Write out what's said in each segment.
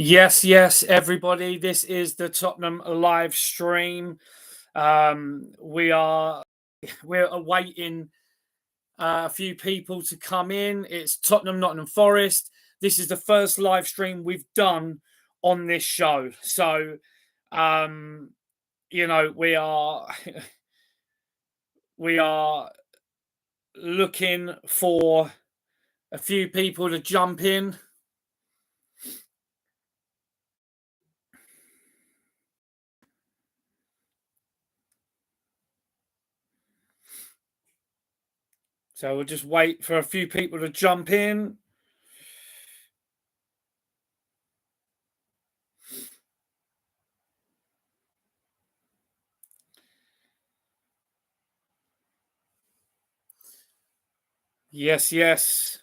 Yes, everybody. This is the Tottenham live stream. We're awaiting a few people to come in. It's Tottenham, Nottingham Forest. This is the first live stream we've done on this show. So, we are we are looking for a few people to jump in. So we'll just wait for a few people to jump in. Yes.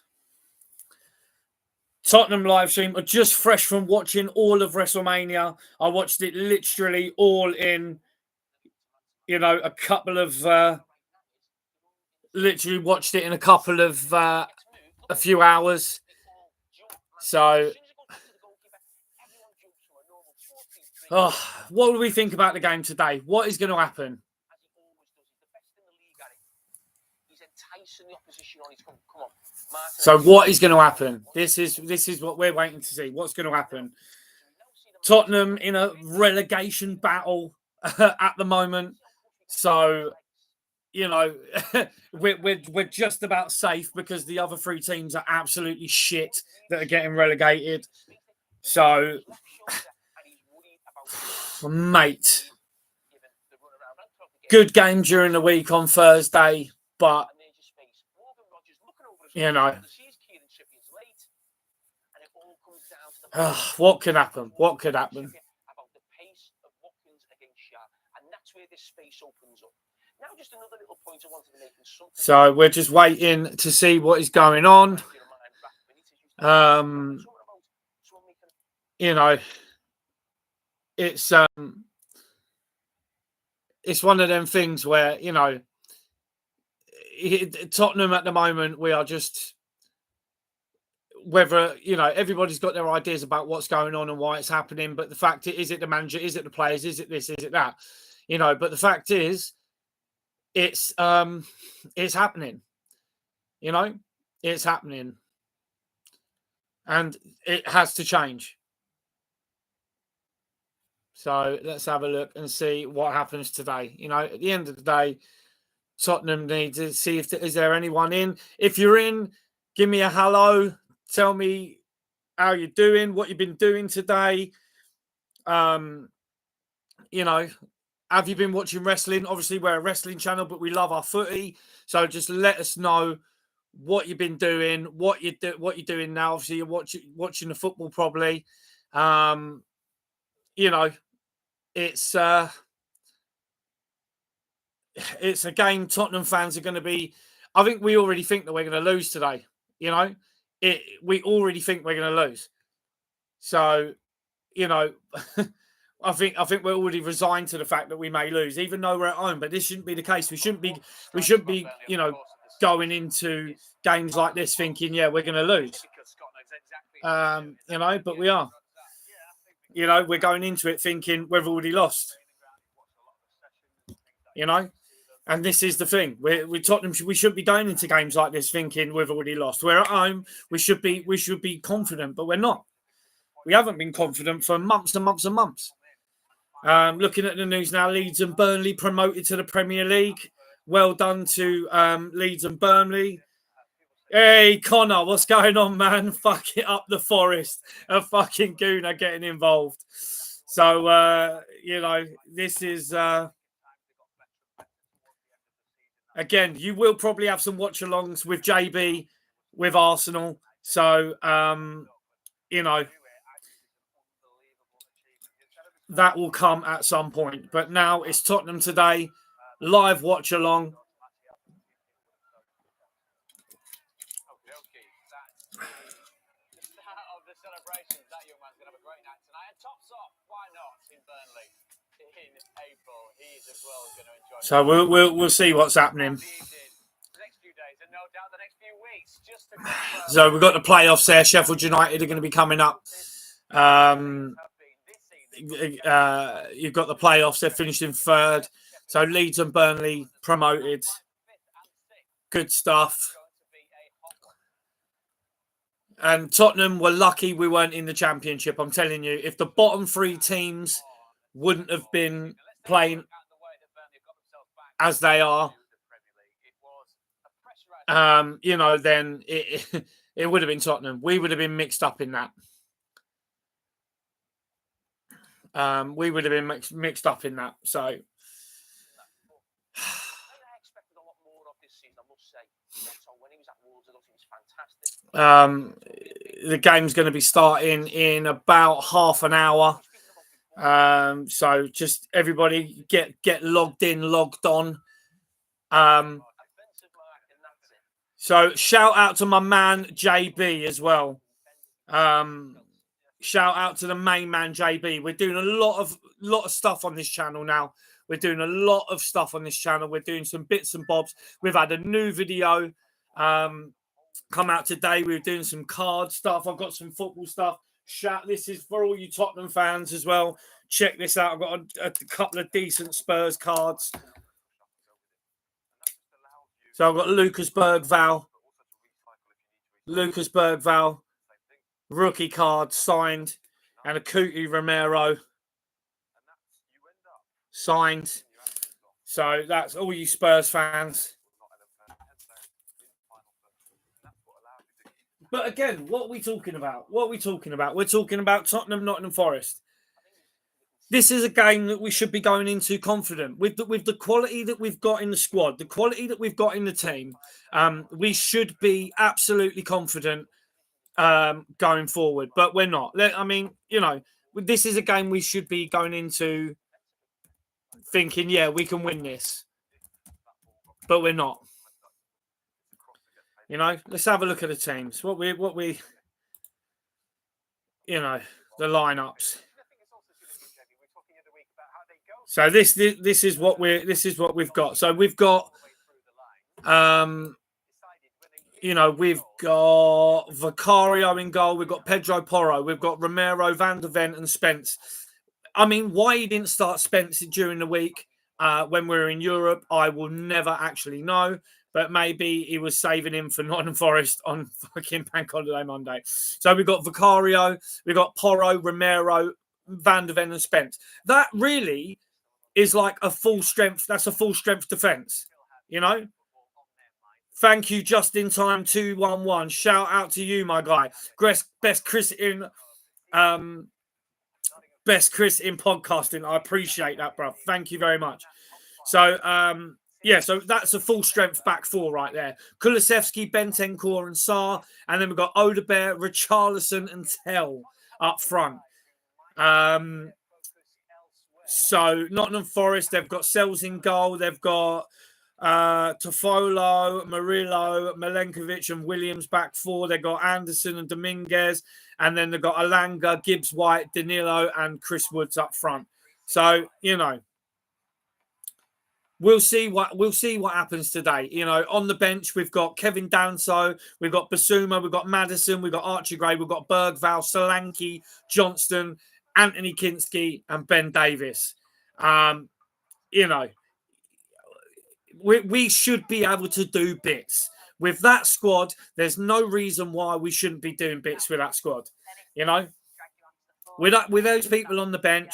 Tottenham live stream. I'm just fresh from watching all of WrestleMania. I watched it literally all in, a couple of, literally watched it in a couple of, a few hours. So, what do we think about the game today? What is going to happen? So what is going to happen? This is what we're waiting to see. What's going to happen? Tottenham in a relegation battle at the moment. So, we're just about safe because the other three teams are absolutely shit that are getting relegated. So, mate, good game during the week on Thursday, but what can happen? What could happen? So we're just waiting to see what is going on. It's one of them things where, Tottenham at the moment, we are just, whether, everybody's got their ideas about what's going on and why it's happening. But the fact is it the manager? Is it the players? Is it this? Is it that? But the fact is, it's happening. It's happening. And it has to change. So let's have a look and see what happens today. At the end of the day, Tottenham need to see is there anyone in. If you're in, give me a hello. Tell me how you're doing, what you've been doing today. Have you been watching wrestling? Obviously, we're a wrestling channel, but we love our footy. So just let us know what you've been doing, what you're doing now. Obviously, you're watching the football probably. It's a game Tottenham fans are going to be. I think we already think that we're going to lose today. We already think we're going to lose. So, I think we're already resigned to the fact that we may lose, even though we're at home. But this shouldn't be the case. We shouldn't be, going into games like this thinking, yeah, we're going to lose. But we are. We're going into it thinking we've already lost. And this is the thing. We Tottenham. We shouldn't be going into games like this thinking we've already lost. We're at home. We should be confident, but we're not. We haven't been confident for months and months and months. Looking at the news now, Leeds and Burnley promoted to the Premier League. Well done to Leeds and Burnley. Hey, Connor, what's going on, man? Fuck it up the Forest. A fucking gooner getting involved. So, this is... Again, you will probably have some watch-alongs with JB, with Arsenal. So, that will come at some point. But now it's Tottenham today, live watch-along. So we'll see what's happening. So we've got the playoffs there. Sheffield United are going to be coming up You've got the playoffs. They're finished in third. So Leeds and Burnley promoted. Good stuff. And Tottenham were lucky we weren't in the Championship. I'm telling you, if the bottom three teams wouldn't have been playing as they are, then it would have been Tottenham. We would have been mixed up in that. We would have been mixed up in that. So the game's going to be starting in about half an hour. So just everybody get logged in, logged on. So shout out to my man JB as well. Shout out to the main man JB. We're doing a lot of stuff on this channel now. We're doing a lot of stuff on this channel. We're doing some bits and bobs. We've had a new video come out today. We're doing some card stuff. I've got some football stuff. This is for all you Tottenham fans as well. Check this out. I've got a couple of decent Spurs cards. So I've got Lucas Bergval, rookie card signed, and a Cuti Romero signed. So that's all you Spurs fans. But again, what are we talking about? We're talking about Tottenham, Nottingham Forest. This is a game that we should be going into confident with the quality that we've got in the squad, the quality that we've got in the team. We should be absolutely confident going forward, but we're not. I mean, this is a game we should be going into thinking, yeah, we can win this, but we're not. Let's have a look at the teams. What we, the lineups. So this is what we've got. So we've got, we've got Vicario in goal. We've got Pedro Porro. We've got Romero, Van der Ven, and Spence. I mean, why he didn't start Spence during the week when we were in Europe, I will never actually know. But maybe he was saving him for Nottingham Forest on fucking Bank Holiday Monday. So we've got Vicario, we've got Porro, Romero, Van der Ven, and Spence. That really is like a full strength. That's a full strength defense, Thank you, just in time 211. Shout out to you, my guy. Best Chris in podcasting. I appreciate that, bro. Thank you very much. So so that's a full strength back four right there. Kulusevski, Bentancur, and Sarr, and then we've got Odegaard, Richarlison, and Tell up front. So Nottingham Forest, they've got Sells in goal. They've got Toffolo, Murillo, Milenkovic, and Williams back four. They've got Anderson and Dominguez, and then they've got Alanga, Gibbs White, Danilo, and Chris Woods up front. So we'll see what happens today. On the bench we've got Kevin Danso, we've got Basuma, we've got Maddison, we've got Archie Gray, we've got Bergval, Solanke, Johnston, Anthony Kinski, and Ben Davis. We should be able to do bits with that squad. There's no reason why we shouldn't be doing bits with that squad. With those people on the bench,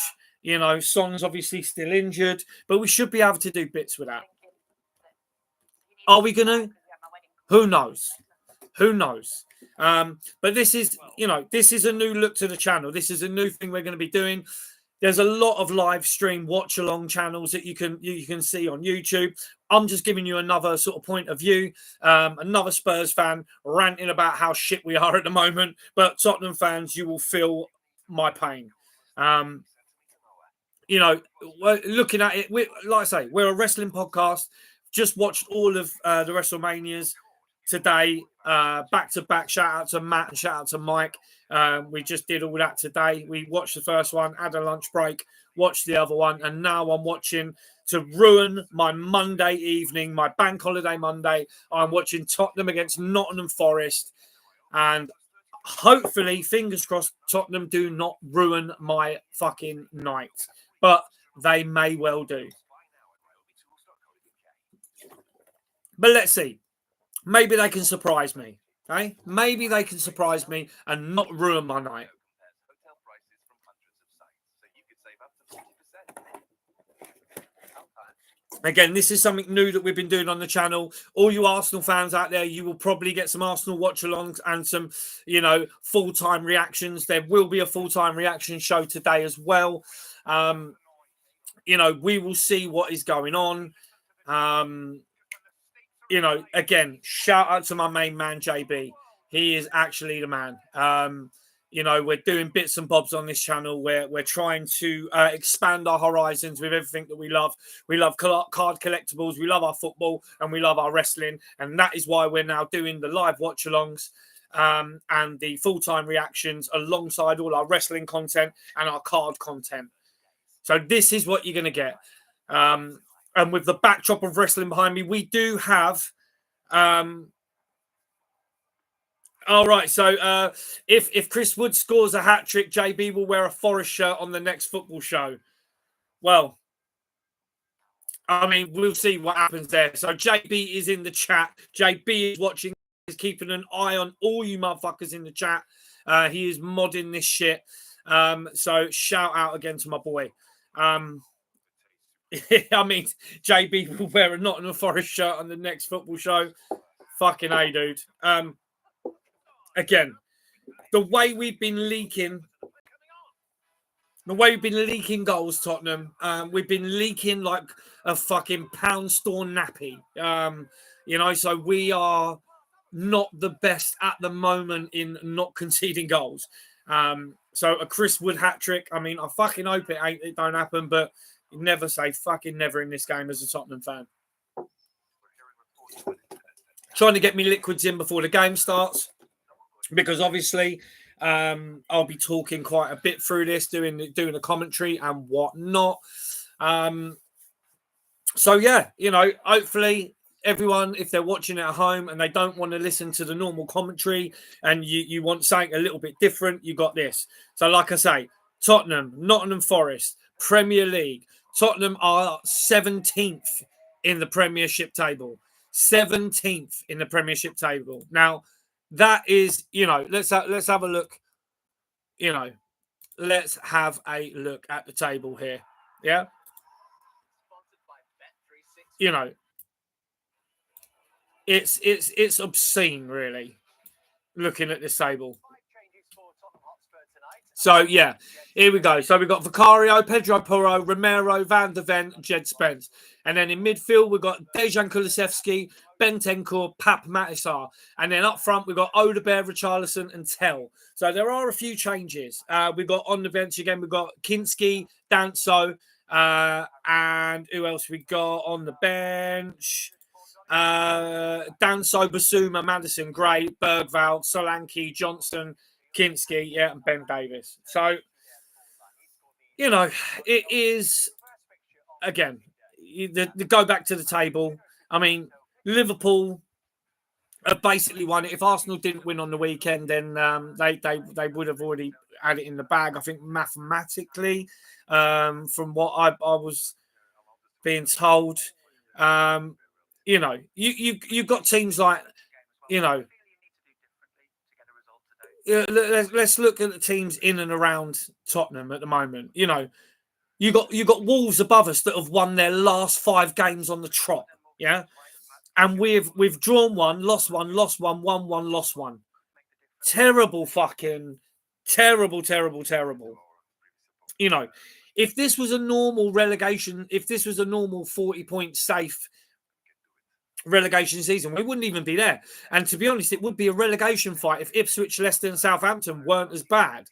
Son's obviously still injured, but we should be able to do bits with that. Are we going to? Who knows? But this is a new look to the channel. This is a new thing we're going to be doing. There's a lot of live stream watch along channels that you can see on YouTube. I'm just giving you another sort of point of view. Another Spurs fan ranting about how shit we are at the moment. But Tottenham fans, you will feel my pain. Looking at it, like I say, we're a wrestling podcast. Just watched all of the WrestleManias today, back to back. Shout out to Matt and shout out to Mike. We just did all that today. We watched the first one, had a lunch break, watched the other one, and now I'm watching, to ruin my Monday evening, my Bank Holiday Monday, I'm watching Tottenham against Nottingham Forest, and hopefully, fingers crossed, Tottenham do not ruin my fucking night. But they may well do. But let's see. Maybe they can surprise me. Okay? Maybe they can surprise me and not ruin my night. Again, this is something new that we've been doing on the channel. All you Arsenal fans out there, you will probably get some Arsenal watch-alongs and some, full-time reactions. There will be a full-time reaction show today as well. We will see what is going on. Again, shout out to my main man, JB. He is actually the man. We're doing bits and bobs on this channel where we're trying to expand our horizons with everything that we love. We love card collectibles, we love our football, and we love our wrestling. And that is why we're now doing the live watch-alongs and the full-time reactions alongside all our wrestling content and our card content. So this is what you're going to get. And with the backdrop of wrestling behind me, we do have... All right, so if Chris Wood scores a hat-trick, JB will wear a Forest shirt on the next football show. Well, I mean, we'll see what happens there. So JB is in the chat. JB is watching, is keeping an eye on all you motherfuckers in the chat. He is modding this shit. So shout out again to my boy. I mean, JB will wear a Nottingham Forest shirt on the next football show. Fucking A, dude. Again, the way we've been leaking goals, Tottenham, we've been leaking like a fucking pound store nappy. So we are not the best at the moment in not conceding goals. So a Chris Wood hat-trick, I mean, I fucking hope it don't happen, but you never say fucking never in this game as a Tottenham fan. Trying to get me liquids in before the game starts. Because obviously, I'll be talking quite a bit through this, doing a commentary and whatnot. Hopefully everyone, if they're watching at home and they don't want to listen to the normal commentary and you want something a little bit different, you got this. So like I say, Tottenham, Nottingham Forest, Premier League. Tottenham are 17th in the Premiership table. 17th in the Premiership table. Now, that is, let's have a look. Let's have a look at the table here. Yeah. It's obscene, really, looking at this table. So, yeah, here we go. So, we've got Vicario, Pedro Porro, Romero, Van der Ven, Jed Spence. And then in midfield, we've got Dejan Kulusevski, Bentancur, Pap Matisar. And then up front, we've got Odegaard, Richarlison, and Tell. So, there are a few changes. We've got on the bench again, we've got Kinski, Danso, and who else we got on the bench? Danso, Basuma, Madison, Gray, Bergvall, Solanke, Johnson, Kinski, and Ben Davis. So, it is, again, the go back to the table. I mean, Liverpool have basically won it. If Arsenal didn't win on the weekend, then they would have already had it in the bag, I think, mathematically, from what I was being told. You've got teams like, let's look at the teams in and around Tottenham at the moment. You got Wolves above us that have won their last 5 games on the trot. Yeah, and we've drawn one, lost one, won one, lost one. Terrible, fucking terrible. If this was a normal relegation, if this was a normal 40-point safe relegation season, we wouldn't even be there. And to be honest, it would be a relegation fight if Ipswich, Leicester and Southampton weren't as bad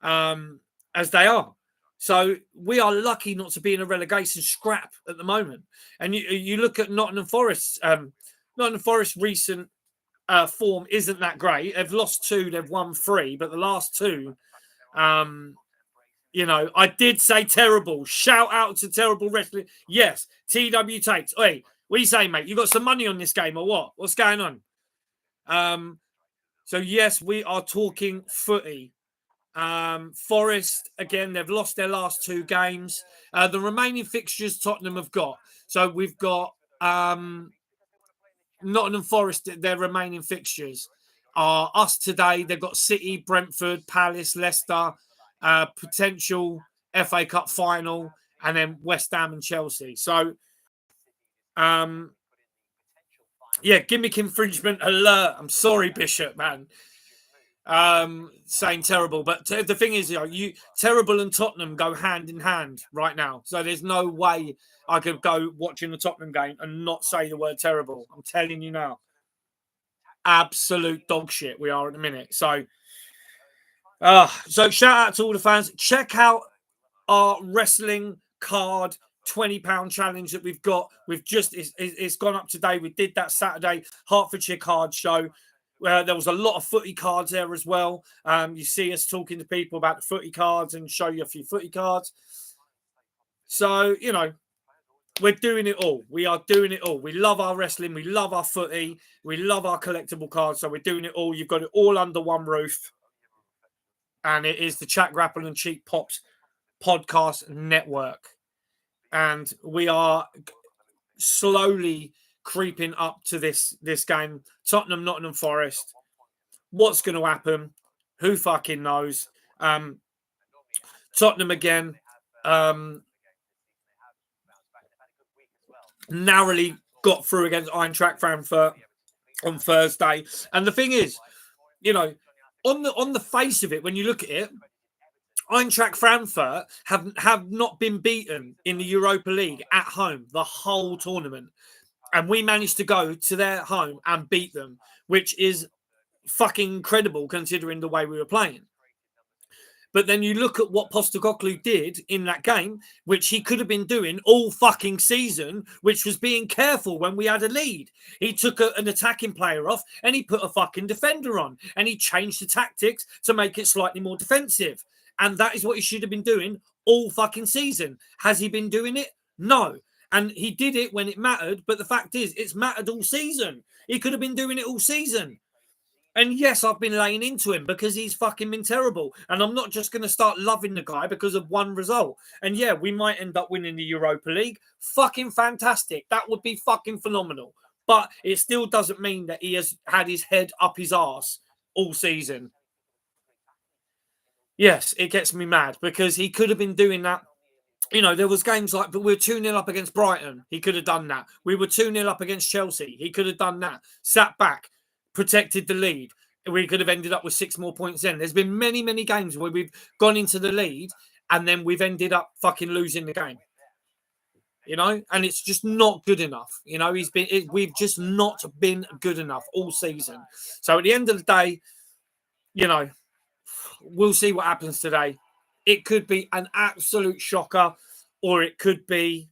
as they are. So we are lucky not to be in a relegation scrap at the moment. And you look at Nottingham Forest. Nottingham Forest recent form isn't that great. They've lost 2, they've won 3, but the last 2, I did say terrible. Shout out to Terrible Wrestling. Yes, TW takes. Hey, what are you saying, mate? You got some money on this game or what? What's going on? So yes, we are talking footy. Forest, again, they've lost their last 2 games. The remaining fixtures Tottenham have got. So we've got Nottingham Forest, their remaining fixtures are us today. They've got City, Brentford, Palace, Leicester, potential FA Cup final, and then West Ham and Chelsea. So, gimmick infringement alert. I'm sorry, Bishop, man. Saying terrible, but the thing is, you terrible and Tottenham go hand in hand right now. So there's no way I could go watching the Tottenham game and not say the word terrible. I'm telling you now, absolute dog shit we are at the minute. So, shout out to all the fans. Check out our wrestling card £20 challenge that we've got. It's gone up today. We did that Saturday Hertfordshire card show. There was a lot of footy cards there as well. You see us talking to people about the footy cards and show you a few footy cards. So, we're doing it all. We are doing it all. We love our wrestling. We love our footy. We love our collectible cards. So we're doing it all. You've got it all under one roof. And it is the Chat Grapple and Cheap Pops podcast network. And we are slowly creeping up to this game. Tottenham, Nottingham Forest. What's going to happen? Who fucking knows? Tottenham again. Narrowly got through against Eintracht Frankfurt on Thursday. And the thing is, on the face of it, when you look at it, Eintracht Frankfurt have not been beaten in the Europa League at home the whole tournament. And we managed to go to their home and beat them, which is fucking incredible considering the way we were playing. But then you look at what Postecoglou did in that game, which he could have been doing all fucking season, which was being careful when we had a lead. He took an attacking player off and he put a fucking defender on and he changed the tactics to make it slightly more defensive. And that is what he should have been doing all fucking season. Has he been doing it? No. And he did it when it mattered. But the fact is, it's mattered all season. He could have been doing it all season. And yes, I've been laying into him because he's fucking been terrible. And I'm not just going to start loving the guy because of one result. And yeah, we might end up winning the Europa League. Fucking fantastic. That would be fucking phenomenal. But it still doesn't mean that he has had his head up his arse all season. Yes, it gets me mad because he could have been doing that. There was games like, but we were 2-0 up against Brighton. He could have done that. We were 2-0 up against Chelsea. He could have done that. Sat back, protected the lead. We could have ended up with 6 more points then. There's been many, many games where we've gone into the lead and then we've ended up fucking losing the game. And it's just not good enough. We've just not been good enough all season. So at the end of the day, we'll see what happens today. It could be an absolute shocker, or it could be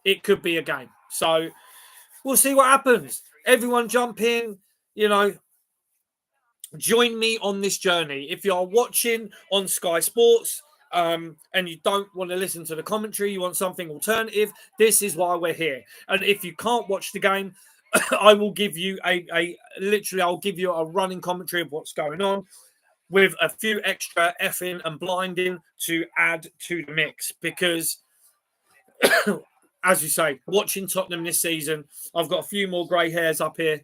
a game. So we'll see what happens. Everyone jump in, join me on this journey. If you are watching on Sky Sports and you don't want to listen to the commentary, you want something alternative, this is why we're here. And if you can't watch the game, I will give you I'll give you a running commentary of what's going on, with a few extra effing and blinding to add to the mix. Because, as you say, watching Tottenham this season, I've got a few more grey hairs up here.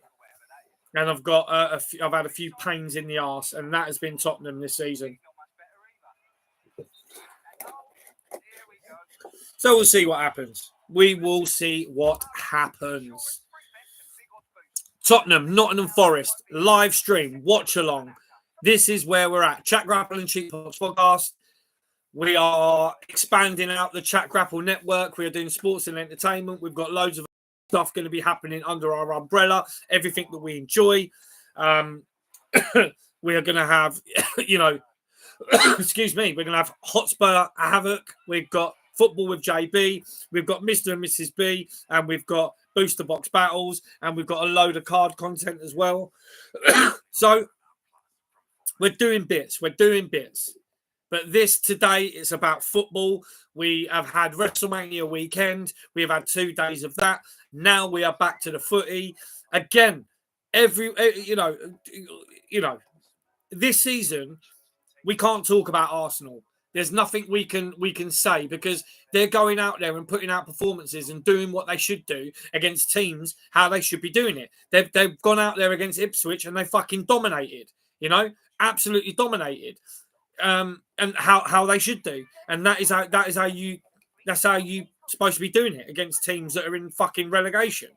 And I've got I've had a few pains in the arse. And that has been Tottenham this season. So we'll see what happens. We will see what happens. Tottenham, Nottingham Forest, live stream, watch along. This is where we're at. Chat Grapple and Cheap Pops podcast. We are expanding out the Chat Grapple network. We are doing sports and entertainment. We've got loads of stuff going to be happening under our umbrella. Everything that we enjoy. We are going to have, excuse me, we're going to have Hotspur, Havoc. We've got football with JB. We've got Mr. and Mrs. B. And we've got booster box battles. And we've got a load of card content as well. So, we're doing bits. But this today is about football. We have had WrestleMania weekend. We have had 2 days of that. Now we are back to the footy. Again, you know, this season we can't talk about Arsenal. There's nothing we can say because they're going out there and putting out performances and doing what they should do against teams how they should be doing it. They've gone out there against Ipswich and they fucking dominated. You know, absolutely dominated. And how they should do, and that's how you supposed to be doing it against teams that are in fucking relegation.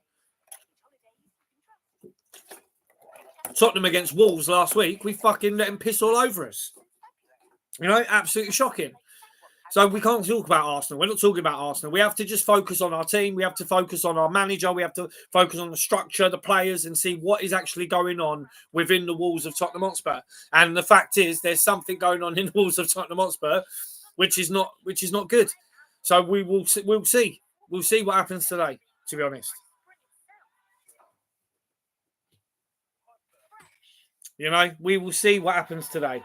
Tottenham against Wolves last week, we fucking let them piss all over us. You know, absolutely shocking. So we can't talk about Arsenal. We're not talking about Arsenal. We have to just focus on our team. We have to focus on our manager. We have to focus on the structure, the players, and see what is actually going on within the walls of Tottenham Hotspur. And the fact is, there's something going on in the walls of Tottenham Hotspur, which is not good. So we'll see. We'll see what happens today, to be honest. You know, we will see what happens today.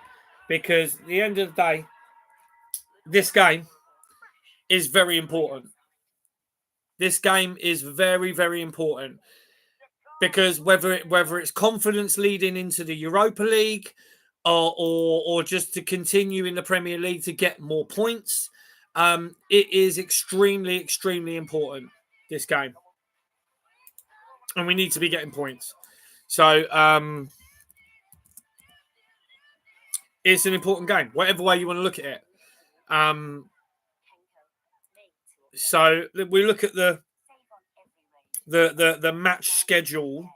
Because at the end of the day, this game is very important. This game is very, very important. Because whether it's confidence leading into the Europa League or just to continue in the Premier League to get more points, it is extremely, extremely important, this game. And we need to be getting points. So it's an important game, whatever way you want to look at it. So we look at the match schedule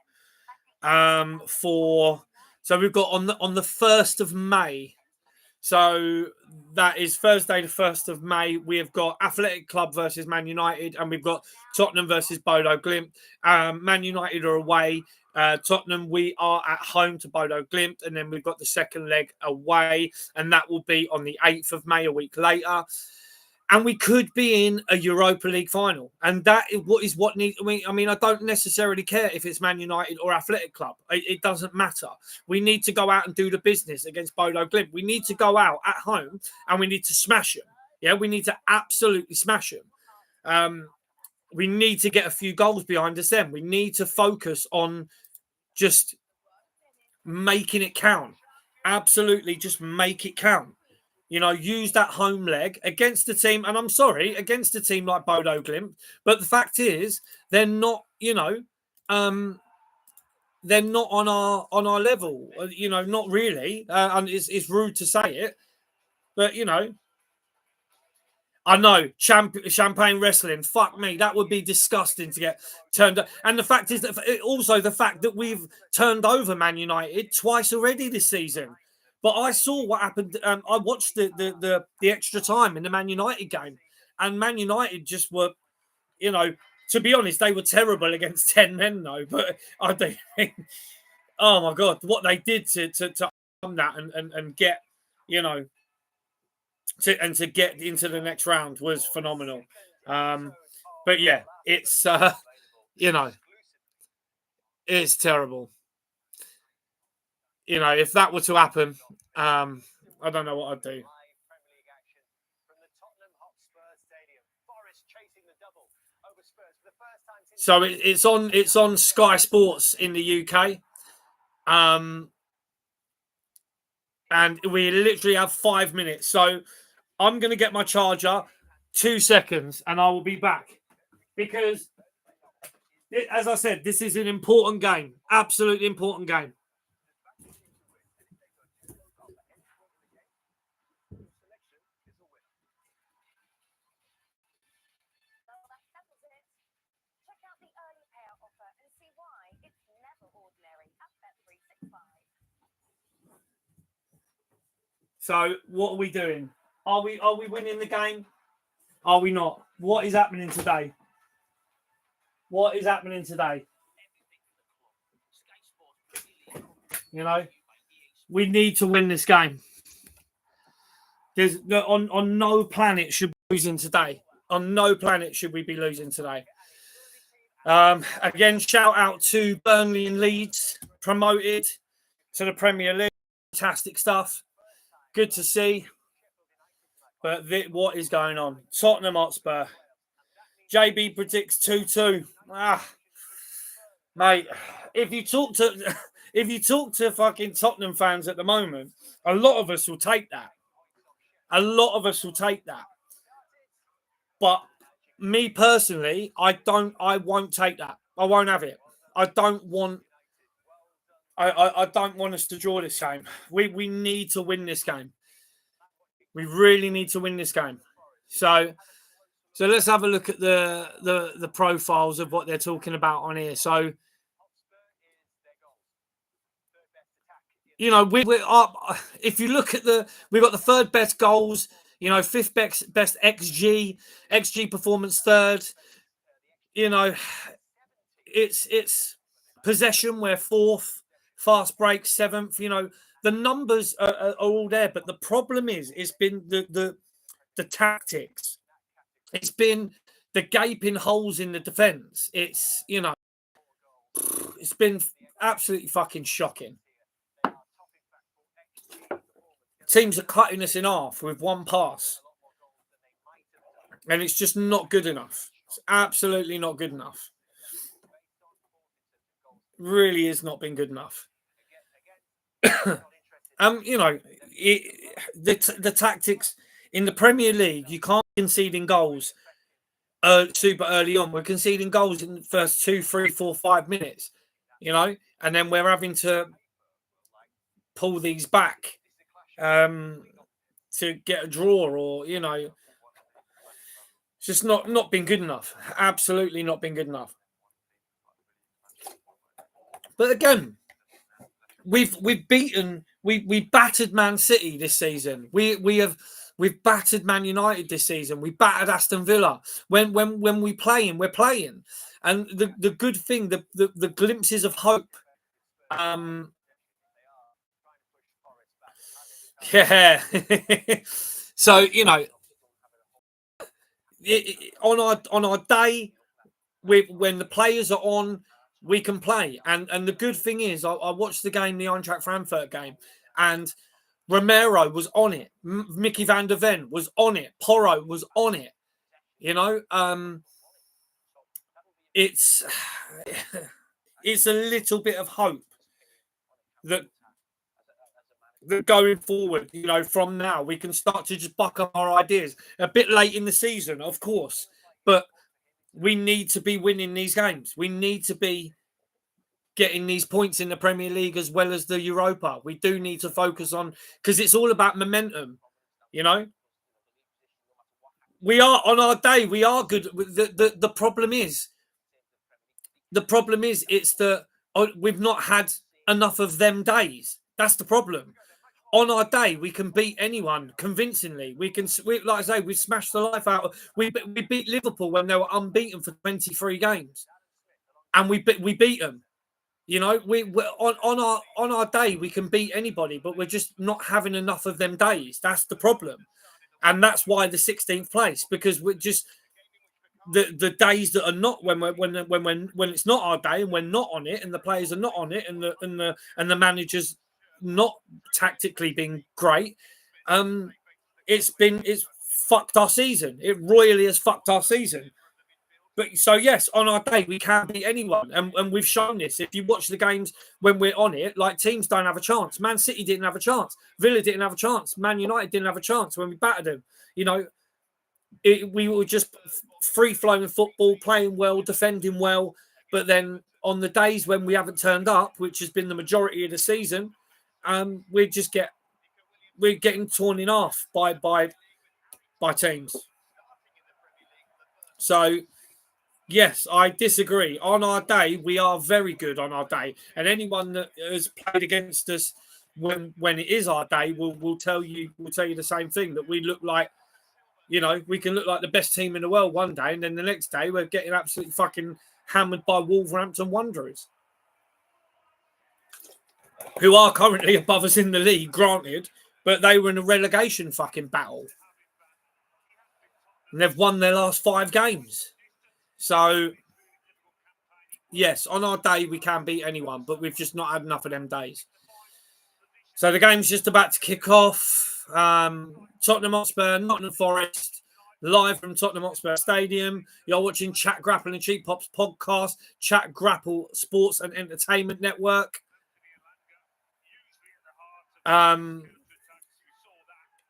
for. So we've got on the 1st of May. So that is Thursday, the 1st of May. We have got Athletic Club versus Man United, and we've got Tottenham versus Bodo Glimt. Man United are away. Tottenham, we are at home to Bodo Glimt, and then we've got the second leg away, and that will be on the 8th of May, a week later. And we could be in a Europa League final. And that is what needs. I mean, I don't necessarily care if it's Man United or Athletic Club. It doesn't matter. We need to go out and do the business against Bodo Glimt. We need to go out at home and we need to smash them. Yeah, we need to absolutely smash them. We need to get a few goals behind us then. We need to focus on just making it count. Absolutely, just make it count. You know, use that home leg against a team, and I'm sorry, against a team like Bodo Glimt. But the fact is, they're not, they're not on our level. You know, not really. And it's rude to say it, but I know champagne wrestling. Fuck me, that would be disgusting to get turned. And the fact is that also the fact that we've turned over Man United twice already this season. But I saw what happened. I watched the extra time in the Man United game, and Man United just were, to be honest, they were terrible against 10 men though. But I do think, oh my god, what they did to that and get, to get into the next round was phenomenal. But yeah, it's it's terrible. If that were to happen, I don't know what I'd do. So it's on Sky Sports in the UK, and we literally have 5 minutes. So I'm going to get my charger, 2 seconds, and I will be back because, as I said, this is an important game, absolutely important game. So what are we doing? Are we winning the game? Are we not? What is happening today? What is happening today? We need to win this game. There's on no planet should we be losing today. On no planet should we be losing today. Again, shout out to Burnley and Leeds, promoted to the Premier League. Fantastic stuff. Good to see. But what is going on? Tottenham Hotspur. JB predicts 2-2. Mate, if you talk to if you talk to fucking Tottenham fans at the moment, a lot of us will take that. A lot of us will take that. But me personally, I won't take that. I won't have it. I don't want I don't want us to draw this game. We need to win this game. We really need to win this game. So let's have a look at the profiles of what they're talking about on here. So, you know, we are. If you look at we've got the third best goals. You know, fifth best XG performance third. You know, it's possession. We're fourth, fast break seventh. You know, the numbers are all there, but the problem is, it's been the tactics. It's been the gaping holes in the defense. It's, you know, it's been absolutely fucking shocking. Teams are cutting us in half with one pass. And it's just not good enough. It's absolutely not good enough. Really has not been good enough. You know, the tactics in the Premier League, you can't concede in goals super early on. We're conceding goals in the first 2, 3, 4, 5 minutes, you know, and then we're having to pull these back to get a draw, or, you know, it's just not been good enough. Absolutely not been good enough. But again, we've battered Man City this season. We've battered Man United this season. We battered Aston Villa. When we're playing. And the good thing, the glimpses of hope. Yeah. So, you know, on our day, when the players are on, we can play. And the good thing is, I watched the game, the Eintracht Frankfurt game, and Romero was on it. Mickey van der Ven was on it. Porro was on it. You know, it's a little bit of hope that going forward, you know, from now, we can start to just buck up our ideas. A bit late in the season, of course, but we need to be winning these games. We need to be getting these points in the Premier League as well as the Europa. We do need to focus on, because it's all about momentum, you know. We are, on our day, we are good. The problem is, it's that we've not had enough of them days. That's the problem. On our day, we can beat anyone convincingly. We like I say, we smashed the life out. We beat Liverpool when they were unbeaten for 23 games, and we beat them. You know, we're on our day, we can beat anybody, but we're just not having enough of them days. That's the problem, and that's why the 16th place, because we're just the days that are not when it's not our day and we're not on it, and the players are not on it, and the managers not tactically being great. It's fucked our season. It royally has fucked our season. But so yes, on our day we can beat anyone, and we've shown this. If you watch the games when we're on it, like, teams don't have a chance. Man City didn't have a chance. Villa didn't have a chance. Man United didn't have a chance when we battered them. You know, we were just free flowing football, playing well, defending well. But then on the days when we haven't turned up, which has been the majority of the season, we're getting torn in half by teams. So yes, I disagree. On our day, we are very good on our day, and anyone that has played against us when it is our day will tell you the same thing, that we look like, you know, we can look like the best team in the world one day, and then the next day we're getting absolutely fucking hammered by Wolverhampton Wanderers, who are currently above us in the league, granted, but they were in a relegation fucking battle, and they've won their last 5 games. So yes, on our day we can beat anyone, but we've just not had enough of them days. So the game's just about to kick off. Tottenham Hotspur, Nottingham Forest. live from Tottenham Hotspur Stadium. You're watching Chat Grapple and Cheap Pops podcast, Chat Grapple Sports and Entertainment Network. And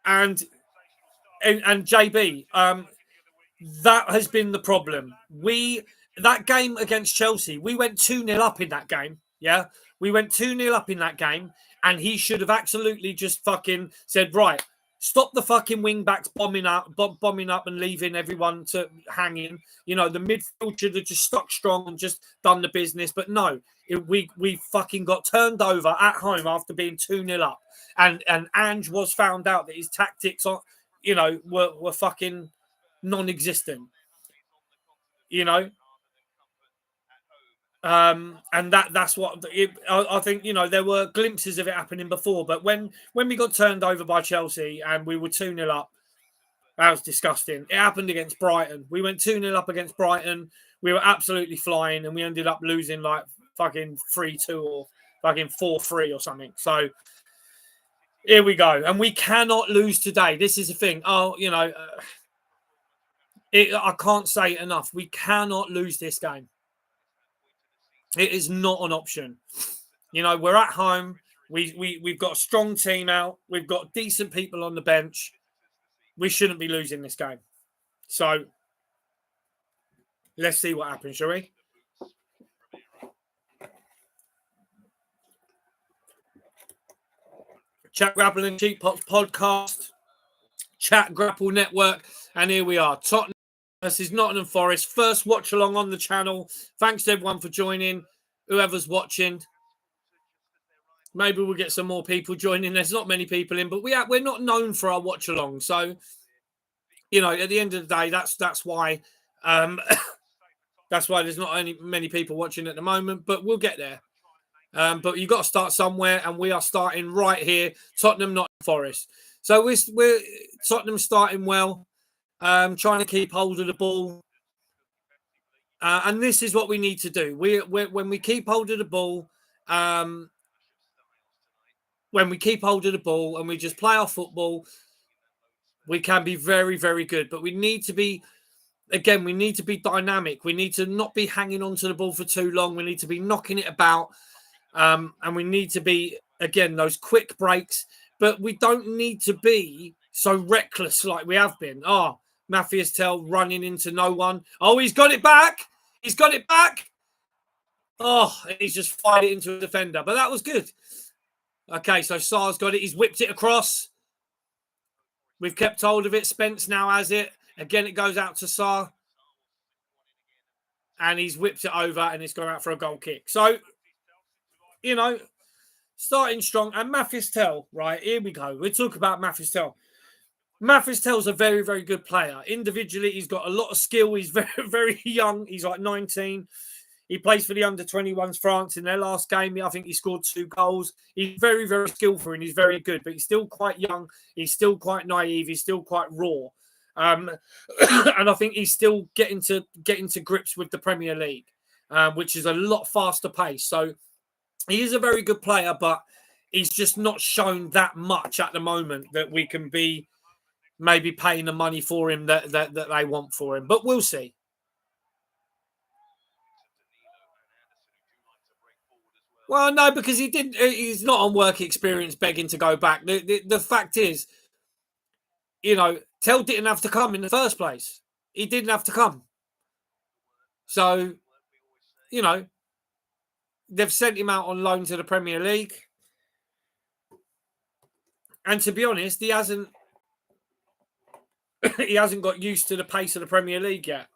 JB, that has been the problem. That game against Chelsea, we went 2-0 up in that game. Yeah, we went 2-0 up in that game, and he should have absolutely just fucking said, right, stop the fucking wing backs bombing up and leaving everyone to hanging. You know, the midfield should have just stuck strong and just done the business. But no, we fucking got turned over at home after being 2-0 up. And Ange was found out that his tactics, were fucking non-existent. You know, and that's what I think. You know, there were glimpses of it happening before, but when we got turned over by Chelsea and we were 2-0 up, that was disgusting. It happened against Brighton. We went 2-0 up against Brighton. We were absolutely flying, and we ended up losing like fucking 3-2 or fucking 4-3 or something. So here we go, and we cannot lose today. This is the thing. I can't say it enough. We cannot lose this game. It is not an option. You know, we're at home. We've got a strong team out. We've got decent people on the bench. We shouldn't be losing this game. So let's see what happens, shall we? Chat Grapple and Cheap Pops podcast, Chat Grapple Network, and here we are. Tottenham versus Nottingham Forest. First watch along on the channel. Thanks to everyone for joining. Whoever's watching. Maybe we'll get some more people joining. There's not many people in, but we're not known for our watch along. So, you know, at the end of the day, that's why that's why there's not only many people watching at the moment. But we'll get there. But you've got to start somewhere, and we are starting right here. Tottenham, Nottingham Forest. So we're Tottenham starting well, trying to keep hold of the ball. And this is what we need to do. When we keep hold of the ball, and we just play our football, we can be very, very good. But we need to be dynamic. We need to not be hanging onto the ball for too long. We need to be knocking it about. And we need to be, again, those quick breaks. But we don't need to be so reckless like we have been. Matthias Tell running into no one. Oh, he's got it back. He's got it back. Oh, he's just fired it into a defender. But that was good. Okay, so Sarr's got it. He's whipped it across. We've kept hold of it. Spence now has it. Again, it goes out to Sarr. And he's whipped it over, and it's gone out for a goal kick. So, you know, starting strong. And Matthias Tell, right, here we go. We'll talk about Matthias Tell. Matthias Tell's a very, very good player. Individually, he's got a lot of skill. He's very, very young. He's like 19. He plays for the under-21s France in their last game. I think he scored 2 goals. He's very, very skillful, and he's very good. But he's still quite young. He's still quite naive. He's still quite raw. And I think he's still getting to grips with the Premier League, which is a lot faster pace. So he is a very good player, but he's just not shown that much at the moment that we can be maybe paying the money for him that they want for him. But we'll see. Well, no, because he's not on work experience begging to go back. The fact is, you know, Tell didn't have to come in the first place. He didn't have to come. So, you know, they've sent him out on loan to the Premier League. And to be honest, he hasn't got used to the pace of the Premier League yet.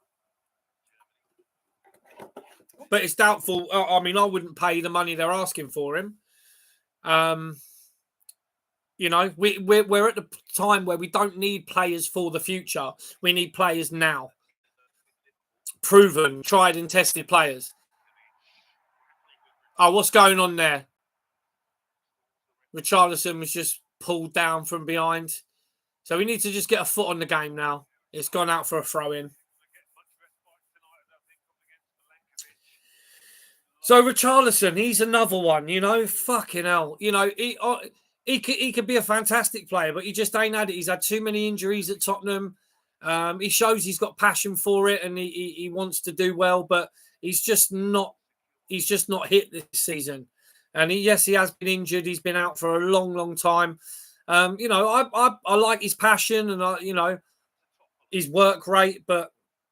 But it's doubtful. I mean, I wouldn't pay the money they're asking for him. You know, we're at the time where we don't need players for the future. We need players now. Proven, tried and tested players. Oh, what's going on there? Richarlison was just pulled down from behind. So we need to just get a foot on the game now. It's gone out for a throw-in. So Richarlison, he's another one, you know, fucking hell. You know, he could be a fantastic player, but he just ain't had it. He's had too many injuries at Tottenham. He shows he's got passion for it and he wants to do well, but he's just not hit this season. And he has been injured. He's been out for a long, long time. I like his passion and his work rate, but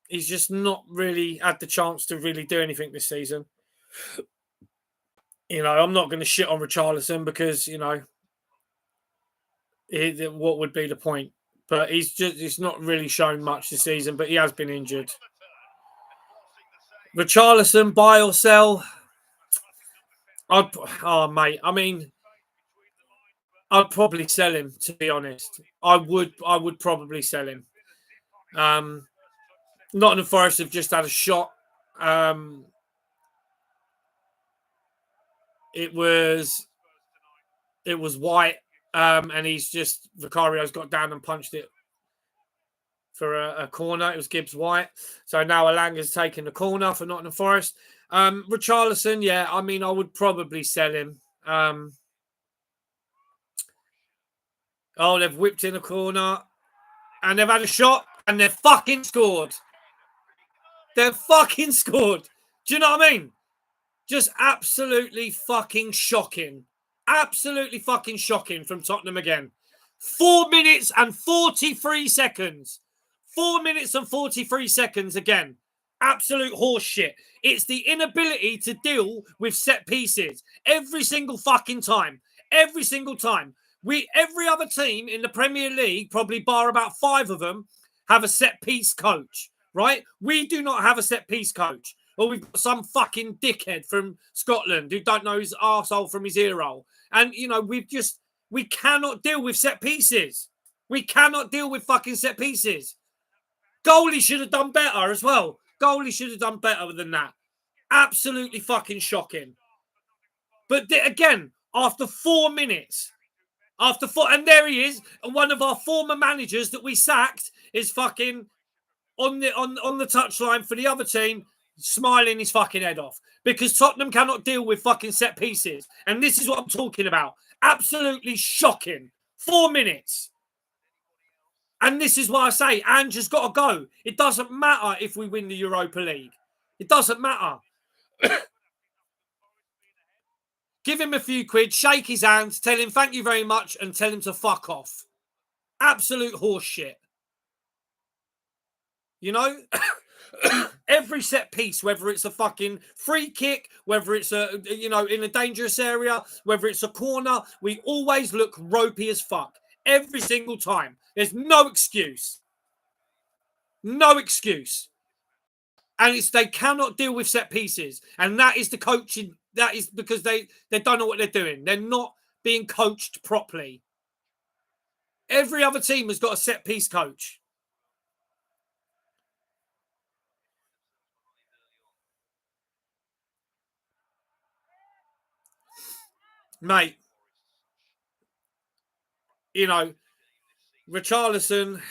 he's just not really had the chance to really do anything this season. I'm not going to shit on Richarlison because what would be the point? But he's not really shown much this season, but he has been injured. Richarlison, buy or sell? Mate. I mean, I'd probably sell him, to be honest. I would probably sell him. Nottingham Forest have just had a shot. It was White, and Vicario's got down and punched it for a corner. It was Gibbs White. So now Alanga's taken the corner for Nottingham Forest. Richarlison, yeah, I mean, I would probably sell him. They've whipped in a corner and they've had a shot and they've fucking scored. They've fucking scored. Do you know what I mean? Just absolutely fucking shocking. Absolutely fucking shocking from Tottenham again. 4 minutes and 43 seconds. 4 minutes and 43 seconds again. Absolute horse shit. It's the inability to deal with set pieces every single fucking time. Every single time. Every other team in the Premier League, probably bar about 5 of them, have a set piece coach, right? We do not have a set piece coach. Or we've got some fucking dickhead from Scotland who don't know his arsehole from his ear roll. And, we cannot deal with set pieces. We cannot deal with fucking set pieces. Goalie should have done better as well. Goalie should have done better than that. Absolutely fucking shocking. But again, after 4 minutes, and there he is, and one of our former managers that we sacked is fucking on the touchline for the other team, smiling his fucking head off because Tottenham cannot deal with fucking set pieces. And this is what I'm talking about. Absolutely shocking. 4 minutes. And this is why I say Ange has got to go. It doesn't matter if we win the Europa League. It doesn't matter. Give him a few quid, shake his hands, tell him thank you very much, and tell him to fuck off. Absolute horse shit. Every set piece, whether it's a fucking free kick, whether it's in a dangerous area, whether it's a corner, we always look ropey as fuck. Every single time. There's no excuse. No excuse. And they cannot deal with set pieces. And that is the coaching. That is because they don't know what they're doing. They're not being coached properly. Every other team has got a set piece coach. Mate, Richarlison,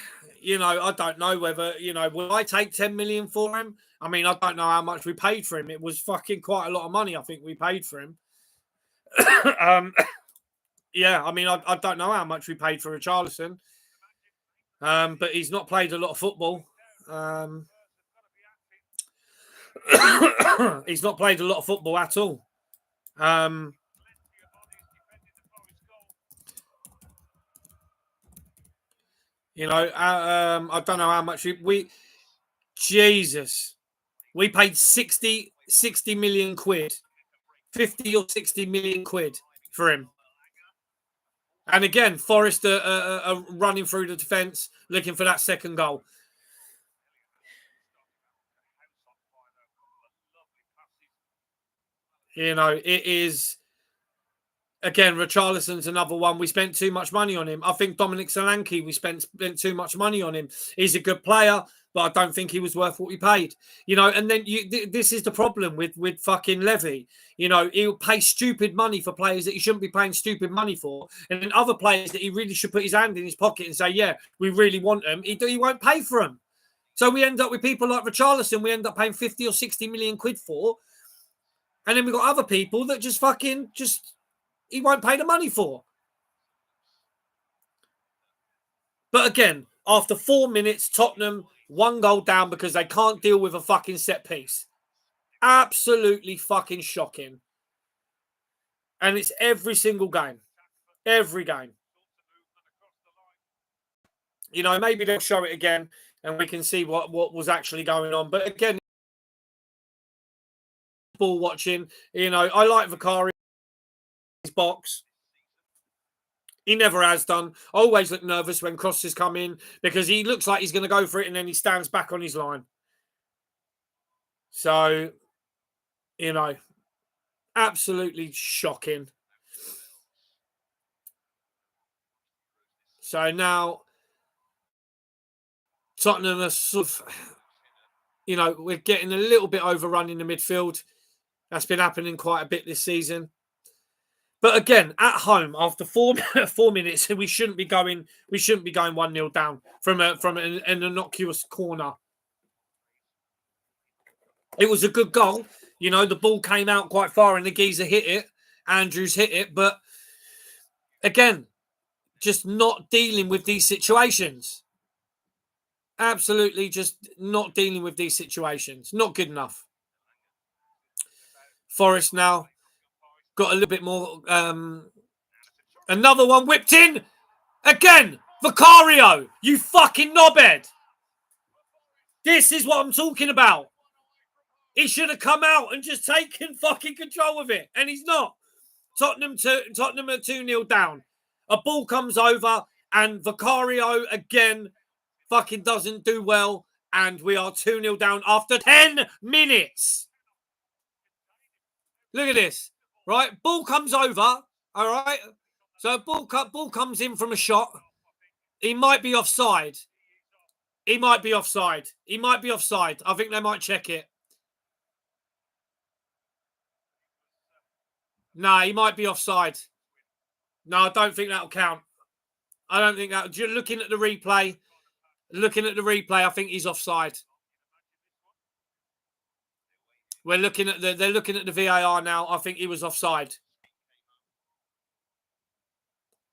I don't know whether, will I take 10 million for him? I mean, I don't know how much we paid for him. It was fucking quite a lot of money, I think we paid for him. Yeah, I mean, I don't know how much we paid for Richarlison. But he's not played a lot of football. He's not played a lot of football at all. I don't know how much Jesus. We paid 60 million quid. 50 or 60 million quid for him. And again, Forest are running through the defence, looking for that second goal. It is... Again, Richarlison's another one. We spent too much money on him. I think Dominic Solanke, we spent too much money on him. He's a good player, but I don't think he was worth what we paid. And then this is the problem with fucking Levy. He'll pay stupid money for players that he shouldn't be paying stupid money for. And then other players that he really should put his hand in his pocket and say, yeah, we really want them. He won't pay for them. So we end up with people like Richarlison, we end up paying 50 or 60 million quid for. And then we've got other people that he won't pay the money for. But again, After 4 minutes, Tottenham 1 goal down because they can't deal with a fucking set piece. Absolutely fucking shocking. And it's every single game. Every game. You know, maybe they'll show it again and we can see what was actually going on. But again, ball watching, you know, I like Vicari's box. He never has done. I always look nervous when crosses come in because he looks like he's going to go for it and then he stands back on his line. So, you know, absolutely shocking. So now Tottenham are sort of, you know, we're getting a little bit overrun in the midfield. That's been happening quite a bit this season. But again, at home, after 4 minutes, we shouldn't be going 1-0 down from an innocuous corner. It was a good goal. You know, the ball came out quite far and the geezer hit it. Andrews hit it. But again, just not dealing with these situations. Absolutely just not dealing with these situations. Not good enough. Forest now got a little bit more. Another one whipped in. Again, Vicario, you fucking knobhead. This is what I'm talking about. He should have come out and just taken fucking control of it. And he's not. Tottenham are 2-0 down. A ball comes over and Vicario again fucking doesn't do well. And we are 2-0 down after 10 minutes. Look at this. Right? Ball comes over. All right? So ball comes in from a shot. He might be offside. He might be offside. He might be offside. I think they might check it. No, he might be offside. No, I don't think that'll count. I don't think that. Looking at the replay, I think he's offside. They're looking at the VAR now. I think he was offside.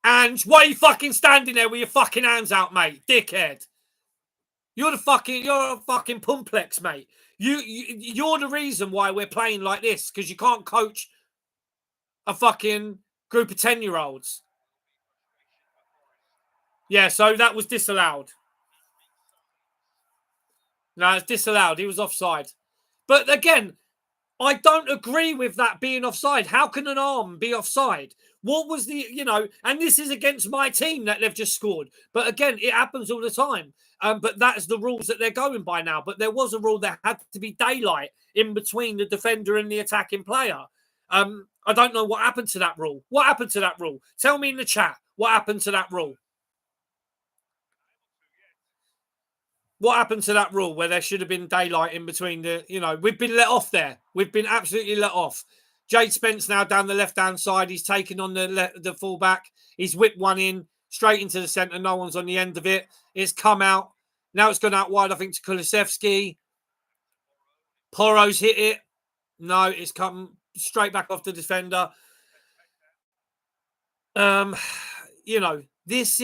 Ange, why are you fucking standing there with your fucking hands out, mate? Dickhead. You're a fucking pumplex, mate. You're the reason why we're playing like this, because you can't coach a fucking group of 10-year-olds. Yeah, so that was disallowed. No, it's disallowed. He was offside. But again, I don't agree with that being offside. How can an arm be offside? What was the, and this is against my team that they've just scored. But again, it happens all the time. But that's the rules that they're going by now. But there was a rule that had to be daylight in between the defender and the attacking player. I don't know what happened to that rule. What happened to that rule? Tell me in the chat what happened to that rule. What happened to that rule where there should have been daylight in between we've been let off there. We've been absolutely let off. Jade Spence now down the left-hand side. He's taken on the fullback. He's whipped one in straight into the centre. No one's on the end of it. It's come out. Now it's gone out wide, I think, to Kulusevski. Porro's hit it. No, it's come straight back off the defender. This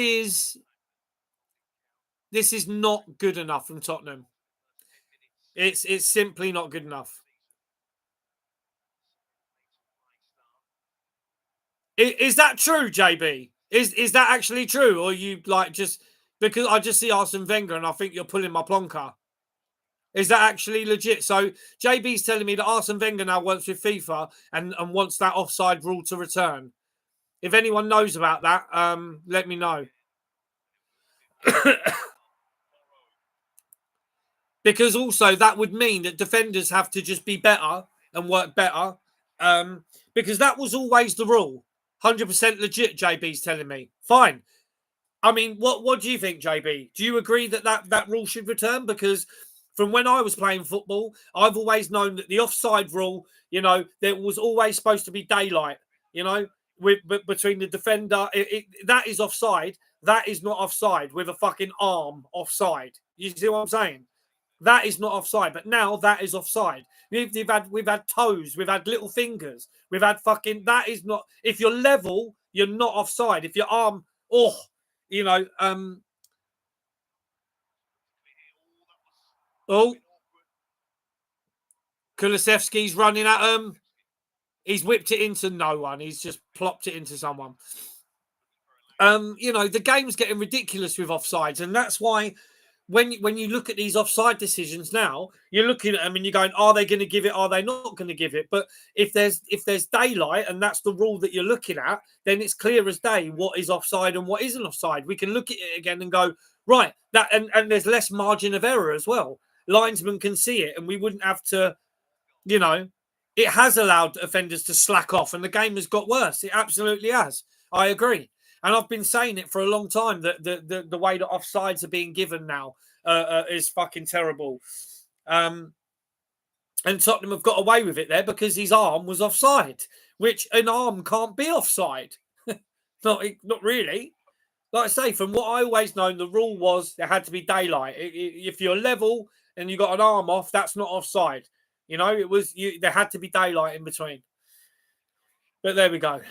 is not good enough from Tottenham. It's simply not good enough. Is that true, JB? Is that actually true? Or you just because I just see Arsene Wenger and I think you're pulling my plonker? Is that actually legit? So JB's telling me that Arsene Wenger now works with FIFA and wants that offside rule to return. If anyone knows about that, let me know. Because also that would mean that defenders have to just be better and work better. Because that was always the rule. 100% legit, JB's telling me. Fine. I mean, what do you think, JB? Do you agree that rule should return? Because from when I was playing football, I've always known that the offside rule, there was always supposed to be daylight, between the defender. That is offside. That is not offside with a fucking arm offside. You see what I'm saying? That is not offside, but now that is offside. We've had toes, we've had little fingers, we've had fucking. That is not. If you're level, you're not offside. If your arm, Oh, Kulusevski's running at him. He's whipped it into no one. He's just plopped it into someone. The game's getting ridiculous with offsides, and that's why when you look at these offside decisions now, you're looking at them and you're going, are they going to give it? Are they not going to give it? But if there's daylight and that's the rule that you're looking at, then it's clear as day what is offside and what isn't offside. We can look at it again and go, right, that and there's less margin of error as well. Linesmen can see it, and we wouldn't have to, it has allowed offenders to slack off, and the game has got worse. It absolutely has. I agree. And I've been saying it for a long time that the way that offsides are being given now is fucking terrible. And Tottenham have got away with it there because his arm was offside, which an arm can't be offside. Not really. Like I say, from what I always known, the rule was there had to be daylight. If you're level and you got an arm off, that's not offside. There had to be daylight in between. But there we go.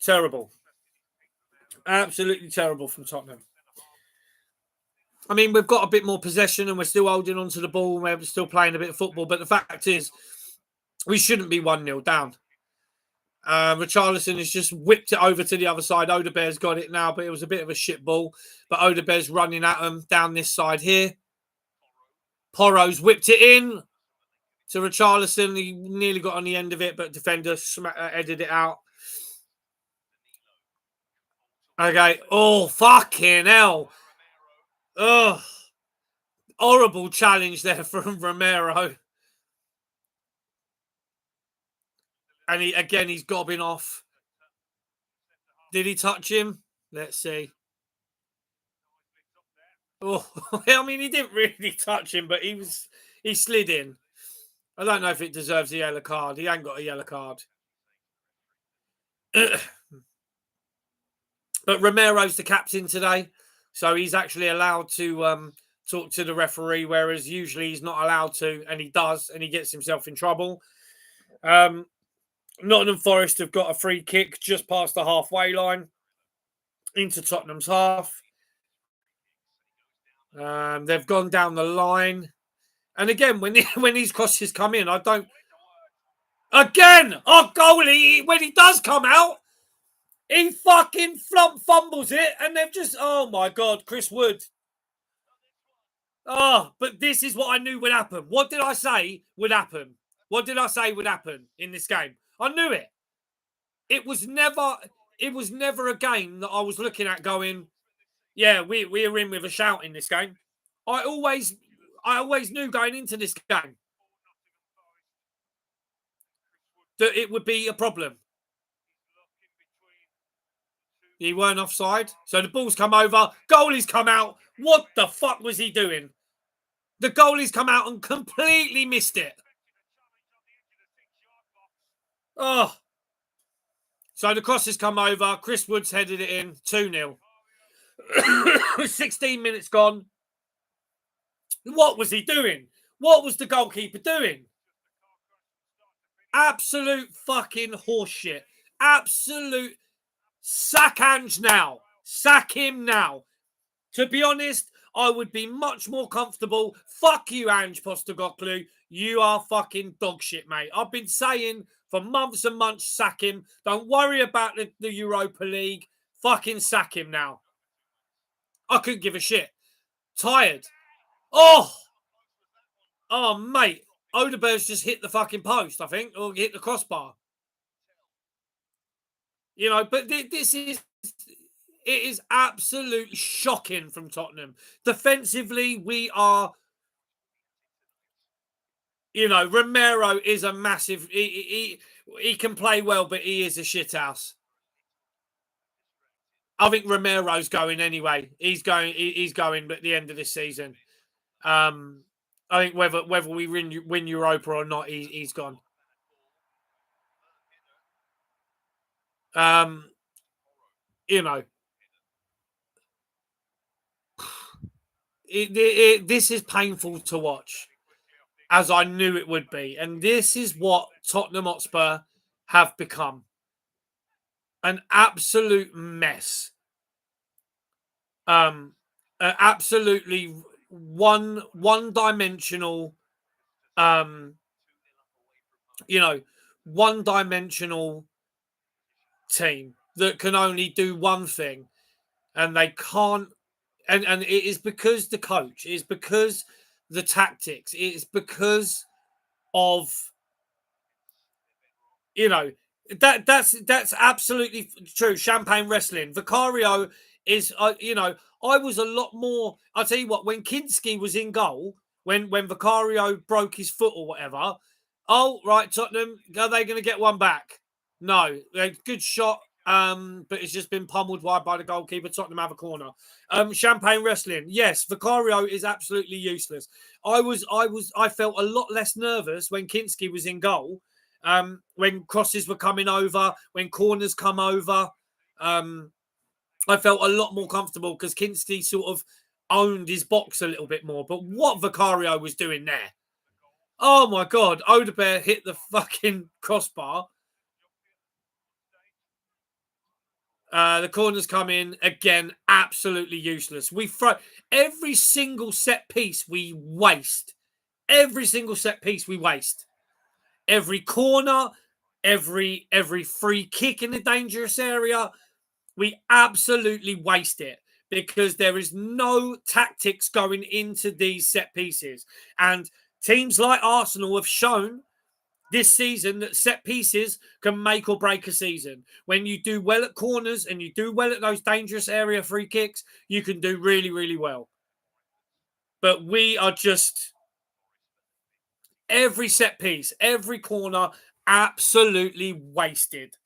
Terrible. Absolutely terrible from Tottenham. I mean, we've got a bit more possession and we're still holding on to the ball and we're still playing a bit of football. But the fact is, we shouldn't be 1-0 down. Richarlison has just whipped it over to the other side. Odebear's got it now, but it was a bit of a shit ball. But Odebear's running at him down this side here. Porro's whipped it in to Richarlison. He nearly got on the end of it, but defender headed it out. Okay. Oh, fucking hell. Ugh. Horrible challenge there from Romero. And he's gobbing off. Did he touch him? Let's see. Oh, I mean, he didn't really touch him, but he slid in. I don't know if it deserves a yellow card. He ain't got a yellow card. But Romero's the captain today, so he's actually allowed to talk to the referee, whereas usually he's not allowed to, and he does, and he gets himself in trouble. Nottingham Forest have got a free kick just past the halfway line into Tottenham's half. They've gone down the line. And again, when these crosses come in, I don't... Again! Our goalie, when he does come out, he fucking fumbles it, and they've just... Oh, my God, Chris Wood. Oh, but this is what I knew would happen. What did I say would happen? What did I say would happen in this game? I knew it. It was never a game that I was looking at going, yeah, we're in with a shout in this game. I always knew going into this game that it would be a problem. He weren't offside. So the ball's come over. Goalie's come out. What the fuck was he doing? The goalie's come out and completely missed it. Oh. So the cross has come over. Chris Wood's headed it in. 2-0. 16 minutes gone. What was he doing? What was the goalkeeper doing? Absolute fucking horseshit. Absolute. Sack Ange now. Sack him now. To be honest, I would be much more comfortable. Fuck you, Ange Postecoglou. You are fucking dog shit, mate. I've been saying for months and months, sack him. Don't worry about the Europa League. Fucking sack him now. I couldn't give a shit. Tired. Oh, mate. Odebear's just hit the fucking post, I think, or hit the crossbar. But it is absolutely shocking from Tottenham. Defensively, we are, Romero is a massive, he can play well, but he is a shithouse. I think Romero's going anyway. He's going at the end of this season. I think whether we win Europa or not, he's gone. This is painful to watch, as I knew it would be. And this is what Tottenham Hotspur have become an absolute mess. Absolutely one-dimensional. One-dimensional team that can only do one thing, and they can't. And it is because the coach. It is because the tactics. It is because of that's absolutely true. Champagne wrestling. Vicario is I was a lot more. I'll tell you what, when Kinski was in goal, when Vicario broke his foot or whatever, oh right, Tottenham, are they going to get one back? No, good shot. But it's just been pummeled wide by the goalkeeper. Tottenham have a corner. Champagne wrestling. Yes, Vicario is absolutely useless. I felt a lot less nervous when Kinski was in goal. When crosses were coming over, when corners come over, I felt a lot more comfortable because Kinski sort of owned his box a little bit more. But what Vicario was doing there, oh my God, Odebear hit the fucking crossbar. The corners come in again, absolutely useless. We throw every single set piece we waste. Every single set piece we waste. Every corner, every free kick in the dangerous area, we absolutely waste it because there is no tactics going into these set pieces. And teams like Arsenal have shown this season that set pieces can make or break a season. When you do well at corners and you do well at those dangerous area free kicks, you can do really, really well. But we are just every set piece, every corner, absolutely wasted.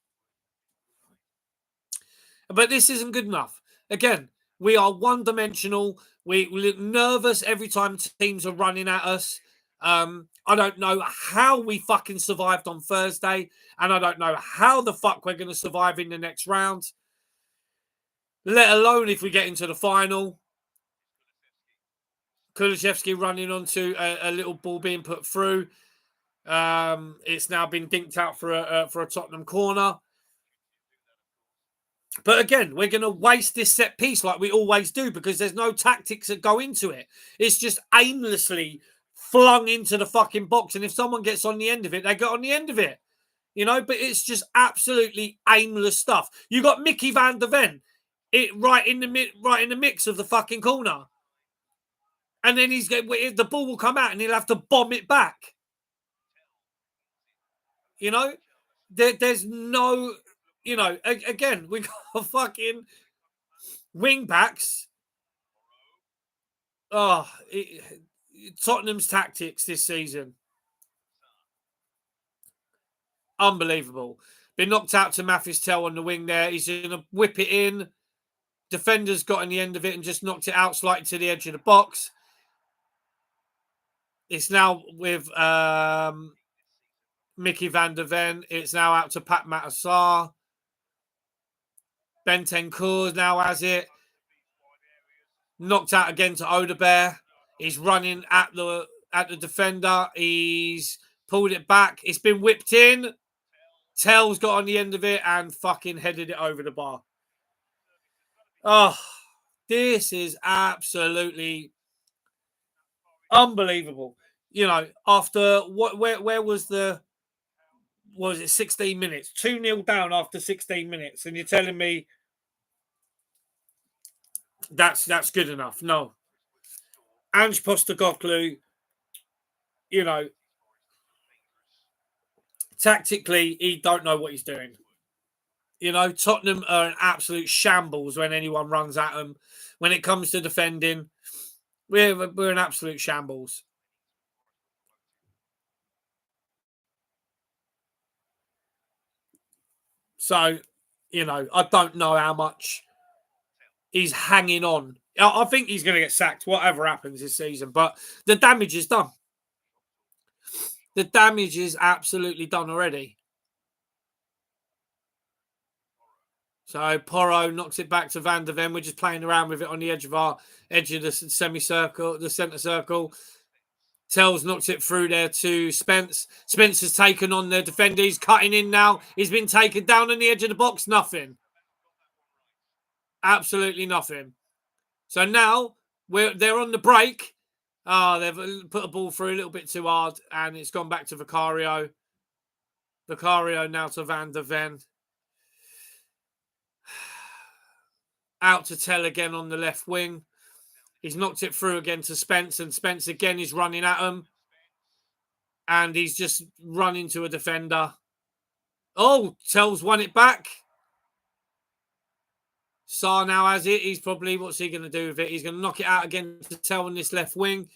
But this isn't good enough. Again, we are one-dimensional. We look nervous every time teams are running at us. I don't know how we fucking survived on Thursday, and I don't know how the fuck we're going to survive in the next round, let alone if we get into the final. Kulusevski running onto a little ball being put through. It's now been dinked out for a Tottenham corner. But again, we're going to waste this set piece like we always do because there's no tactics that go into it. It's just aimlessly flung into the fucking box. And if someone gets on the end of it, they get on the end of it. But it's just absolutely aimless stuff. You got Mickey van der Ven right in the mix of the fucking corner. And then the ball will come out and he'll have to bomb it back. There's no, again, we got fucking wing backs. Oh, Tottenham's tactics this season. Unbelievable. Been knocked out to Mathis Tell on the wing there. He's going to whip it in. Defender's got in the end of it and just knocked it out slightly to the edge of the box. It's now with Mickey van der Ven. It's now out to Pat Matassar. Bentancur now has it. Knocked out again to Odebear. He's running at the defender. He's pulled it back. It's been whipped in. Tell's got on the end of it and fucking headed it over the bar. Oh, this is absolutely unbelievable. After where was it 16 minutes? 2-0 down after 16 minutes. And you're telling me that's good enough? No. Ange Postecoglou, tactically, he don't know what he's doing. Tottenham are an absolute shambles when anyone runs at them. When it comes to defending, we're an absolute shambles. So, I don't know how much he's hanging on. I think he's going to get sacked, whatever happens this season. But the damage is done. The damage is absolutely done already. So Porro knocks it back to Van der Ven. We're just playing around with it on the edge of the semicircle, the centre circle. Tell's knocked it through there to Spence. Spence has taken on the defender. He's cutting in now. He's been taken down on the edge of the box. Nothing. Absolutely nothing. So now they're on the break. They've put a ball through a little bit too hard, and it's gone back to Vicario. Vicario now to Van der Ven. Out to Tell again on the left wing. He's knocked it through again to Spence, and Spence again is running at him. And he's just run into a defender. Oh, Tell's won it back. Sarr now has it. He's probably, what's he going to do with it? He's going to knock it out again to Tell on this left wing.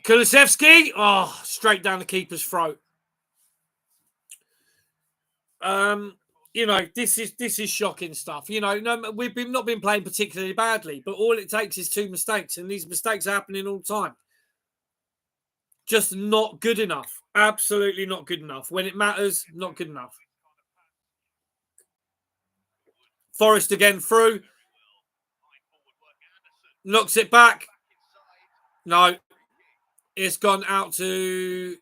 Kulusevski. Oh, straight down the keeper's throat. You know, this is shocking stuff. You know, no, we've not been playing particularly badly, but all it takes is 2 mistakes, and these mistakes are happening all the time. Just not good enough. Absolutely not good enough. When it matters, not good enough. Forrest again through. Knocks it back. No. It's gone out to...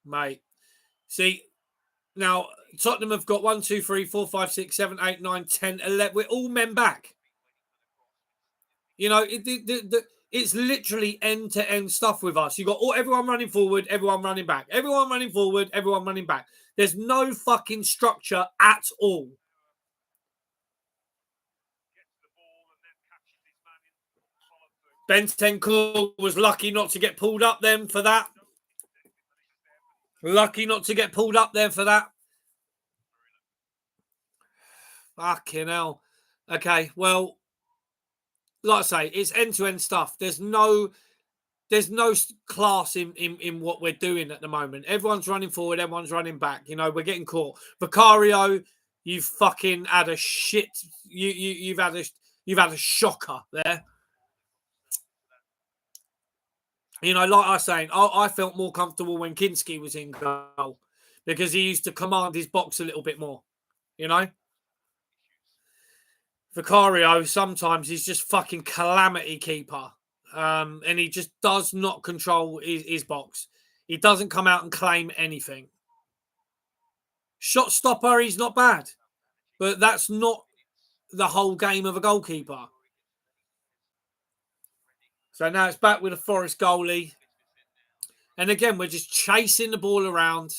Mate. See, now Tottenham have got 1, 2, 3, 4, 5, 6, 7, 8, 9, 10, 11. We're all men back. You know, it's literally end-to-end stuff with us. You've got everyone running forward, everyone running back. Everyone running forward, everyone running back. There's no fucking structure at all. Bentancur was lucky not to get pulled up then for that. Lucky not to get pulled up there for that. Fucking hell. Okay, well, like I say, it's end-to-end stuff. There's no class in what we're doing at the moment. Everyone's running forward, everyone's running back. You know, we're getting caught. Vicario, you've fucking had a shit. You've had a shocker there. You know, like I was saying, I felt more comfortable when Kinski was in goal because he used to command his box a little bit more. You know, Vicario sometimes he's just fucking calamity keeper. And he just does not control his box. He doesn't come out and claim anything. Shot stopper, he's not bad. But that's not the whole game of a goalkeeper. So now it's back with a Forest goalie. And again, we're just chasing the ball around.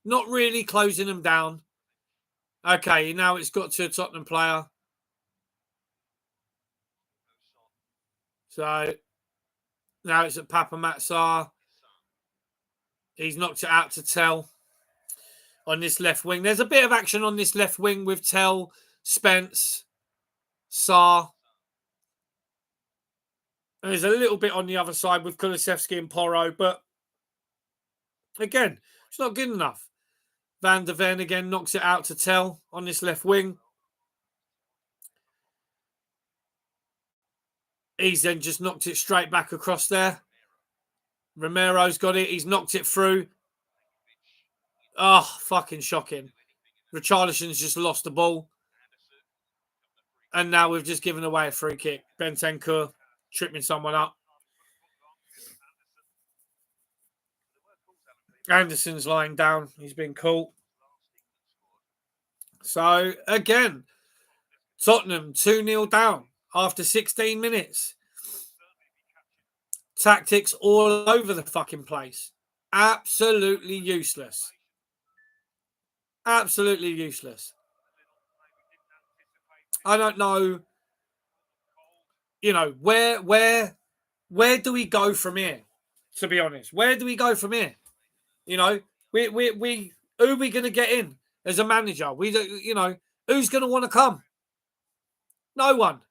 Not really closing them down. Okay, now it's got to a Tottenham player. So... now it's at Papa Matsar. He's knocked it out to Tell on this left wing. There's a bit of action on this left wing with Tell, Spence, Sarr. And there's a little bit on the other side with Kulusevski and Porro. But again, it's not good enough. Van der Ven again knocks it out to Tell on this left wing. He's then just knocked it straight back across there. Romero's got it. He's knocked it through. Oh, fucking shocking. Richarlison's just lost the ball. And now we've just given away a free kick. Bentancur tripping someone up. Anderson's lying down. He's been caught. So, again, Tottenham 2-0 down after 16 minutes. Tactics all over the fucking place. Absolutely useless. Absolutely useless. I don't know. You know, where do we go from here? To be honest, where do we go from here? You know, we who are we going to get in as a manager? You know, who's going to want to come? No one.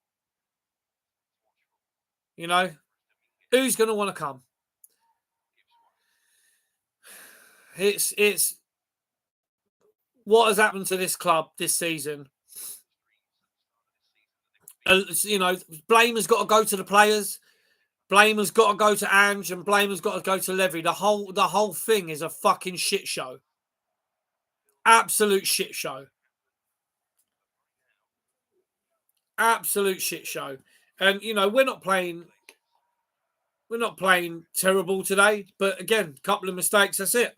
You know, who's going to want to come? It's what has happened to this club this season. You know, blame has got to go to the players. Blame has got to go to Ange, and blame has got to go to Levy. The whole thing is a fucking shit show. Absolute shit show. Absolute shit show. And we're not playing terrible today, but again, couple of mistakes, that's it.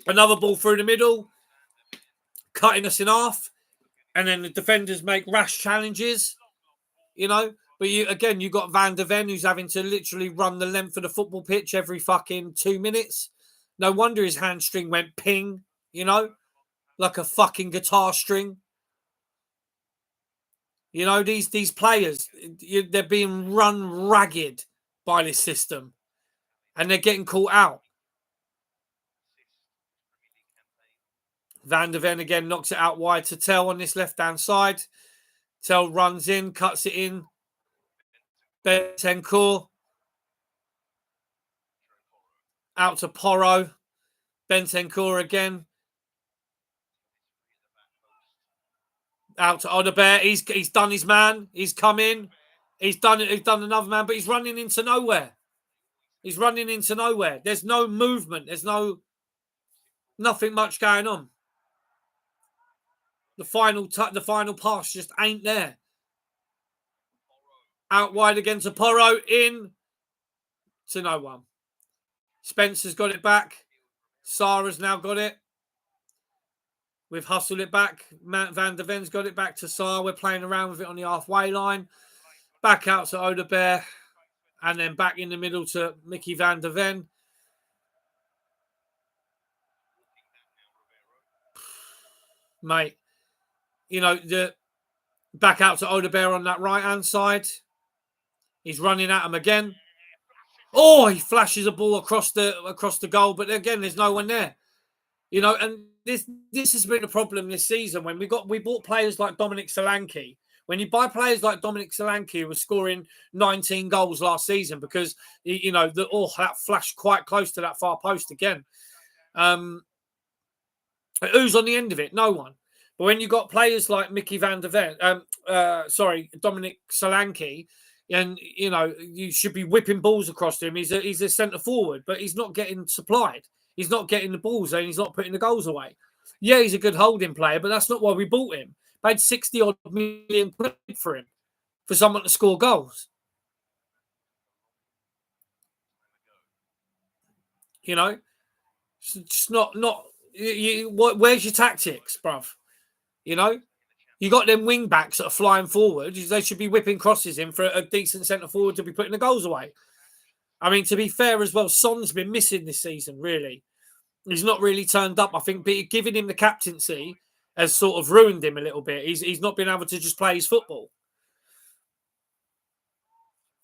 Another ball through the middle, cutting us in half, and then the defenders make rash challenges, But you got Van der Ven, who's having to literally run the length of the football pitch every fucking 2 minutes. No wonder his hamstring went ping, like a fucking guitar string. These players, they're being run ragged by this system, and they're getting caught out. Van der Ven again knocks it out wide to Tell on this left-hand side. Tell runs in, cuts it in. Bentancur out to Porro. Bentancur again. Out to Odobert. He's done his man. He's come in. He's done another man, but he's running into nowhere. There's no movement. There's nothing much going on. The final pass just ain't there. Out wide again to Porro. In to no one. Spencer's got it back. Sarah's now got it. We've hustled it back. Van der Ven's got it back to Sarah. We're playing around with it on the halfway line. Back out to Odobert. And then back in the middle to Mickey Van der Ven. Mate, the back out to Odobert on that right-hand side. He's running at him again. Oh, he flashes a ball across the goal, but again, there's no one there. And this has been a problem this season when we bought players like Dominic Solanke. When you buy players like Dominic Solanke, who was scoring 19 goals last season, because that flashed quite close to that far post again. Who's on the end of it? No one. But when you got players like Mickey Van der Ven, Dominic Solanke, and you should be whipping balls across to him. He's a centre forward, but he's not getting supplied. He's not getting the balls, and he's not putting the goals away. Yeah, he's a good holding player, but that's not why we bought him. Paid 60-odd million quid for him, for someone to score goals. It's just not. Where's your tactics, bruv? You got them wing backs that are flying forward. They should be whipping crosses in for a decent centre forward to be putting the goals away. I mean, to be fair as well, Son's been missing this season, really. He's not really turned up. I think giving him the captaincy has sort of ruined him a little bit. He's not been able to just play his football.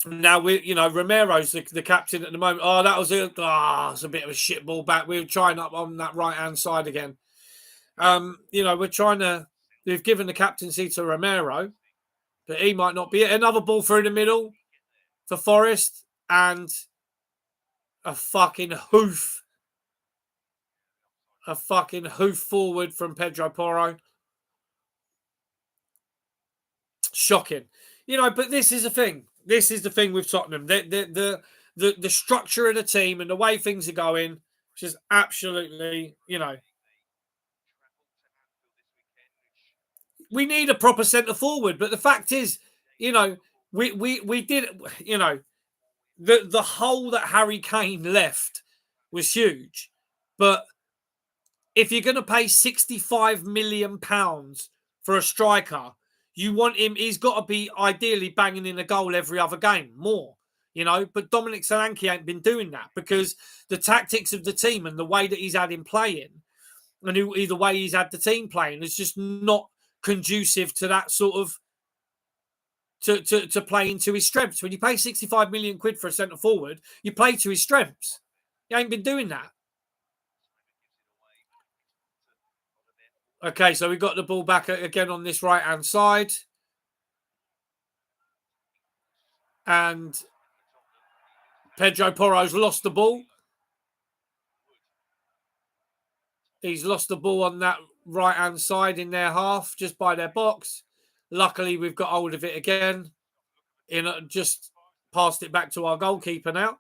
Now, Romero's the captain at the moment. Oh, that was it's a bit of a shit ball back. We're trying up on that right-hand side again. We're trying to... We've given the captaincy to Romero, but he might not be it. Another ball through the middle for Forest, and a fucking hoof. A fucking hoof forward from Pedro Porro. Shocking. But this is the thing. This is the thing with Tottenham. The structure of the team and the way things are going, just absolutely, we need a proper centre forward. But the fact is, we did, the hole that Harry Kane left was huge. But if you're going to pay £65 million for a striker, you want him, he's got to be ideally banging in a goal every other game, more. But Dominic Solanke ain't been doing that because the tactics of the team and the way that he's had him playing and the way he's had the team playing is just not conducive to that sort of to play into his strengths. When you pay 65 million quid for a centre forward, you play to his strengths. He ain't been doing that. Okay, so we got the ball back again on this right-hand side. And Pedro Porro's lost the ball. He's lost the ball on that right-hand side in their half, just by their box. Luckily, we've got hold of it again. Just passed it back to our goalkeeper now.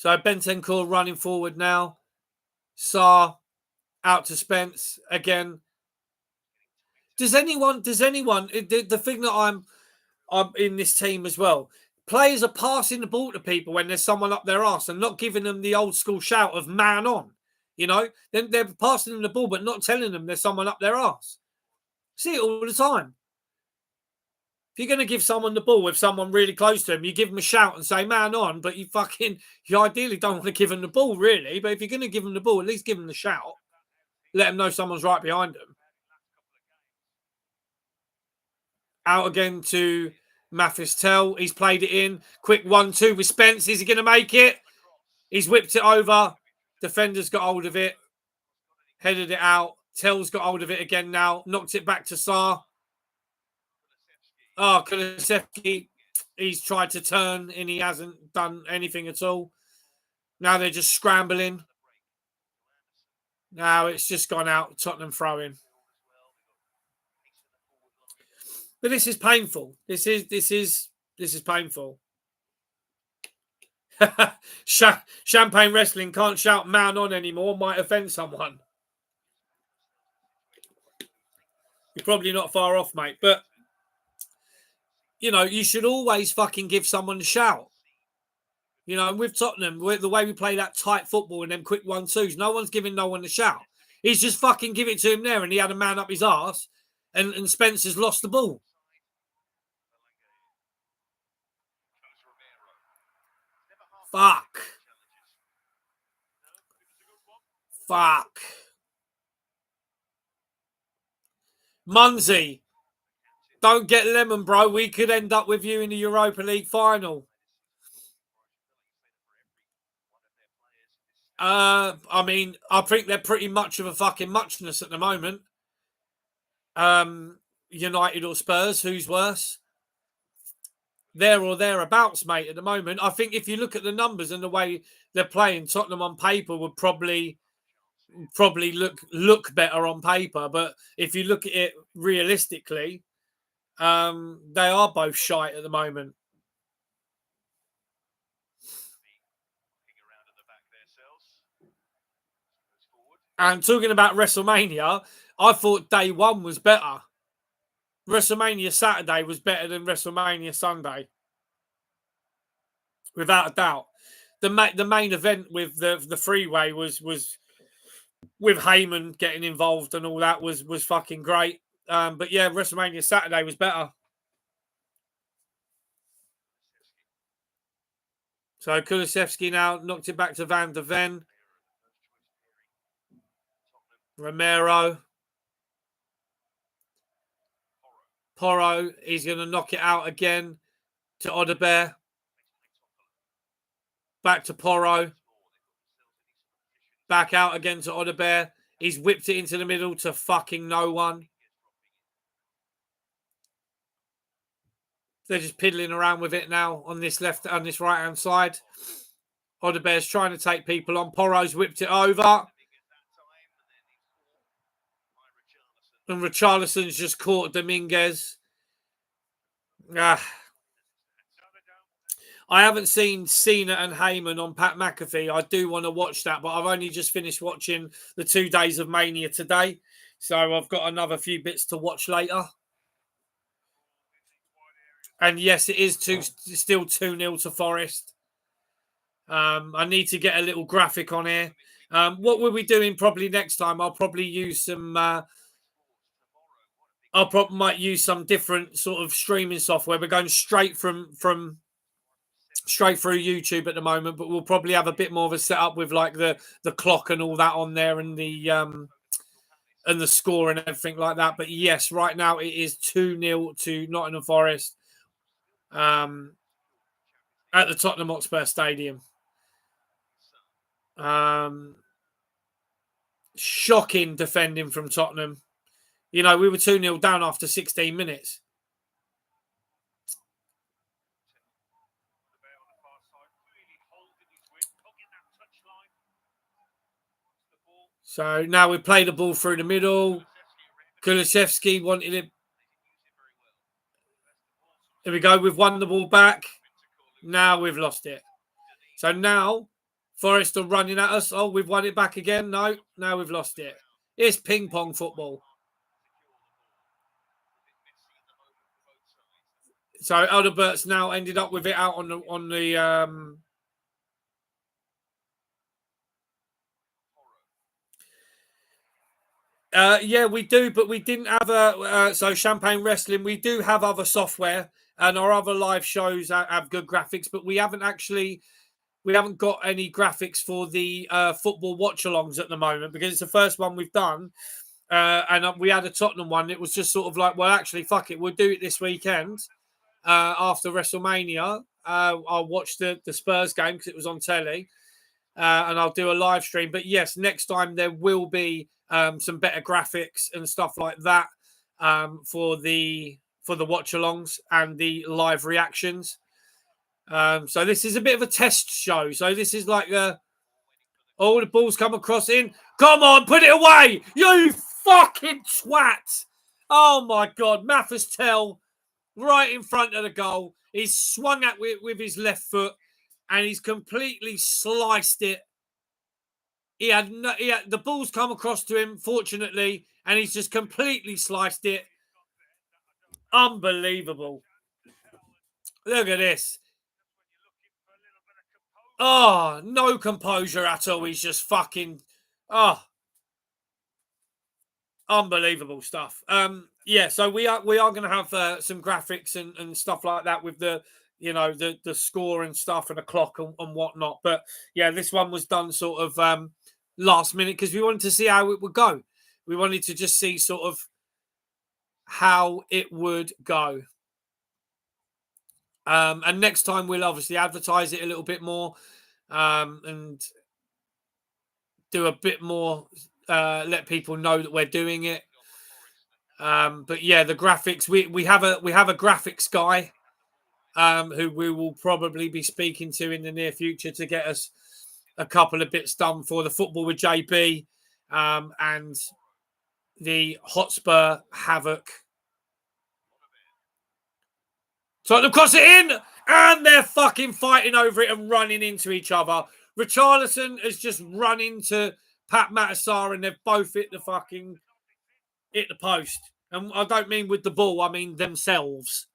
So Bentancur running forward now. Sarr out to Spence again. Does anyone? The thing that I'm in this team as well. Players are passing the ball to people when there's someone up their arse and not giving them the old school shout of man on. You know, then they're passing them the ball, but not telling them there's someone up their arse. See it all the time. If you're going to give someone the ball with someone really close to them, you give them a shout and say man on, but you ideally don't want to give them the ball, really. But if you're going to give them the ball, at least give them the shout. Let them know someone's right behind them. Out again to Mathis Tell. He's played it in. Quick 1-2 with Spence. Is he going to make it? He's whipped it over. Defender's got hold of it. Headed it out. Tell's got hold of it again now. Knocked it back to Sarr. Oh, Kulusevski. He's tried to turn and he hasn't done anything at all. Now they're just scrambling. Now it's just gone out. Tottenham throwing. But this is painful. This is painful. Champagne Wrestling can't shout man on anymore. Might offend someone. You're probably not far off, mate. But, you know, you should always fucking give someone a shout. You know, and with Tottenham, the way we play that tight football and them quick 1-2s, no one's giving no one a shout. He's just fucking give it to him there and he had a man up his arse and Spencer's lost the ball. Fuck. Munzie. Don't get lemon, bro. We could end up with you in the Europa League final. I mean, I think they're pretty much of a fucking muchness at the moment. United or Spurs, who's worse? There or thereabouts, mate, at the moment. I think if you look at the numbers and the way they're playing, Tottenham on paper would probably look better on paper. But if you look at it realistically, they are both shite at the moment. And talking about WrestleMania, I thought day one was better. WrestleMania Saturday was better than WrestleMania Sunday, without a doubt. The main event with the freeway was with Heyman getting involved and all that was fucking great. But yeah, WrestleMania Saturday was better. So Kulusevski now knocked it back to Van der Ven. Romero. Porro, he's going to knock it out again to Odobert. Back to Porro. Back out again to Odobert. He's whipped it into the middle to fucking no one. They're just piddling around with it now on this right-hand side. Odobert's trying to take people on. Porro's whipped it over. And Richarlison's just caught Dominguez. I haven't seen Cena and Heyman on Pat McAfee. I do want to watch that, but I've only just finished watching the 2 days of Mania today. So I've got another few bits to watch later. And yes, it is still 2-0 to Forest. I need to get a little graphic on here. What we'll be doing probably next time, I'll probably use some... might use some different sort of streaming software. We're going straight through YouTube at the moment, but we'll probably have a bit more of a setup with like the clock and all that on there and the score and everything like that. But yes, right now it is 2-0 to Nottingham Forest at the Tottenham Hotspur Stadium. Shocking defending from Tottenham. You know, we were 2-0 down after 16 minutes. So now we play the ball through the middle. Kulusevski wanted it. Here we go. We've won the ball back. Now we've lost it. So now Forest are running at us. Oh, we've won it back again. No, now we've lost it. It's ping pong football. So Alderbert's now ended up with it out on the. Yeah, we do, but we didn't have so Champagne Wrestling. We do have other software, and our other live shows have good graphics, but we haven't got any graphics for the football watch-alongs at the moment because it's the first one we've done. And we had a Tottenham one. It was just sort of like, well, actually, fuck it. We'll do it this weekend after WrestleMania. I'll watch the Spurs game because it was on telly. And I'll do a live stream. But yes, next time there will be some better graphics and stuff like that for the watch-alongs and the live reactions. So this is a bit of a test show. So this is like the balls come across in. Come on, put it away, you fucking twat! Oh my God, Mathis-Tell right in front of the goal. He's swung at with his left foot, and he's completely sliced it. He had the ball's come across to him, fortunately, and he's just completely sliced it. Unbelievable. Look at this. Oh, no composure at all. He's just fucking... Oh, unbelievable stuff. Yeah, so we are going to have some graphics and stuff like that with the score and stuff and the clock and whatnot. But yeah, this one was done sort of last minute because we wanted to see how it would go. We wanted to just see sort of how it would go. And next time we'll obviously advertise it a little bit more and do a bit more, let people know that we're doing it. But yeah, the graphics, we have a graphics guy who we will probably be speaking to in the near future to get us a couple of bits done for the football with JB and the Hotspur Havoc. So they cross it in, and they're fucking fighting over it and running into each other. Richarlison has just run into Pat Matasar, and they've both hit the post. And I don't mean with the ball, I mean themselves.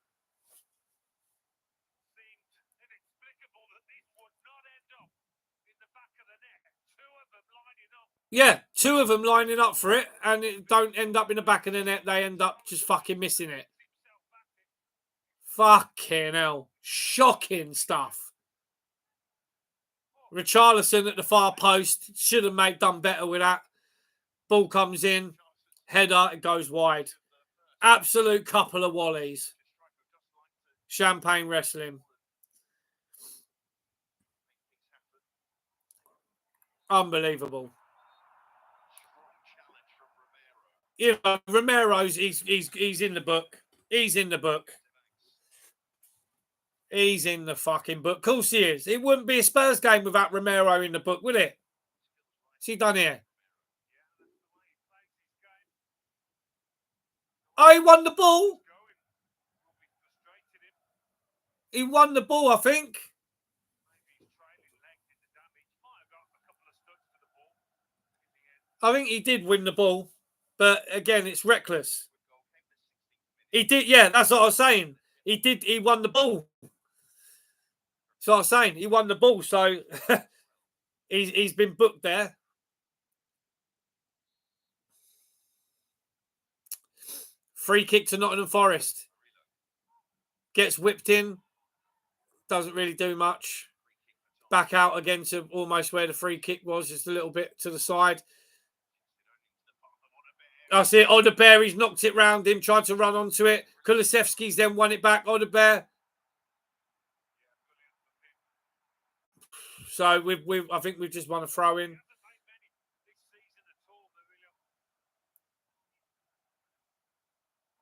Yeah, two of them lining up for it, and it don't end up in the back of the net. They end up just fucking missing it. Fucking hell. Shocking stuff. Richarlison at the far post. Should have done better with that. Ball comes in. Header. It goes wide. Absolute couple of wallies. Champagne Wrestling. Unbelievable. You know, Romero's he's in the book. He's in the book. He's in the fucking book. Of course he is. It wouldn't be a Spurs game without Romero in the book, would it? What's he done here? Oh, he won the ball. He won the ball, I think. I think he did win the ball. But again, it's reckless. He did, yeah, that's what I was saying. He won the ball. So I was saying, he won the ball. So he's been booked there. Free kick to Nottingham Forest. Gets whipped in. Doesn't really do much. Back out again to almost where the free kick was, just a little bit to the side. I see it. Odebear, he's knocked it round him, tried to run onto it. Kulusevski's then won it back. Odebear. So I think we've just won a throw in.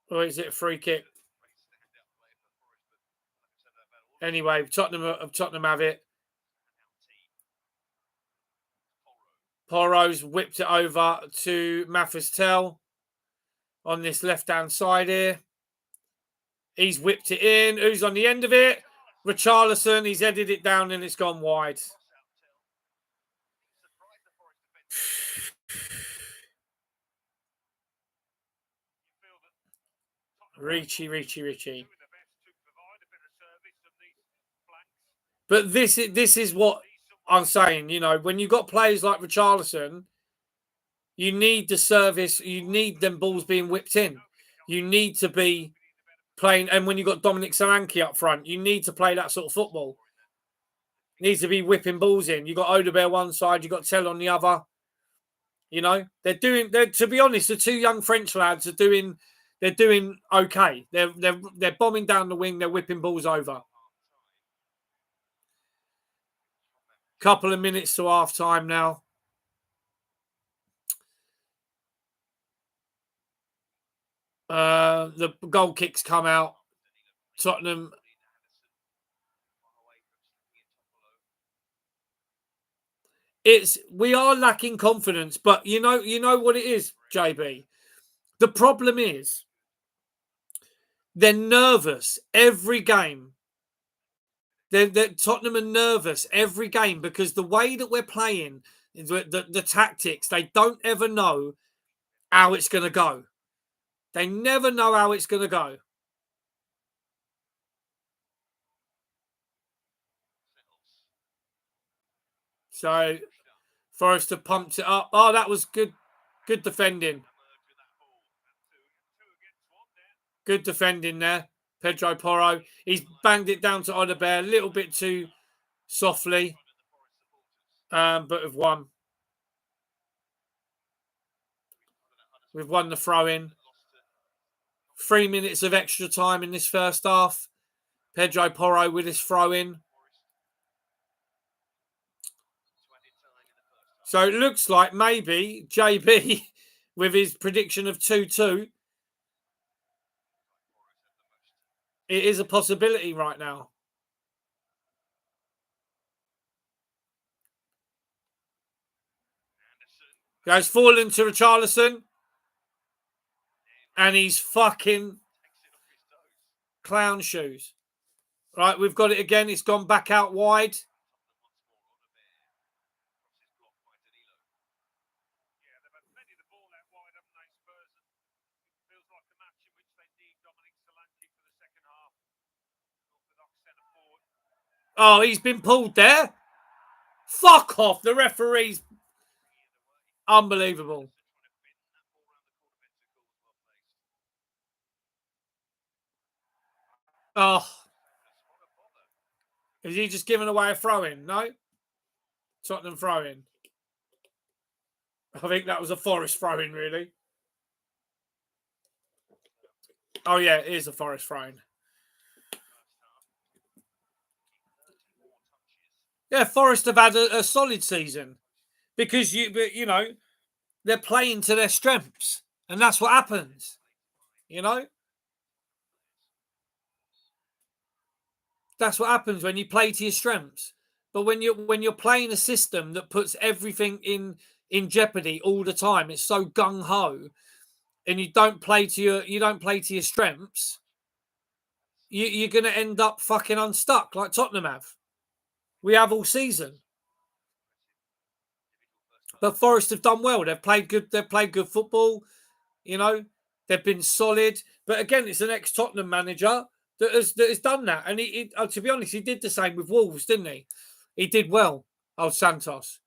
Or is it a free kick? Anyway, Tottenham have it. Porro's whipped it over to Mathis-Tell on this left-hand side here. He's whipped it in. Who's on the end of it? Richarlison. He's headed it down and it's gone wide. Richie. But this is what I'm saying. You know, when you've got players like Richarlison, you need the service. You need them balls being whipped in. You need to be playing. And when you've got Dominic Solanke up front, you need to play that sort of football. Needs to be whipping balls in. You've got Odebear one side, you've got Tell on the other. You know, they're to be honest, the two young French lads they're doing okay. They're bombing down the wing, they're whipping balls over. Couple of minutes to half time now. The goal kicks come out. Tottenham. We are lacking confidence, but you know what it is, JB. The problem is they're nervous every game. Tottenham are nervous every game because the way that we're playing, the tactics, they don't ever know how it's going to go. They never know how it's going to go. So Forrest have pumped it up. Oh, that was good. Good defending. Good defending there. Pedro Porro. He's banged it down to Odebear a little bit too softly. But we've won. We've won the throw-in. 3 minutes of extra time in this first half. Pedro Porro with his throw-in. So it looks like maybe JB, with his prediction of 2-2, it is a possibility right now. Goes falling to Richarlison. And he's fucking clown shoes. Right, we've got it again. It's gone back out wide. Oh, he's been pulled there. Fuck off. The referee's unbelievable. Oh. Is he just giving away a throw-in? No? Tottenham throw-in. I think that was a Forest throw-in, really. Oh, yeah, it is a Forest throw-in. Yeah, Forest have had a solid season because, you know, they're playing to their strengths. And that's what happens, you know? That's what happens when you play to your strengths. But when you're playing a system that puts everything in jeopardy all the time, it's so gung ho, and you don't play to your strengths. You're going to end up fucking unstuck like Tottenham have. We have all season. But Forest have done well. They've played good. They've played good football. You know, they've been solid. But again, it's an ex-Tottenham manager that has done that. And to be honest, he did the same with Wolves, didn't he? He did well. Oh, Santos.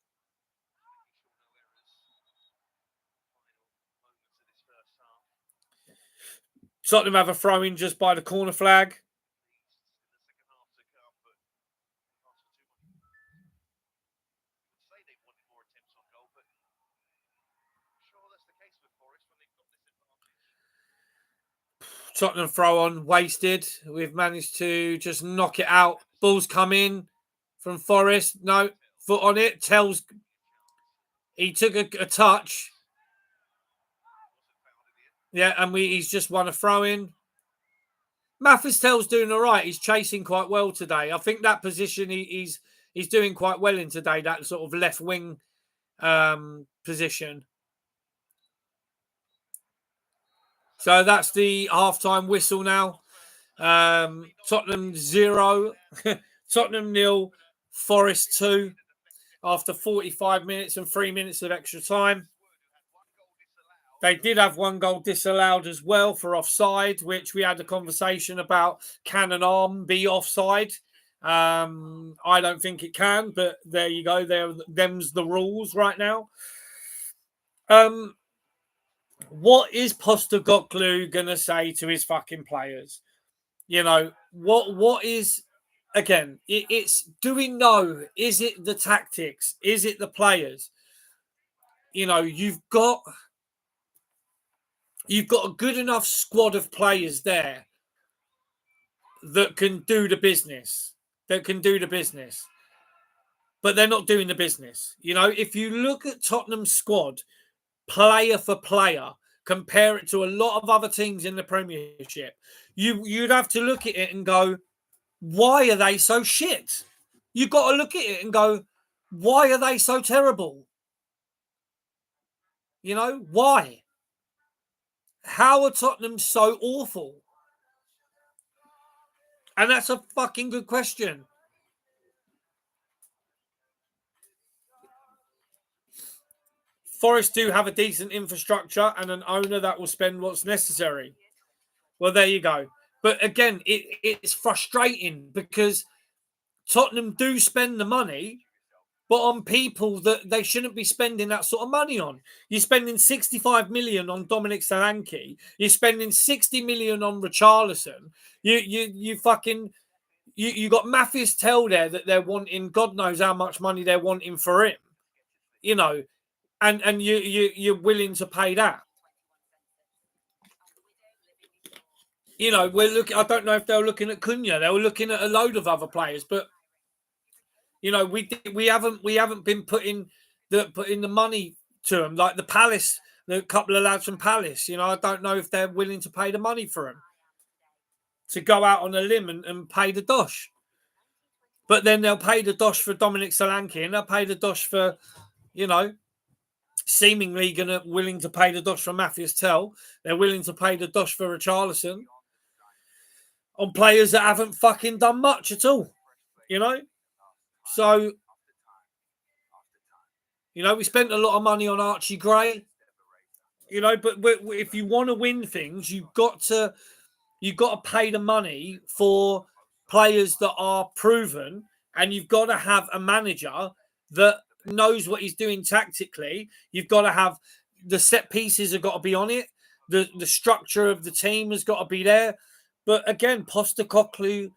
Tottenham have a throw-in just by the corner flag. Tottenham throw on wasted. We've managed to just knock it out. Balls come in from Forest. No, foot on it. Tells he took a touch. Yeah, and he's just won a throw in. Tells doing all right. He's chasing quite well today. I think that position he's doing quite well in today. That sort of left wing position. So that's the halftime whistle now. Tottenham 0, Tottenham 0, Forest 2 after 45 minutes and 3 minutes of extra time. They did have one goal disallowed as well for offside, which we had a conversation about. Can an arm be offside? I don't think it can, but there you go. Them's the rules right now. What is Postecoglou gonna say to his fucking players? You know what is again? It's do we know? Is it the tactics? Is it the players? You know, you've got a good enough squad of players there that can do the business. But they're not doing the business. You know, if you look at Tottenham's squad, player for player, compare it to a lot of other teams in the Premiership, you'd have to look at it and go, why are they so shit? You've got to look at it and go, why are they so terrible? You know, why? How are Tottenham so awful? And that's a fucking good question. Forest do have a decent infrastructure and an owner that will spend what's necessary. Well, there you go. But again, it's frustrating because Tottenham do spend the money, but on people that they shouldn't be spending that sort of money on. You're spending 65 million on Dominic Solanke. You're spending 60 million on Richarlison. You fucking you got Matthias Tell there that they're wanting. God knows how much money they're wanting for him. You know, and you're willing to pay that. You know, we're looking. I don't know if they were looking at Cunha. They were looking at a load of other players, but you know, we haven't been putting the money to them like the Palace, the couple of lads from Palace. You know, I don't know if they're willing to pay the money for them to go out on a limb and pay the dosh. But then they'll pay the dosh for Dominic Solanke and they'll pay the dosh for, you know, seemingly willing to pay the dosh for Matthias Tell. They're willing to pay the dosh for Richarlison on players that haven't fucking done much at all, you know? So, you know, we spent a lot of money on Archie Gray, you know, but if you want to win things, you've got to pay the money for players that are proven, and you've got to have a manager that knows what he's doing tactically. You've got to have the set pieces have got to be on it. The structure of the team has got to be there. But again, Postecoglou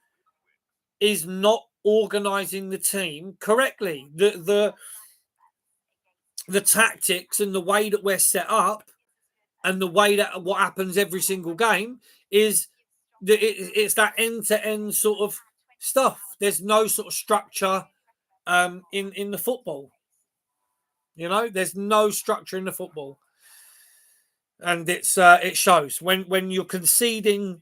is not organising the team correctly. The tactics and the way that we're set up and the way that what happens every single game is it's that end-to-end sort of stuff. There's no sort of structure in the football. You know, there's no structure in the football. And it shows when you're conceding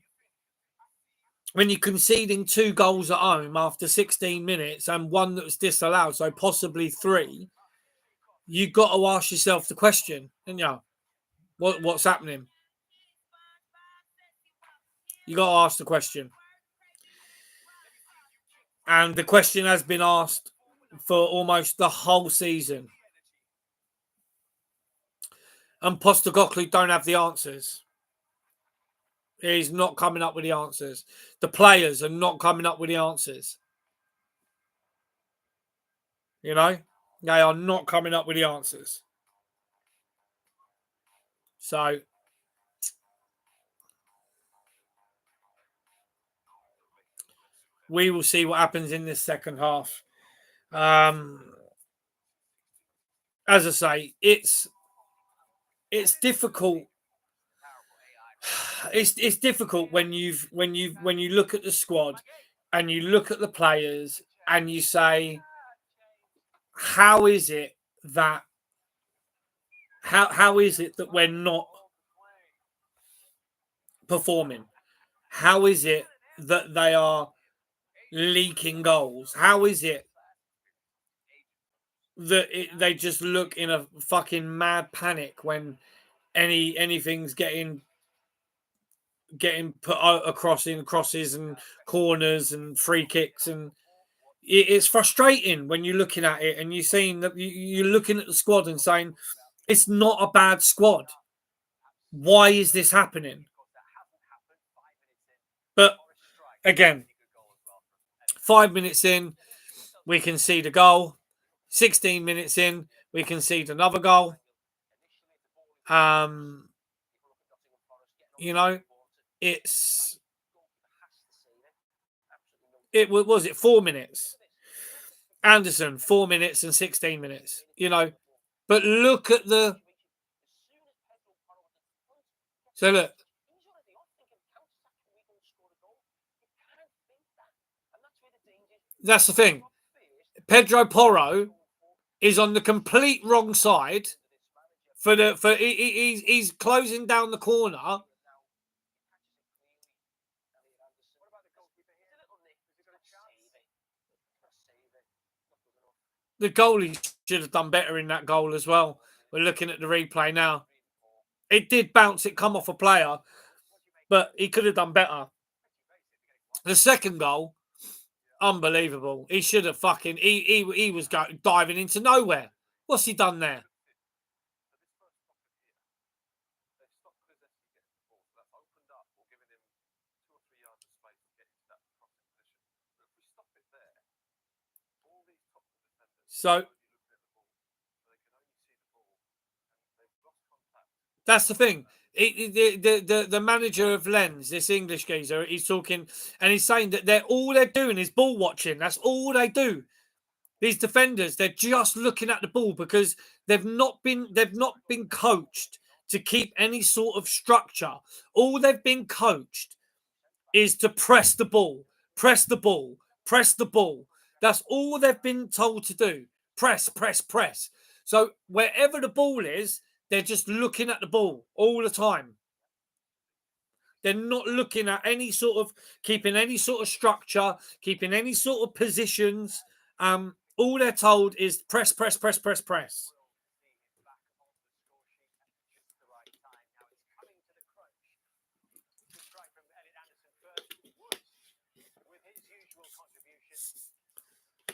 2 goals at home after 16 minutes and one that was disallowed, so possibly 3, you've got to ask yourself the question, and what's happening? You got to ask the question. And the question has been asked for almost the whole season. And Postecoglou don't have the answers. He's not coming up with the answers. The players are not coming up with the answers. You know, they are not coming up with the answers. So we will see what happens in this second half. As I say, it's difficult. It's difficult when you look at the squad and you look at the players and you say, how is it that we're not performing? How is it that they are leaking goals? How is it that they just look in a fucking mad panic when anything's getting put across in crosses and corners and free kicks, and it's frustrating when you're looking at it and you're seeing that you're looking at the squad and saying it's not a bad squad. Why is this happening? But again, 5 minutes in, we concede a goal. 16 minutes in, we concede another goal. You know, was it 4 minutes? Anderson, 4 minutes and 16 minutes, you know. But look at so look. That's the thing. Pedro Porro is on the complete wrong side he's closing down the corner. The goalie should have done better in that goal as well. We're looking at the replay now. It did bounce. It come off a player, but he could have done better. The second goal, unbelievable. He should have fucking. He was diving into nowhere. What's he done there? So that's the thing. The manager of Lens, this English geezer, he's talking and he's saying that they're doing is ball watching. That's all they do. These defenders, they're just looking at the ball because they've not been coached to keep any sort of structure. All they've been coached is to press the ball, press the ball, press the ball. That's all they've been told to do. Press, press, press. So wherever the ball is, they're just looking at the ball all the time. They're not looking at any sort of keeping any sort of structure, keeping any sort of positions. All they're told is press, press, press, press, press.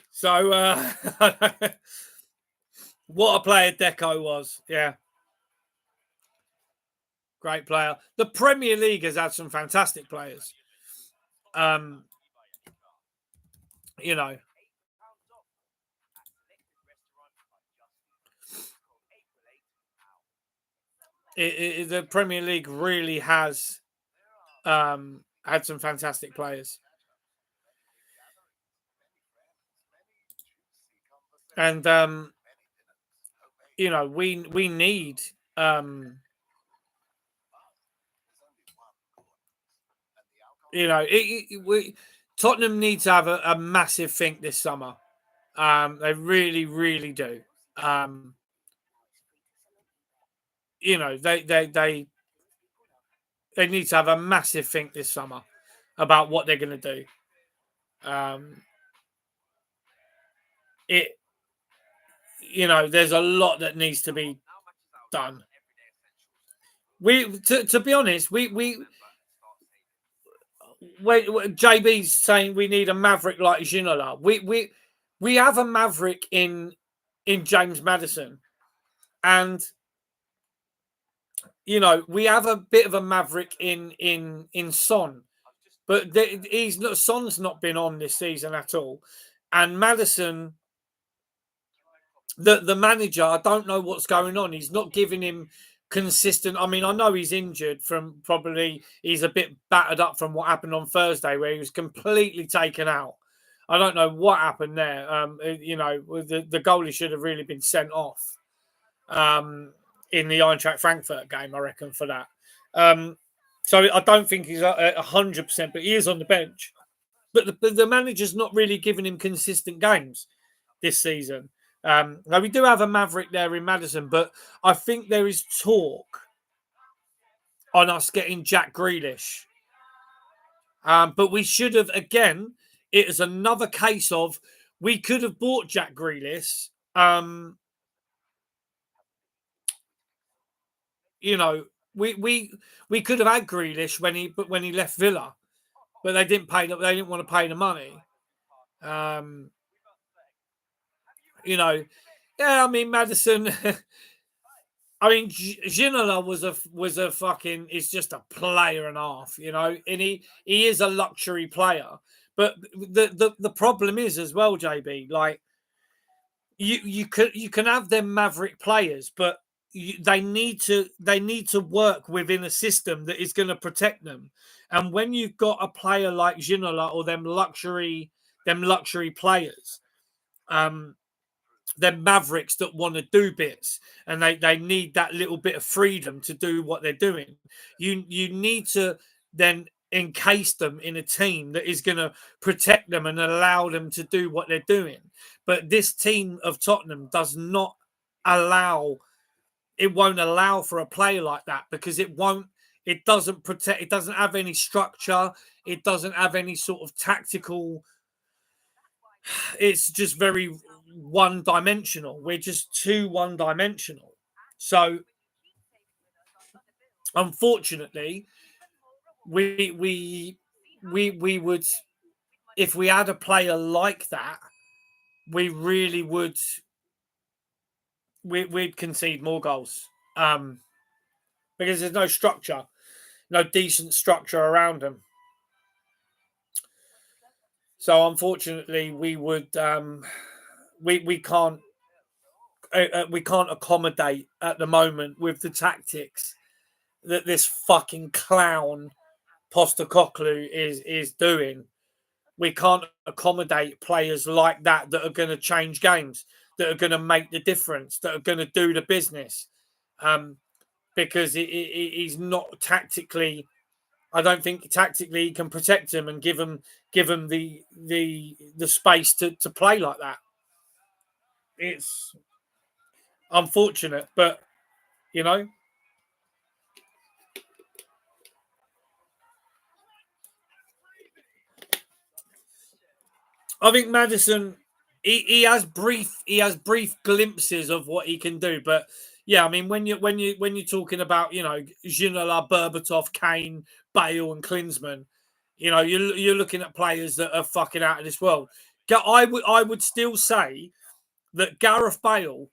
So, what a player Deco was. Yeah. Great player. The Premier League has had some fantastic players. You know. The Premier League really has had some fantastic players. And you know, we need you know, Tottenham need to have a massive think this summer. They really, really do. You know, they need to have a massive think this summer about what they're going to do. You know, there's a lot that needs to be done. To be honest, when JB's saying we need a maverick like Ginola, we have a maverick in James Maddison, and you know we have a bit of a maverick in Son, but Son's not been on this season at all, and Maddison. The manager, I don't know what's going on. He's not giving him consistent. I mean, I know he's injured from probably he's a bit battered up from what happened on Thursday where he was completely taken out. I don't know what happened there. You know, the goalie should have really been sent off in the Eintracht Frankfurt game, I reckon, for that. So I don't think he's 100%, but he is on the bench. But the manager's not really giving him consistent games this season. Now we do have a maverick there in Maddison, but I think there is talk on us getting Jack Grealish. But we should have, again, it is another case of we could have bought Jack Grealish. You know, we could have had Grealish when he left Villa, but they didn't want to pay the money. You know, yeah, I mean Maddison. I mean, Ginola was a fucking is just a player and a half, you know, and he is a luxury player. But the problem is as well, JB, like you can have them maverick players, but they need to work within a system that is going to protect them. And when you've got a player like Ginola or them luxury players, um, they're mavericks that want to do bits, and they need that little bit of freedom to do what they're doing. You need to then encase them in a team that is going to protect them and allow them to do what they're doing. But this team of Tottenham does not allow it won't allow for a play like that, because it doesn't protect, it doesn't have any structure, it doesn't have any sort of tactical, it's just very one dimensional. We're just too one dimensional. So unfortunately, we would, if we had a player like that, we really would we'd concede more goals. Because there's no structure, no decent structure around them. So unfortunately, we can't we can't accommodate at the moment with the tactics that this fucking clown Postecoglou is doing. We can't accommodate players like that are going to change games, that are going to make the difference, that are going to do the business. Because he's not tactically. I don't think tactically he can protect him and give him the space to play like that. It's unfortunate, but you know, I think Madison, he has brief glimpses of what he can do, but yeah, I mean when you're talking about, you know, Ginola, Berbatov, Kane, Bale, and Klinsmann, you know, you're looking at players that are fucking out of this world. I would still say that Gareth Bale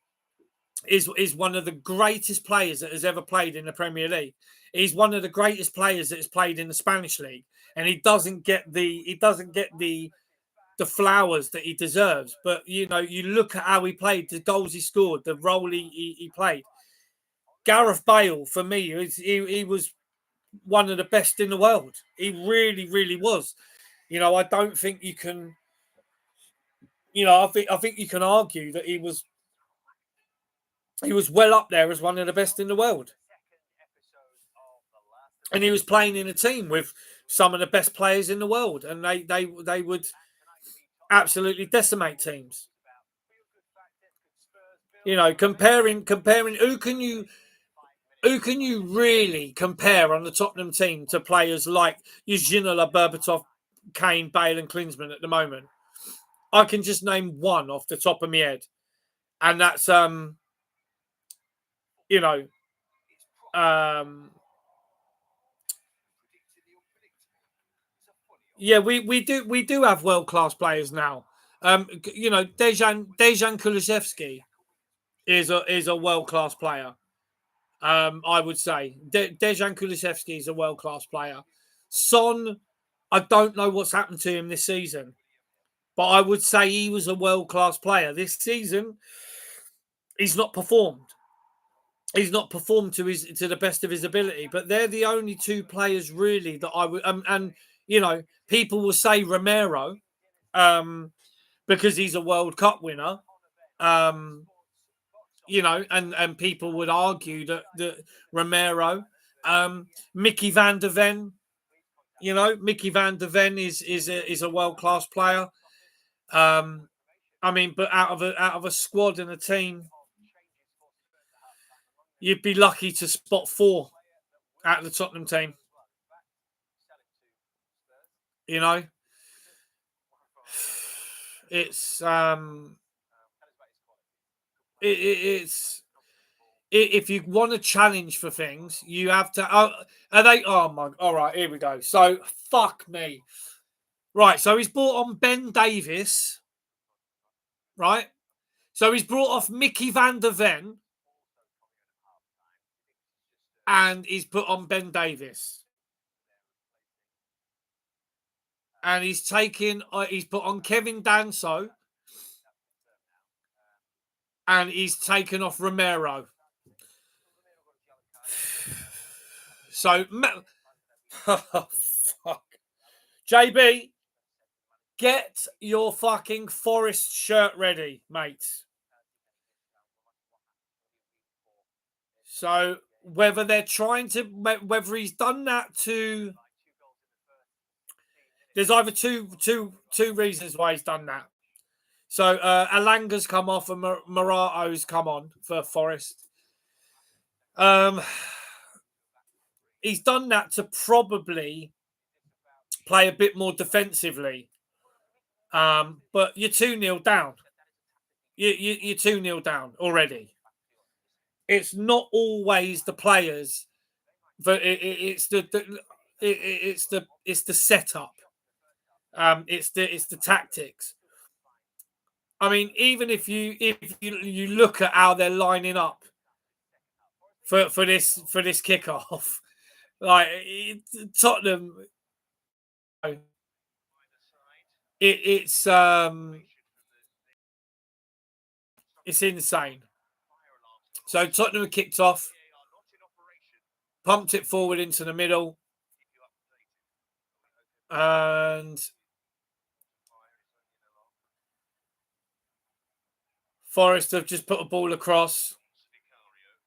is one of the greatest players that has ever played in the Premier League. He's one of the greatest players that has played in the Spanish league, and he doesn't get the flowers that he deserves. But you know, you look at how he played, the goals he scored, the role he played. Gareth Bale, for me, he was one of the best in the world. He really, really was. You know, I don't think you can. You know, I think you can argue that he was well up there as one of the best in the world, and he was playing in a team with some of the best players in the world, and they would absolutely decimate teams. You know, comparing who can you really compare on the Tottenham team to players like Ginola, Berbatov, Kane, Bale, and Klinsmann at the moment? I can just name one off the top of my head, and that's you know, um, yeah, we do have world class players now. You know, Dejan Kulusevski is a world class player. I would say Dejan Kulusevski is a world class player. Son, I don't know what's happened to him this season, but I would say he was a world class player this season. He's not performed. He's not performed to the best of his ability. But they're the only two players really that I would. And you know, people will say Romero, um, because he's a World Cup winner. Um, you know, and people would argue that Romero, Mickey van der Ven, you know, Mickey van der Ven is a world class player. Um, I mean, but out of a squad and a team, you'd be lucky to spot four out of the Tottenham team. You know, it's it's if you want to challenge for things, you have to. Oh, are they? Oh my! All right, here we go. So fuck me. Right, so he's brought on Ben Davis. Right, so he's brought off Mickey van der Ven. and he's put on Ben Davis. And he's put on Kevin Danso, and he's taken off Romero. So, oh, fuck. JB, get your fucking Forest shirt ready, mate. So, whether he's done that to... There's either two reasons why he's done that. So, Alanga's come off and Morato's come on for Forest. He's done that to probably play a bit more defensively. But you're 2-0 down. You're 2-0 down already. It's not always the players, but it's the setup. It's the tactics. I mean, even if you look at how they're lining up for this kickoff, like Tottenham, it's insane. So Tottenham kicked off, pumped it forward into the middle, and Forest have just put a ball across,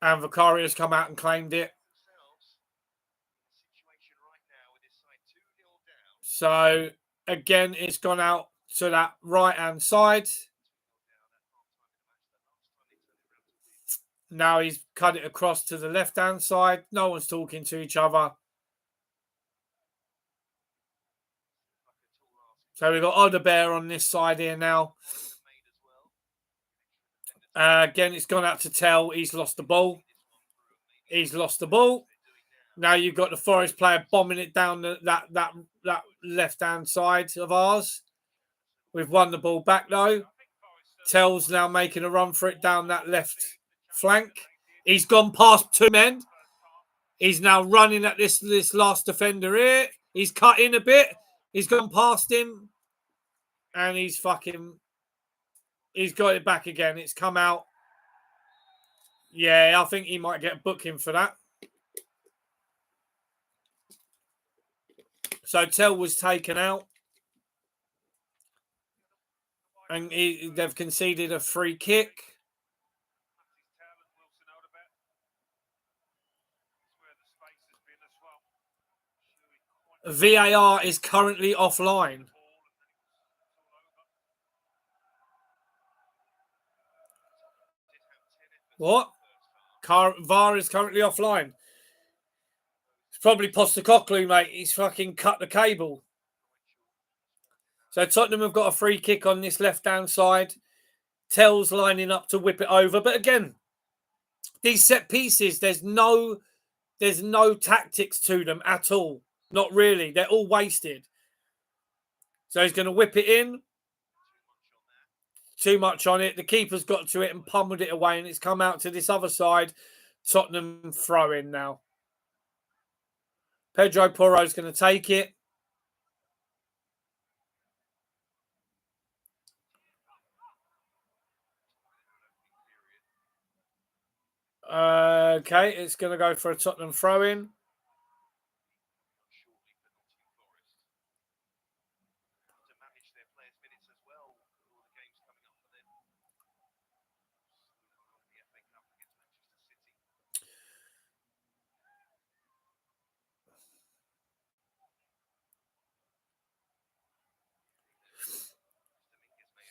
and Vicario's come out and claimed it. So again, it's gone out to that right-hand side. Now he's cut it across to the left-hand side. No one's talking to each other. So we've got Odebear on this side here now. Again, it's gone out to Tell. He's lost the ball. Now you've got the Forest player bombing it down that left-hand side of ours. We've won the ball back, though. Tell's now making a run for it down that left flank. He's gone past two men. He's now running at this last defender here. He's cut in a bit. He's gone past him. And he's got it back again. It's come out. Yeah, I think he might get a booking for that. So Tell was taken out. And they've conceded a free kick. VAR is currently offline. What? VAR is currently offline. It's probably Postecoglou, mate. He's fucking cut the cable. So Tottenham have got a free kick on this left-hand side. Tell's lining up to whip it over. But again, these set pieces, there's no tactics to them at all. Not really. They're all wasted. So he's going to whip it in. Too much on it. The keeper's got to it and pummeled it away, and it's come out to this other side. Tottenham throw in now. Pedro Porro's going to take it. Okay, it's going to go for a Tottenham throw-in.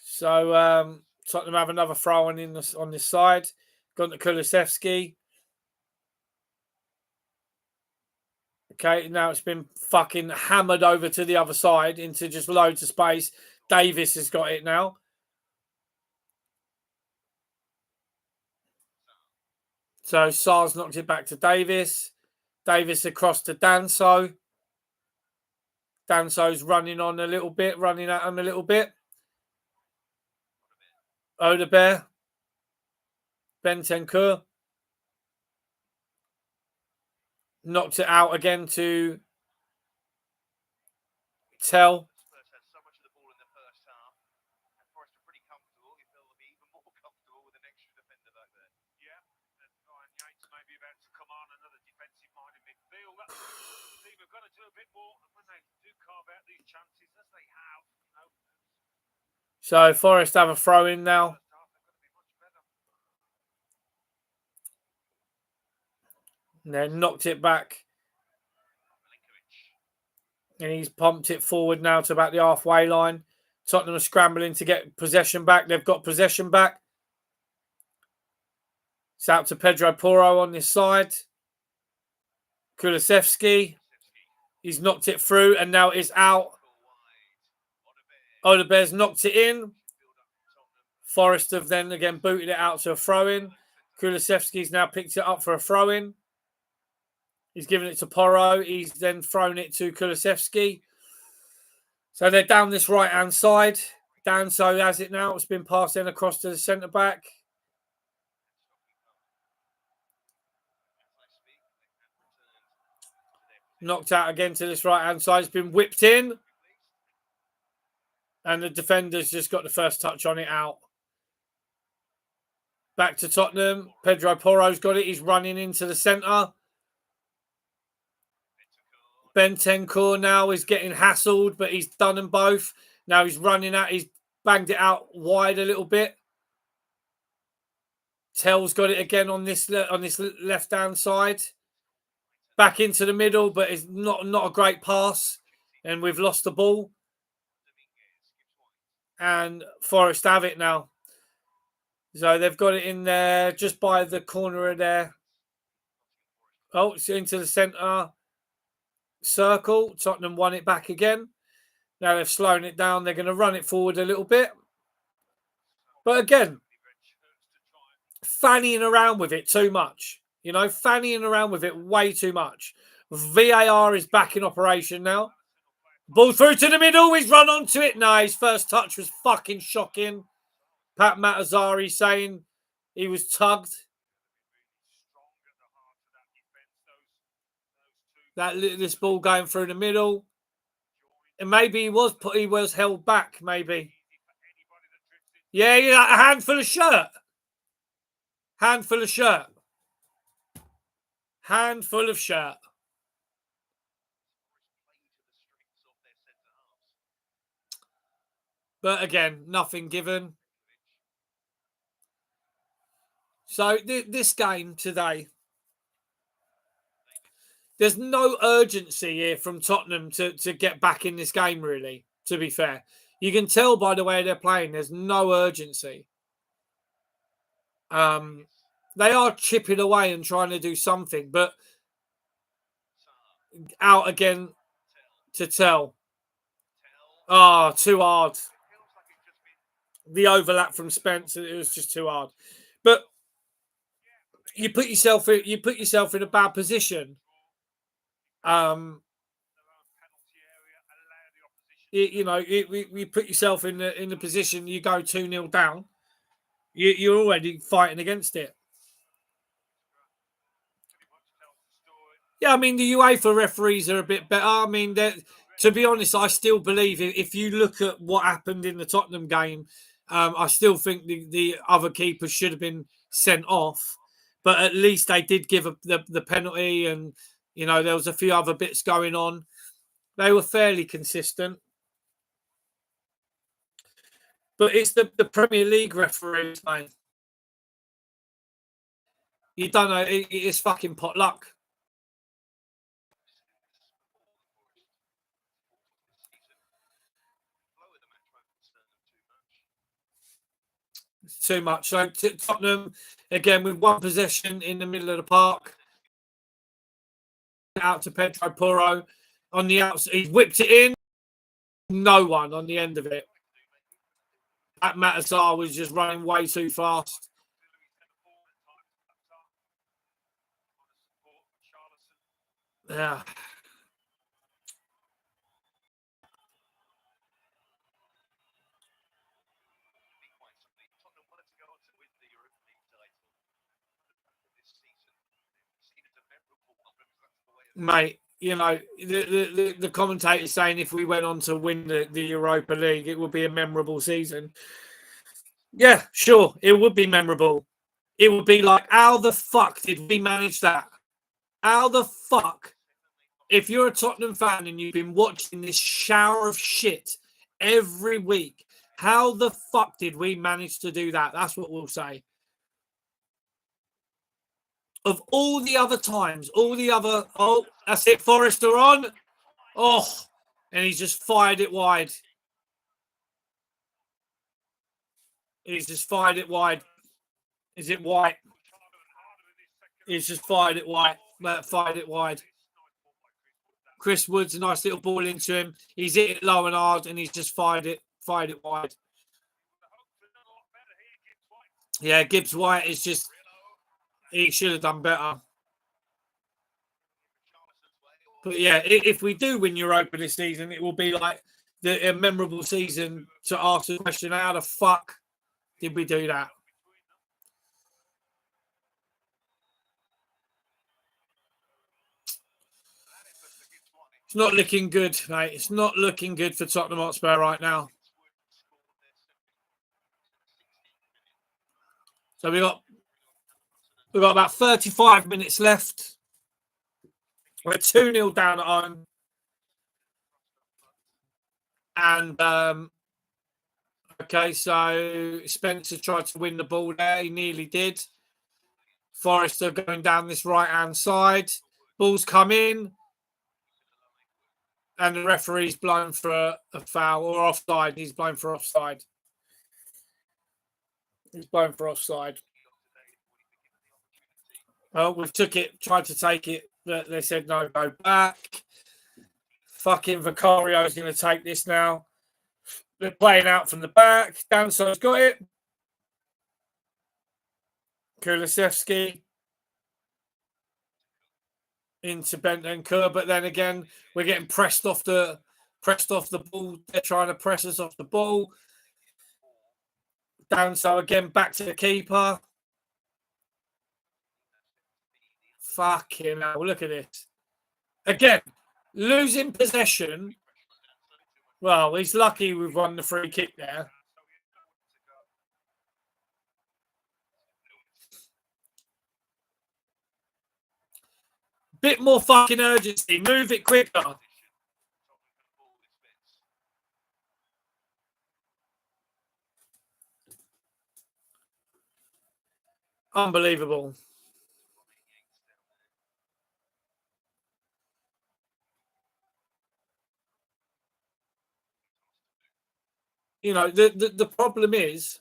So Tottenham have another throw-in on this side. Gone to Kulusevski. Okay, now it's been fucking hammered over to the other side into just loads of space. Davis has got it now. So Sar's knocked it back to Davis. Davis across to Danso. Danso's running at him a little bit. Odebear. Bentancur. Knocked it out again to Tell. So Forest have a throw in now. And then knocked it back. And he's pumped it forward now to about the halfway line. Tottenham are scrambling to get possession back. They've got possession back. It's out to Pedro Porro on this side. Kulusevski. He's knocked it through and now it's out. Odebear's knocked it in. Forest have then again booted it out to a throw-in. Kulusevski's now picked it up for a throw-in. He's given it to Porro. He's then thrown it to Kulusevski. So they're down this right-hand side. Danso has it now. It's been passed in across to the centre-back. Knocked out again to this right-hand side. It's been whipped in. And the defender's just got the first touch on it out. Back to Tottenham. Pedro Porro's got it. He's running into the centre. Bentancur now is getting hassled, but he's done them both. Now he's running out. He's banged it out wide a little bit. Tell's got it again on this left-hand side. Back into the middle, but it's not a great pass. And we've lost the ball. And Forest have it now. So they've got it in there just by the corner of there. Oh, it's into the centre circle. Tottenham won it back again. Now they've slowed it down. They're going to run it forward a little bit. But again, fannying around with it too much. You know, fannying around with it way too much. VAR is back in operation now. Ball through to the middle. He's run onto it. No, his first touch was fucking shocking. Pat Matazari saying he was tugged. This ball going through the middle. And maybe he was held back, maybe. Yeah, a handful of shirt. Handful of shirt. Handful of shirt. But again, nothing given. So this game today, there's no urgency here from Tottenham to get back in this game, really, to be fair. You can tell by the way they're playing, there's no urgency. They are chipping away and trying to do something, but out again to Tell. Oh, too hard. The overlap from Spence, it was just too hard. But you put yourself in a bad position. You put yourself in the position you go 2-0 down. You're already fighting against it. Yeah, I mean the UEFA referees are a bit better. I mean, to be honest, I still believe if you look at what happened in the Tottenham game, I still think the other keepers should have been sent off. But at least they did give the penalty, and there was a few other bits going on. They were fairly consistent. But it's the Premier League referees, mate. You don't know. It's fucking potluck. It's too much. So Tottenham, again, with one possession in the middle of the park. Out to Pedro Porro. On the outside, he's whipped it in. No one on the end of it. That Matazar was just running way too fast. Yeah. mate. You know, the commentator saying if we went on to win the Europa League, it would be a memorable season. Yeah, sure, it would be memorable. It would be like, how the fuck did we manage that? How the fuck? If you're a Tottenham fan and you've been watching this shower of shit every week, how the fuck did we manage to do that? That's what we'll say. Of all the other times, oh, that's it, Forrester on. Oh, and he's just fired it wide. He's just fired it wide. Is it White? He's just fired it wide. Fired it wide. Chris Wood's a nice little ball into him. He's hit it low and hard, and he's just fired it wide. Yeah, Gibbs White is just, he should have done better. But yeah, if we do win Europa this season, it will be like a memorable season to ask the question, how the fuck did we do that? It's not looking good, mate. It's not looking good for Tottenham Hotspur right now. So we've got about 35 minutes left. We're 2-0 down at home. And okay, so Spencer tried to win the ball there. He nearly did. Forrester going down this right-hand side. Ball's come in. And the referee's blown for a foul or offside. He's blown for offside. He's blown for offside. Well, we've tried to take it, but they said no, go back. Fucking Vicario's going to take this now. They're playing out from the back. Danso's got it. Kulusevski into Bentancur, but then again, we're getting pressed off the ball. They're trying to press us off the ball. Danso again back to the keeper. Fucking hell, look at this. Again, losing possession. Well, he's lucky we've won the free kick there. Bit more fucking urgency. Move it quicker. Unbelievable. You know, the problem is,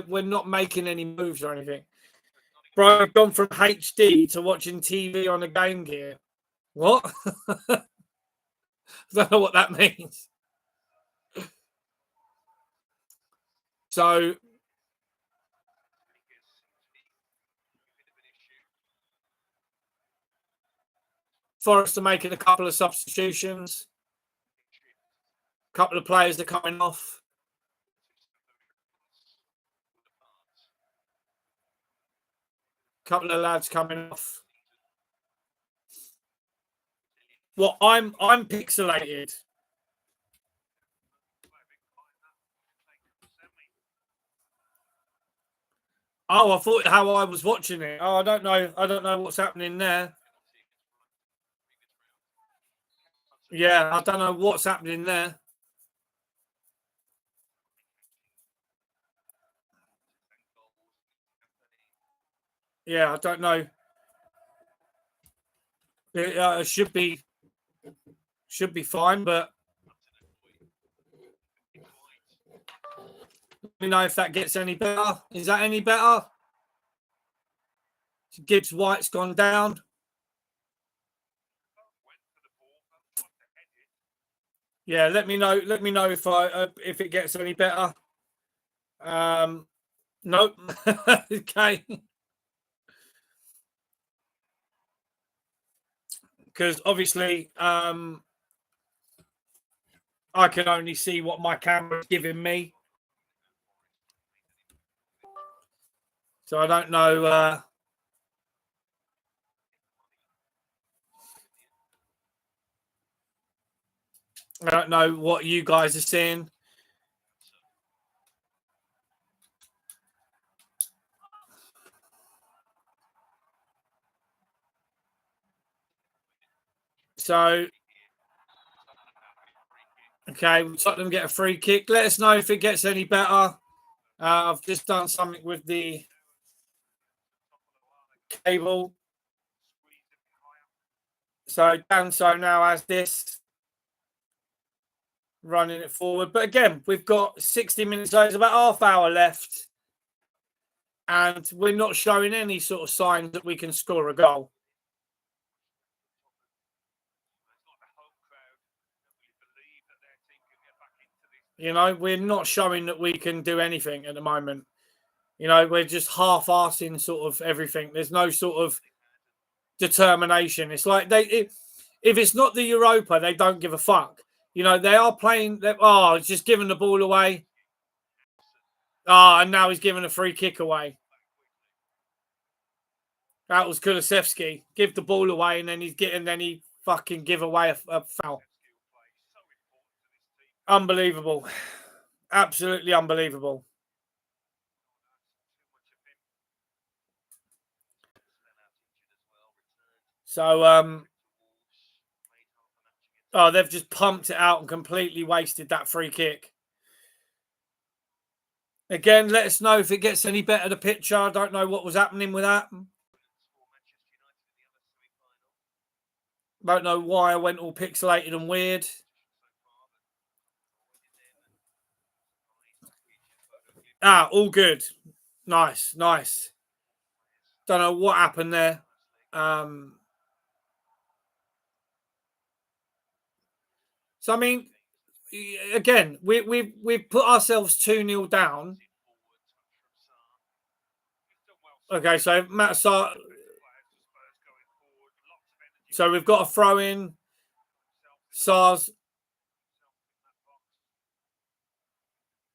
we're not making any moves or anything. Bro, I've gone from HD to watching TV on a Game Gear. What? I don't know what that means. So, Forrester making a couple of substitutions. A couple of players are coming off. Couple of lads coming off. Well, I'm pixelated. Oh, I thought how I was watching it. Oh, I don't know what's happening there. Yeah, I don't know what's happening there. Yeah, I don't know. It should be fine, but let me know if that gets any better. Is that any better? Gibbs White's gone down. Yeah, let me know. Let me know if it gets any better. Nope. Okay. Because obviously, I can only see what my camera's giving me. So I don't know. I don't know what you guys are seeing. So, okay, Tottenham get a free kick. Let us know if it gets any better. I've just done something with the cable. So Danso now has this, running it forward. But again, we've got 60 minutes left. There's about half hour left. And we're not showing any sort of signs that we can score a goal. You know, we're not showing that we can do anything at the moment. You know, we're just half-assing sort of everything. There's no sort of determination. It's like if it's not the Europa, they don't give a fuck. You know, they are playing. It's just giving the ball away. And now he's giving a free kick away. That was Kulusevski. Give the ball away, and then he fucking give away a foul. Unbelievable. Absolutely unbelievable. So, they've just pumped it out and completely wasted that free kick. Again, let us know if it gets any better, the picture. I don't know what was happening with that. Don't know why I went all pixelated and weird. All good. Nice. Don't know what happened there. So, I mean, again, we've put ourselves 2-0 down. Okay, so Matt Sar. So we've got a throw in. SARS.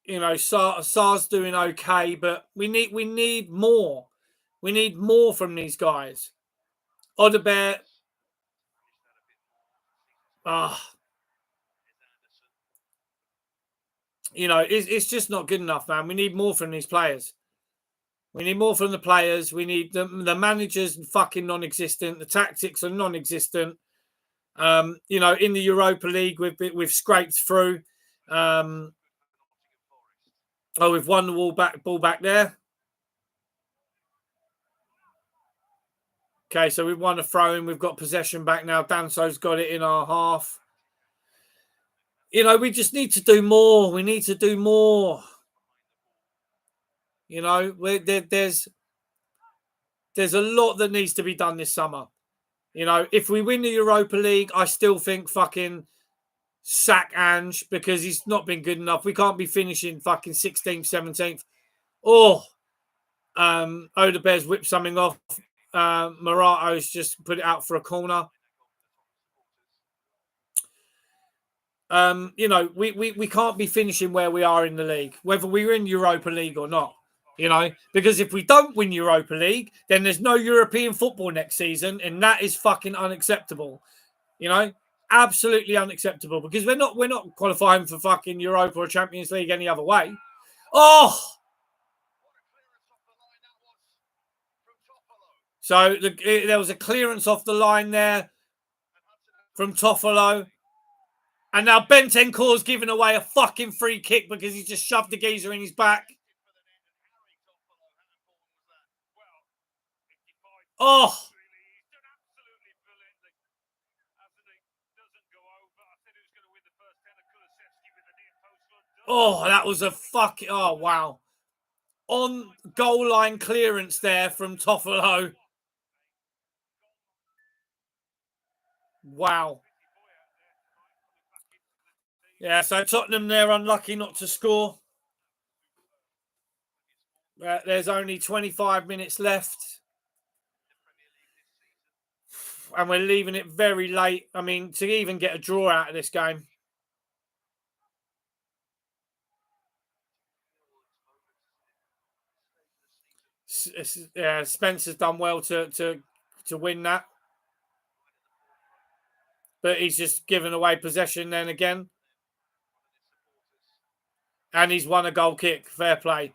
You know, SAR's doing okay, but we need more. We need more from these guys. Odebert. You know, it's just not good enough, man. We need more from these players. We need more from the players. We need the managers fucking non-existent. The tactics are non-existent. You know, in the Europa League, we've scraped through. We've won the ball back there. Okay, so we've won a throw-in. We've got possession back now. Danso's got it in our half. You know, we just need to do more. We need to do more. You know, there's a lot that needs to be done this summer. You know, if we win the Europa League, I still think fucking sack Ange because he's not been good enough. We can't be finishing fucking 16th, 17th. Odebert's whipped something off. Morato's just put it out for a corner. You know, we can't be finishing where we are in the league, whether we're in Europa League or not. You know, because if we don't win Europa League, then there's no European football next season, and that is fucking unacceptable. You know, absolutely unacceptable because we're not qualifying for fucking Europa or Champions League any other way. So there was a clearance off the line there from Toffolo. And now Bentencour's giving away a fucking free kick because he just shoved the geezer in his back. That was a fucking... Oh, wow. On goal line clearance there from Toffolo. Wow. Yeah, so Tottenham, they're unlucky not to score. There's only 25 minutes left. And we're leaving it very late. I mean, to even get a draw out of this game. Spencer's done well to win that. But he's just given away possession then again. And he's won a goal kick. Fair play.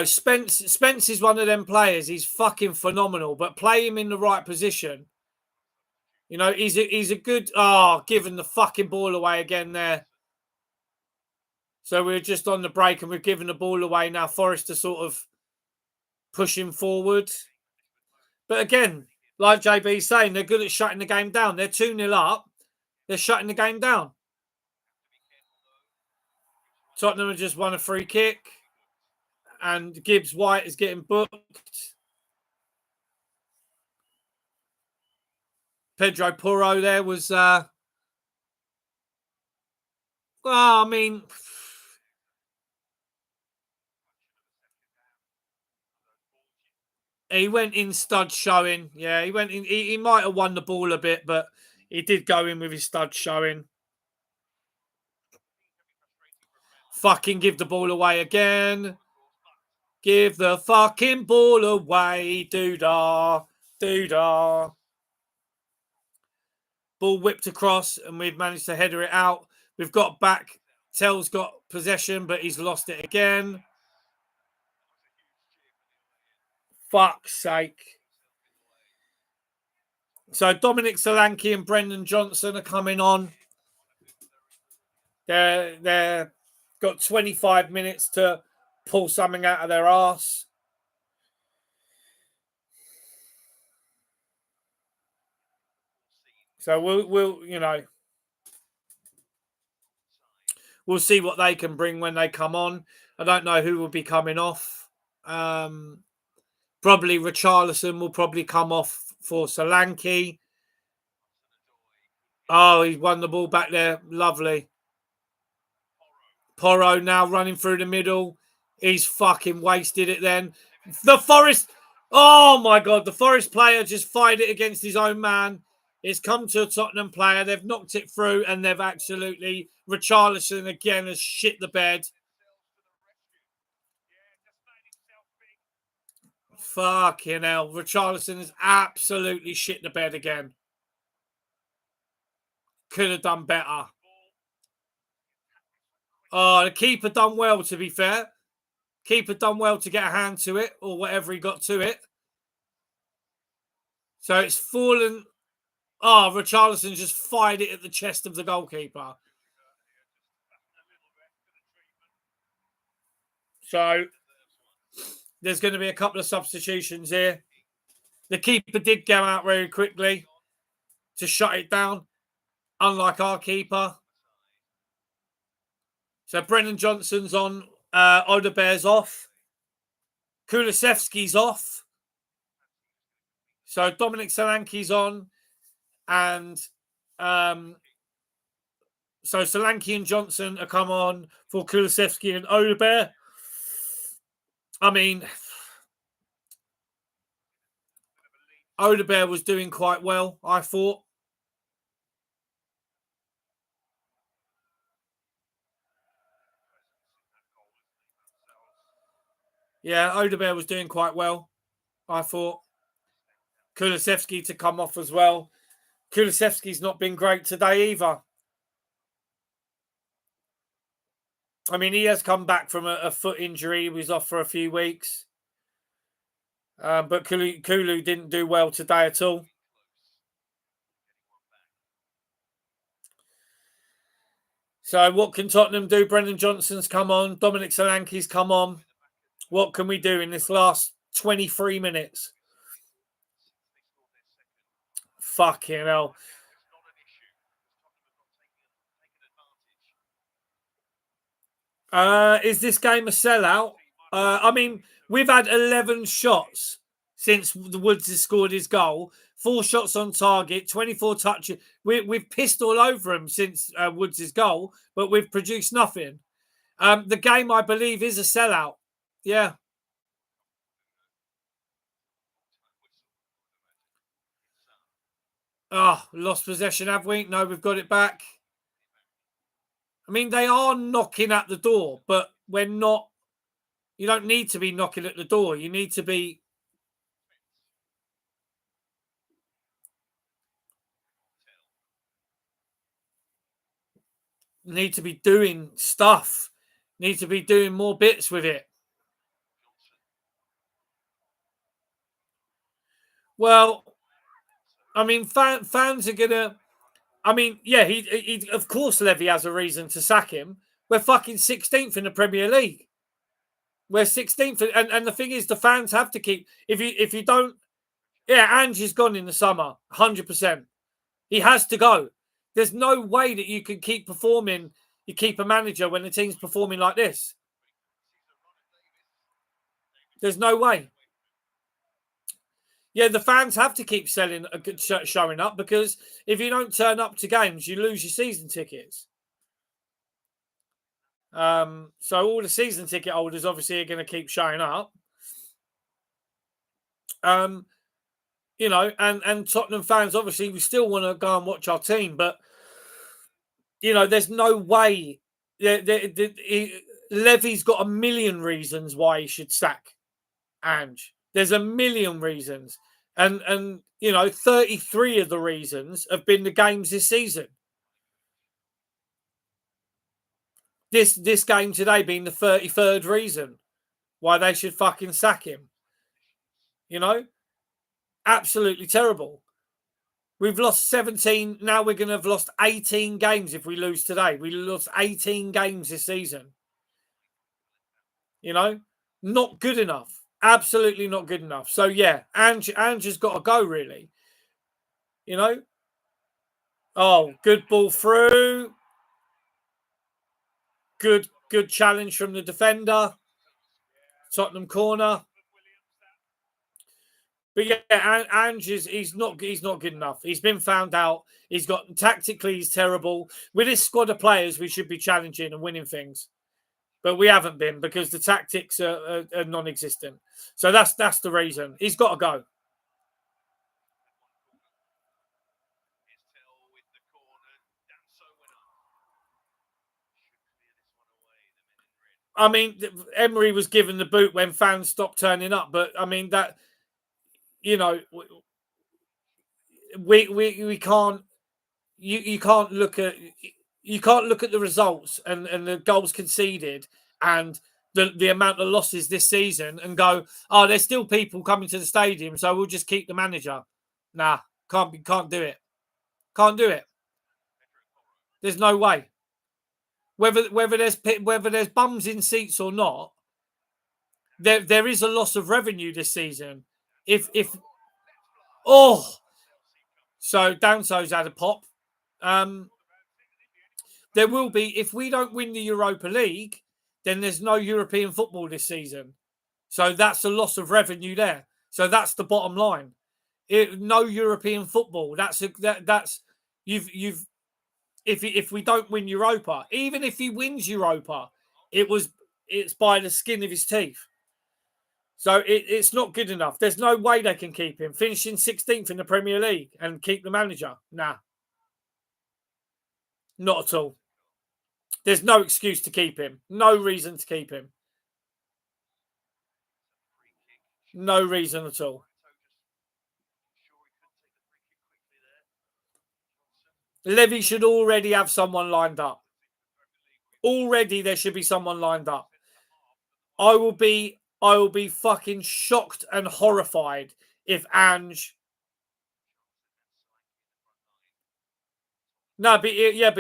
Spence is one of them players. He's fucking phenomenal. But play him in the right position. He's a good... giving the fucking ball away again there. So we're just on the break and we've given the ball away now. Forrest to sort of push him forward. But again, like JB's saying, they're good at shutting the game down. They're 2-0 up. They're shutting the game down. Tottenham have just won a free kick. And Gibbs White is getting booked. Pedro Porro there was... he went in stud showing. Yeah, he went in. He might have won the ball a bit, but he did go in with his stud showing. Fucking give the ball away again. Give the fucking ball away. Doodah. Doodah. Ball whipped across and we've managed to header it out. We've got back. Tell's got possession, but he's lost it again. Fuck's sake. So Dominic Solanke and Brendan Johnson are coming on. They're got 25 minutes to pull something out of their arse. So we'll see what they can bring when they come on. I don't know who will be coming off. Probably Richarlison will probably come off for Solanke. Oh, he's won the ball back there. Lovely. Porro now running through the middle. He's fucking wasted it then. The Forest. Oh, my God. The Forest player just fired it against his own man. It's come to a Tottenham player. They've knocked it through and they've absolutely... Richarlison again has shit the bed. Fucking hell. Richarlison has absolutely shit the bed again. Could have done better. Oh, the keeper done well, to be fair. Keeper done well to get a hand to it, or whatever he got to it. So it's fallen. Oh, Richarlison just fired it at the chest of the goalkeeper. So there's going to be a couple of substitutions here. The keeper did go out very quickly to shut it down, unlike our keeper. So Brendan Johnson's on, Odebear's off. Kulusevski's off. So Dominic Solanke's on. And so Solanke and Johnson are come on for Kulusevski and Odebear. I mean, Odebear was doing quite well, I thought. Yeah, Odebear was doing quite well, I thought. Kulusevski to come off as well. Kulusevski's not been great today either. I mean, he has come back from a foot injury. He was off for a few weeks. But Kulu didn't do well today at all. So what can Tottenham do? Brendan Johnson's come on. Dominic Solanke's come on. What can we do in this last 23 minutes? Fucking hell. Is this game a sellout? I mean, we've had 11 shots since the Woods has scored his goal. 4 shots on target, 24 touches. We've pissed all over him since Woods' goal, but we've produced nothing. The game, I believe, is a sellout. Yeah. Oh, lost possession, have we? No, we've got it back. I mean, they are knocking at the door, but we're not You don't need to be knocking at the door. You need to be doing stuff. Need to be doing more bits with it. Well, I mean, fans are gonna. I mean, yeah, he of course Levy has a reason to sack him. We're fucking 16th in the Premier League. We're 16th, and the thing is, the fans have to keep. If you don't, yeah, Ange is gone in the summer, 100%. He has to go. There's no way that you can keep performing. You keep a manager when the team's performing like this. There's no way. Yeah, the fans have to keep selling, showing up, because if you don't turn up to games, you lose your season tickets. So all the season ticket holders obviously are going to keep showing up. You know, and Tottenham fans, obviously, we still want to go and watch our team, but you know, there's no way. Levy's got a million reasons why he should sack Ange. There's a million reasons, and you know, 33 of the reasons have been the games this season. This game today being the 33rd reason why they should fucking sack him. You know, absolutely terrible. We've lost 17. Now we're going to have lost 18 games if we lose today. We lost 18 games this season. You know, not good enough. Absolutely not good enough. So yeah, Ange has got to go, really. You know. Oh, good ball through. Good challenge from the defender. Tottenham corner. But yeah, Ange he's not good enough. He's been found out. He's got tactically he's terrible. With this squad of players, we should be challenging and winning things, but we haven't been because the tactics are non-existent. So that's the reason. He's got to go. I mean, Emery was given the boot when fans stopped turning up, but I mean that, you know, we can't. You can't look at the results and the goals conceded and the amount of losses this season and go, oh, there's still people coming to the stadium, so we'll just keep the manager. Nah, can't do it. Can't do it. There's no way. Whether there's bums in seats or not, there is a loss of revenue this season. If oh, so Danso's had a pop. There will be, if we don't win the Europa League, then there's no European football this season. So that's a loss of revenue there. So that's the bottom line. No European football. That's you've if we don't win Europa, even if he wins Europa, it's by the skin of his teeth. So it's not good enough. There's no way they can keep him finishing 16th in the Premier League and keep the manager. Nah, not at all. There's no excuse to keep him. No reason to keep him. No reason at all. Levy should already have someone lined up. Already there should be someone lined up. I will be fucking shocked and horrified if Ange. No, but it'll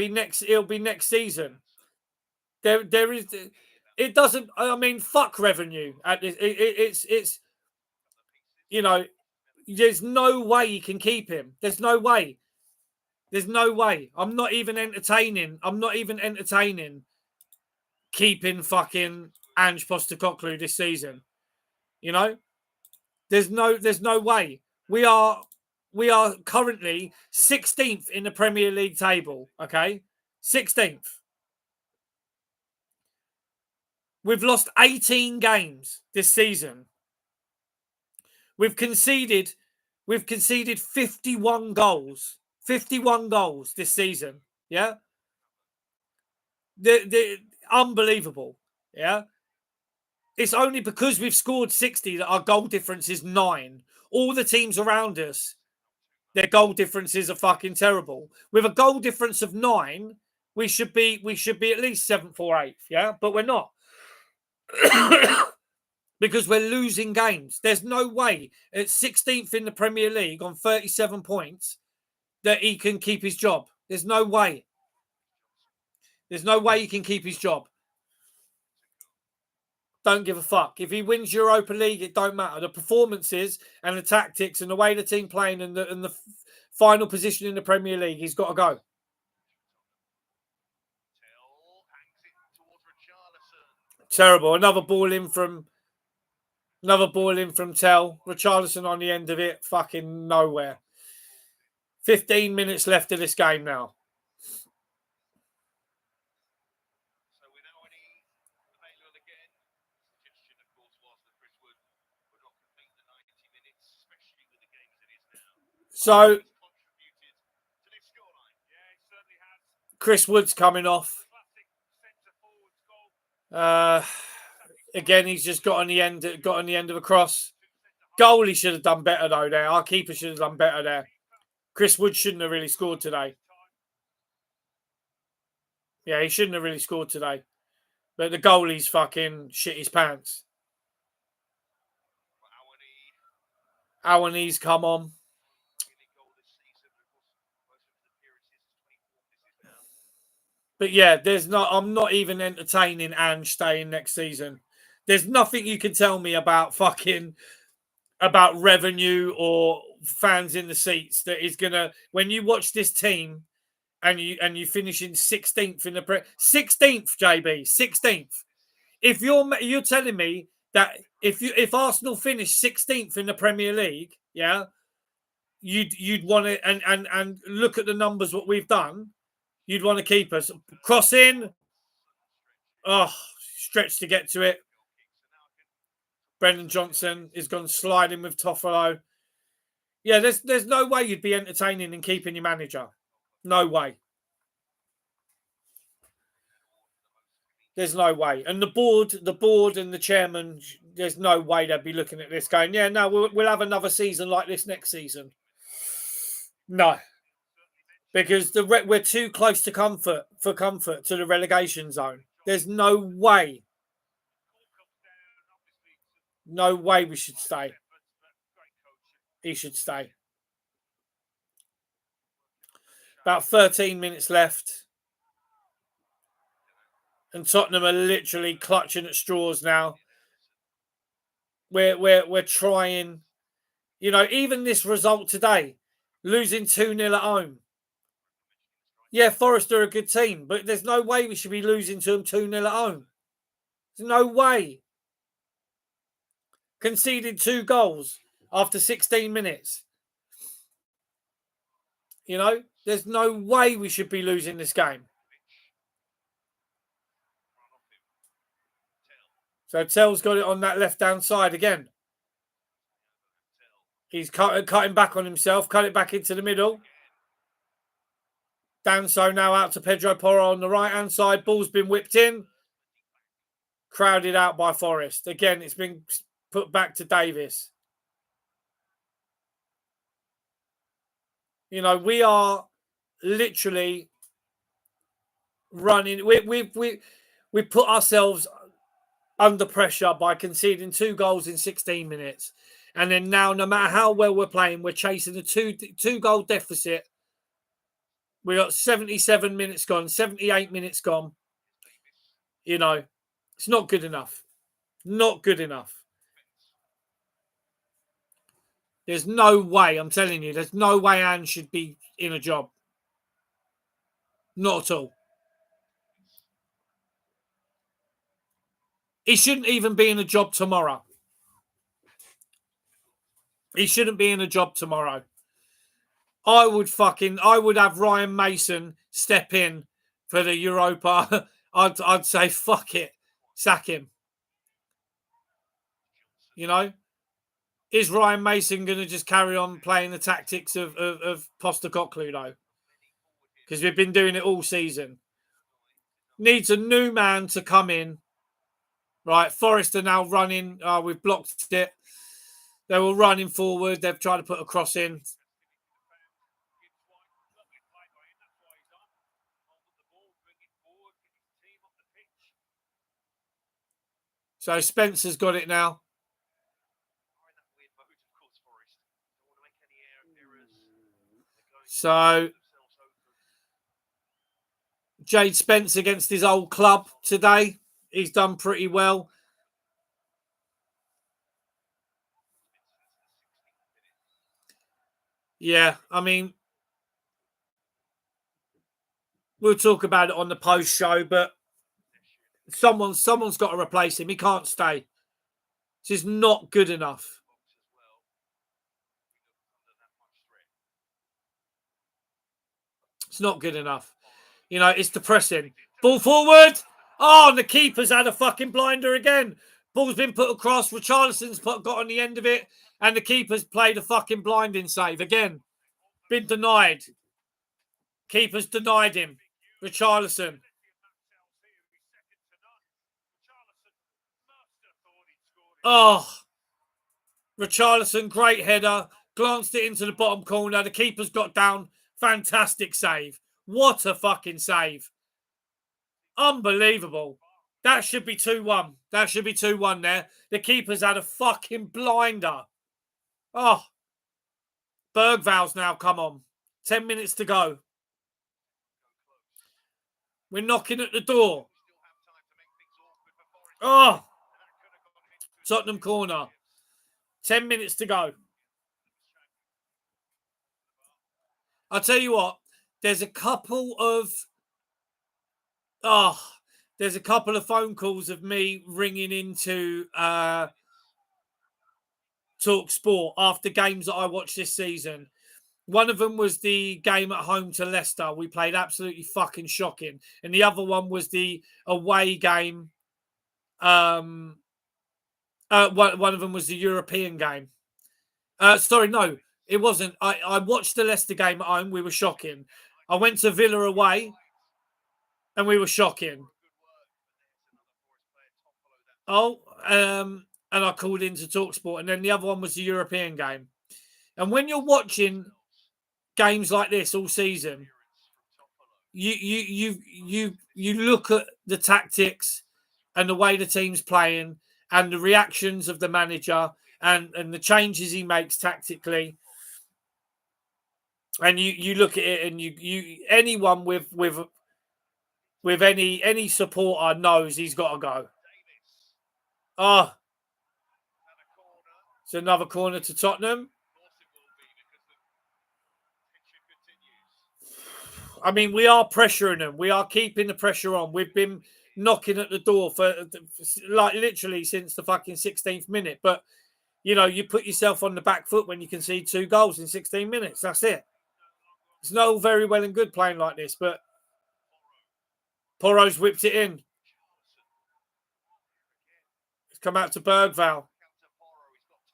be next season. There is. It doesn't. I mean, fuck revenue. It's. You know, there's no way you can keep him. There's no way. There's no way. I'm not even entertaining keeping fucking Ange Postecoglou this season. You know, there's no way. We are currently 16th in the Premier League table. Okay, 16th. We've lost 18 games this season. We've conceded 51 goals. 51 goals this season. Yeah. The unbelievable. Yeah. It's only because we've scored 60 that our goal difference is 9. All the teams around us, their goal differences are fucking terrible. With a goal difference of 9, we should be at least 7th or 8th, yeah? But we're not. Because we're losing games. There's no way at 16th in the Premier League on 37 points that he can keep his job. There's no way. There's no way he can keep his job. Don't give a fuck. If he wins Europa League, it don't matter. The performances and the tactics and the way the team playing and the final position in the Premier League, he's got to go. Terrible. Another ball in from Tell. Richarlison on the end of it. Fucking nowhere. 15 minutes left of this game now. So, Chris Wood's coming off. Again, he's just got on the end of a cross. Goalie should have done better though there. Our keeper should have done better there. Chris Wood shouldn't have really scored today. Yeah, he shouldn't have really scored today. But the goalie's fucking shit his pants. Awani's come on. But yeah, I'm not even entertaining Ange staying next season. There's nothing you can tell me about revenue or fans in the seats that is gonna, when you watch this team and you finish in 16th in the 16th, JB, 16th. If you're telling me that if Arsenal finish 16th in the Premier League, yeah, you'd want to and look at the numbers what we've done, you'd want to keep us. Cross in. Oh, stretch to get to it. Brendan Johnson is gone sliding with Toffolo. Yeah, there's no way you'd be entertaining and keeping your manager. No way. There's no way. And the board and the chairman, there's no way they'd be looking at this going, yeah, no, we'll have another season like this next season. No. Because we're too close to comfort to the relegation zone. There's no way. No way we should stay. He should stay. About 13 minutes left. And Tottenham are literally clutching at straws now. We're trying. You know, even this result today, losing 2-0 at home. Yeah, Forest are a good team, but there's no way we should be losing to them 2-0 at home. There's no way. Conceded 2 goals after 16 minutes. You know, there's no way we should be losing this game. So Tell's got it on that left-hand side again. He's cutting back on himself, cut it back into the middle. Danso now out to Pedro Porro on the right-hand side. Ball's been whipped in. Crowded out by Forest. Again, it's been put back to Davis. You know, we are literally running. We put ourselves under pressure by conceding 2 goals in 16 minutes. And then now, no matter how well we're playing, we're chasing a two-goal deficit. We got 77 minutes gone, 78 minutes gone. You know, it's not good enough. Not good enough. There's no way, I'm telling you, there's no way Ange should be in a job. Not at all. He shouldn't even be in a job tomorrow. He shouldn't be in a job tomorrow. I would have Ryan Mason step in for the Europa. I'd say, fuck it. Sack him. You know? Is Ryan Mason going to just carry on playing the tactics of Postecoglou, though? Because we've been doing it all season. Needs a new man to come in Right, Forest are now running. We've blocked it. They were running forward. They've tried to put a cross in. So Spencer's got it now. So Jade Spence against his old club today. He's done pretty well. Yeah, I mean, we'll talk about it on the post show, but someone's got to replace him. He can't stay. This is not good enough. It's not good enough. You know, it's depressing. Ball forward. Oh, and the keeper's had a fucking blinder again. Ball's been put across. Richarlison's got on the end of it, and the keeper's played a fucking blinding save again. Been denied. Keeper's denied him. Richarlison. Oh, Richarlison, great header. Glanced it into the bottom corner. The keeper's got down. Fantastic save. What a fucking save. Unbelievable. That should be 2-1. That should be 2-1 there. The keeper's had a fucking blinder. Oh. Bergval's now come on. 10 minutes to go. We're knocking at the door. Oh. Tottenham corner. 10 minutes to go. I'll tell you what. There's a couple of phone calls of me ringing into Talk Sport after games that I watched this season. One of them was the game at home to Leicester. We played absolutely fucking shocking. And the other one was the away game. One of them was the European game. Sorry, no, it wasn't. I watched the Leicester game at home. We were shocking. I went to Villa away and we were shocking. Oh, and I called into TalkSport, and then the other one was the European game. And when you're watching games like this all season, you look at the tactics and the way the team's playing and the reactions of the manager and the changes he makes tactically. And you look at it, and you anyone with any supporter knows he's got to go. Oh, it's another corner to Tottenham. I mean, we are pressuring them. We are keeping the pressure on. We've been knocking at the door for like literally since the fucking 16th minute. But, you know, you put yourself on the back foot when you concede 2 goals in 16 minutes. That's it. It's no very well and good playing like this, but Porro's whipped it in. It's come out to Bergval.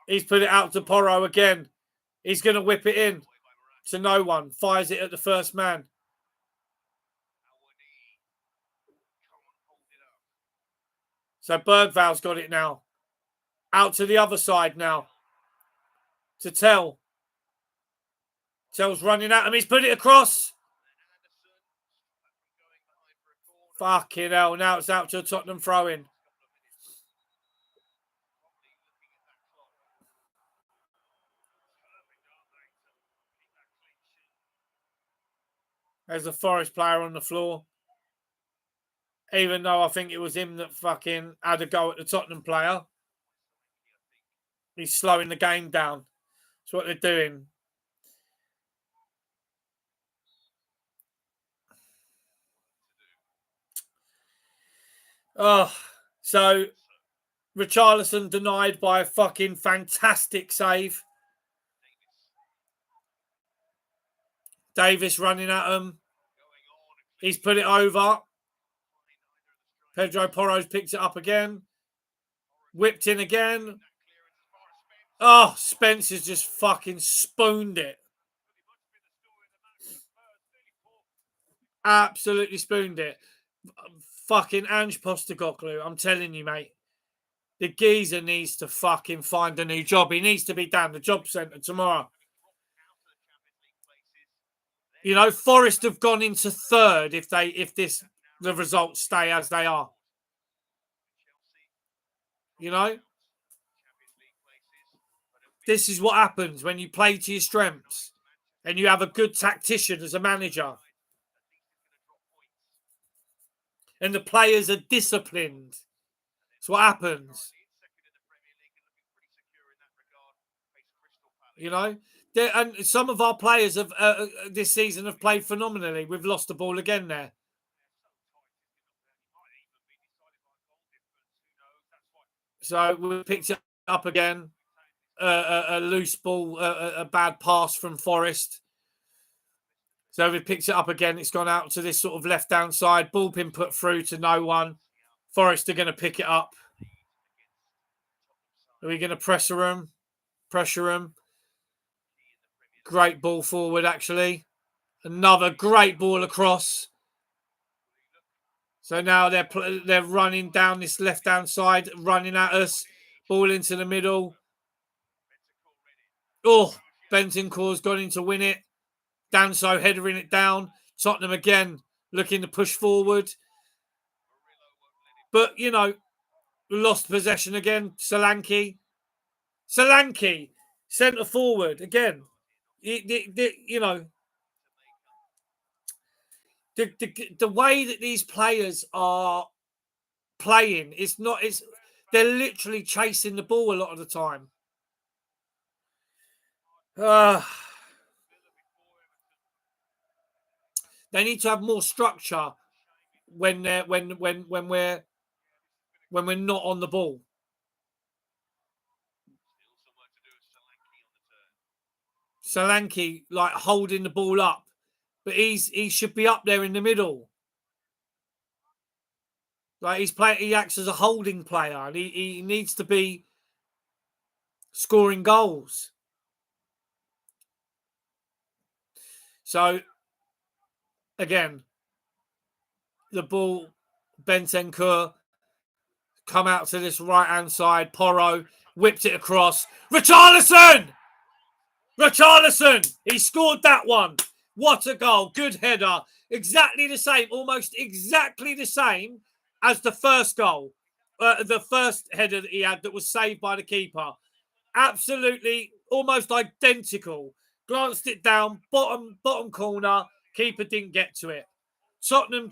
He's put it out to Porro again. He's going to whip it in to no one. Fires it at the first man. So Bergval's got it now. Out to the other side now. To Tell. Tell's running at him. He's put it across. Fucking hell. Now it's out to a Tottenham throw-in. There's a Forest player on the floor. Even though I think it was him that fucking had a go at the Tottenham player. He's slowing the game down. That's what they're doing. Oh, so Richarlison denied by a fucking fantastic save. Davis running at him. He's put it over. Pedro Porro's picked it up again. Whipped in again. Oh, Spencer's just fucking spooned it. Absolutely spooned it. Fucking Ange Postecoglou. I'm telling you, mate. The geezer needs to fucking find a new job. He needs to be down the job centre tomorrow. You know, Forest have gone into third if the results stay as they are. You know, this is what happens when you play to your strengths and you have a good tactician as a manager. And the players are disciplined. That's what happens. You know, and some of our players have this season have played phenomenally. We've lost the ball again there. So we picked it up again. A loose ball, a bad pass from Forest. So we picked it up again. It's gone out to this sort of left-hand side. Ball been put through to no one. Forest are going to pick it up. Are we going to pressure them? Pressure them. Great ball forward, actually. Another great ball across. So now they're running down this left-hand side, running at us. Ball into the middle. Oh, Bentancur's gone in to win it. Danso headering it down. Tottenham again looking to push forward. But, you know, lost possession again. Solanke, centre forward again. You know, the way that these players are playing, they're literally chasing the ball a lot of the time. They need to have more structure when we're not on the ball. Solanke like holding the ball up, but he should be up there in the middle. Like he acts as a holding player, and he needs to be scoring goals. So again, the ball, Bentancur come out to this right-hand side. Porro whipped it across. Richarlison! He scored that one. What a goal. Good header. Exactly the same, almost exactly the same as the first goal. The first header that he had that was saved by the keeper. Absolutely, almost identical. Glanced it down, bottom corner. Keeper didn't get to it. Tottenham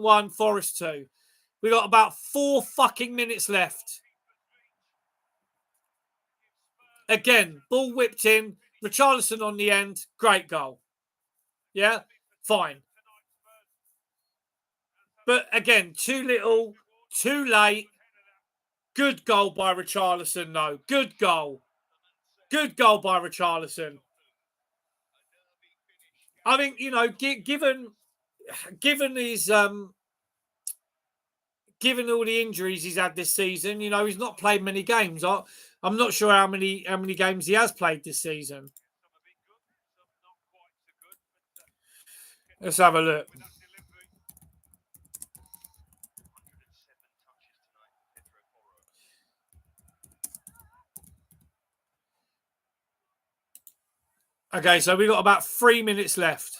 1, Forest 2. We got about 4 fucking minutes left. Again, ball whipped in. Richarlison on the end. Great goal. Yeah, fine. But again, too little, too late. Good goal by Richarlison, though. Good goal. Good goal by Richarlison. I think, you know, given his given all the injuries he's had this season, you know, he's not played many games. I'm not sure how many games he has played this season. Let's have a look. Okay, so we've got about 3 minutes left.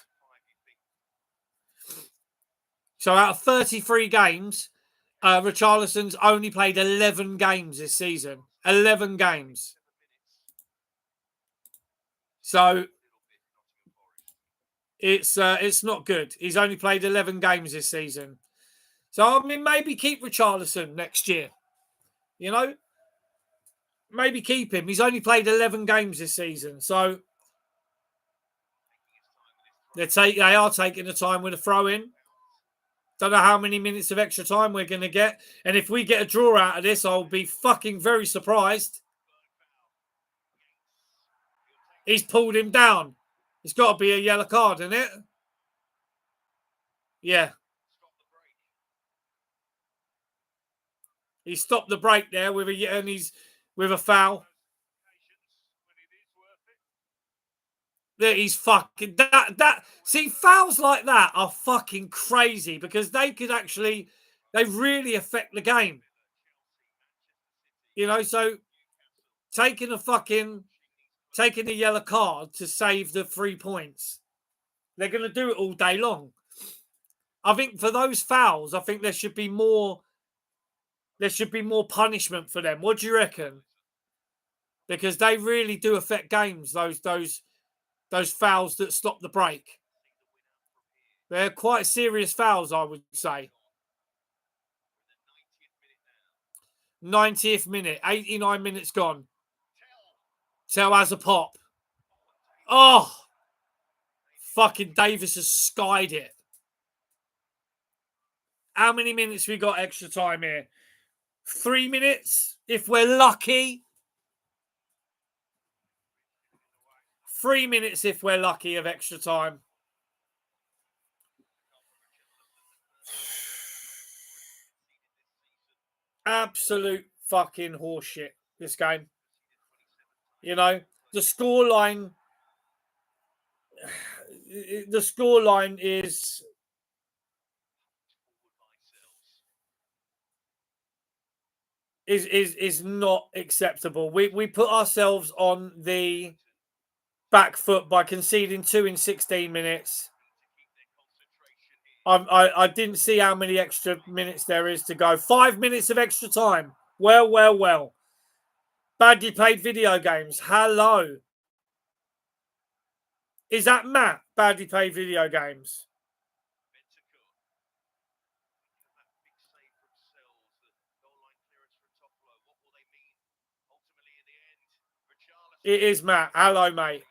So out of 33 games, Richarlison's only played 11 games this season. 11 games. So it's not good. He's only played 11 games this season. So, I mean, maybe keep Richarlison next year. You know? Maybe keep him. He's only played 11 games this season. So they are taking the time with a throw-in. Don't know how many minutes of extra time we're going to get. And if we get a draw out of this, I'll be fucking very surprised. He's pulled him down. It's got to be a yellow card, isn't it? Yeah. He stopped the break there with a foul. That he's fucking that. See, fouls like that are fucking crazy because they really affect the game. So taking the yellow card to save the 3 points. They're going to do it all day long. I think for those fouls, I think there should be more punishment for them. What do you reckon? Because they really do affect games, those fouls that stop the break. They're quite serious fouls, I would say. 90th minute, 89 minutes gone. Tell has a pop. Oh, fucking Davis has skied it. How many minutes we got extra time here? 3 minutes, if we're lucky. 3 minutes, if we're lucky, of extra time. Absolute fucking horseshit, this game. The scoreline. The scoreline is not acceptable. We put ourselves on the back foot by conceding 2 in 16 minutes. I didn't see how many extra minutes there is to go. 5 minutes of extra time. Well. Badly played video games. Hello. Is that Matt? Badly played video games. It is Matt. Hello, mate.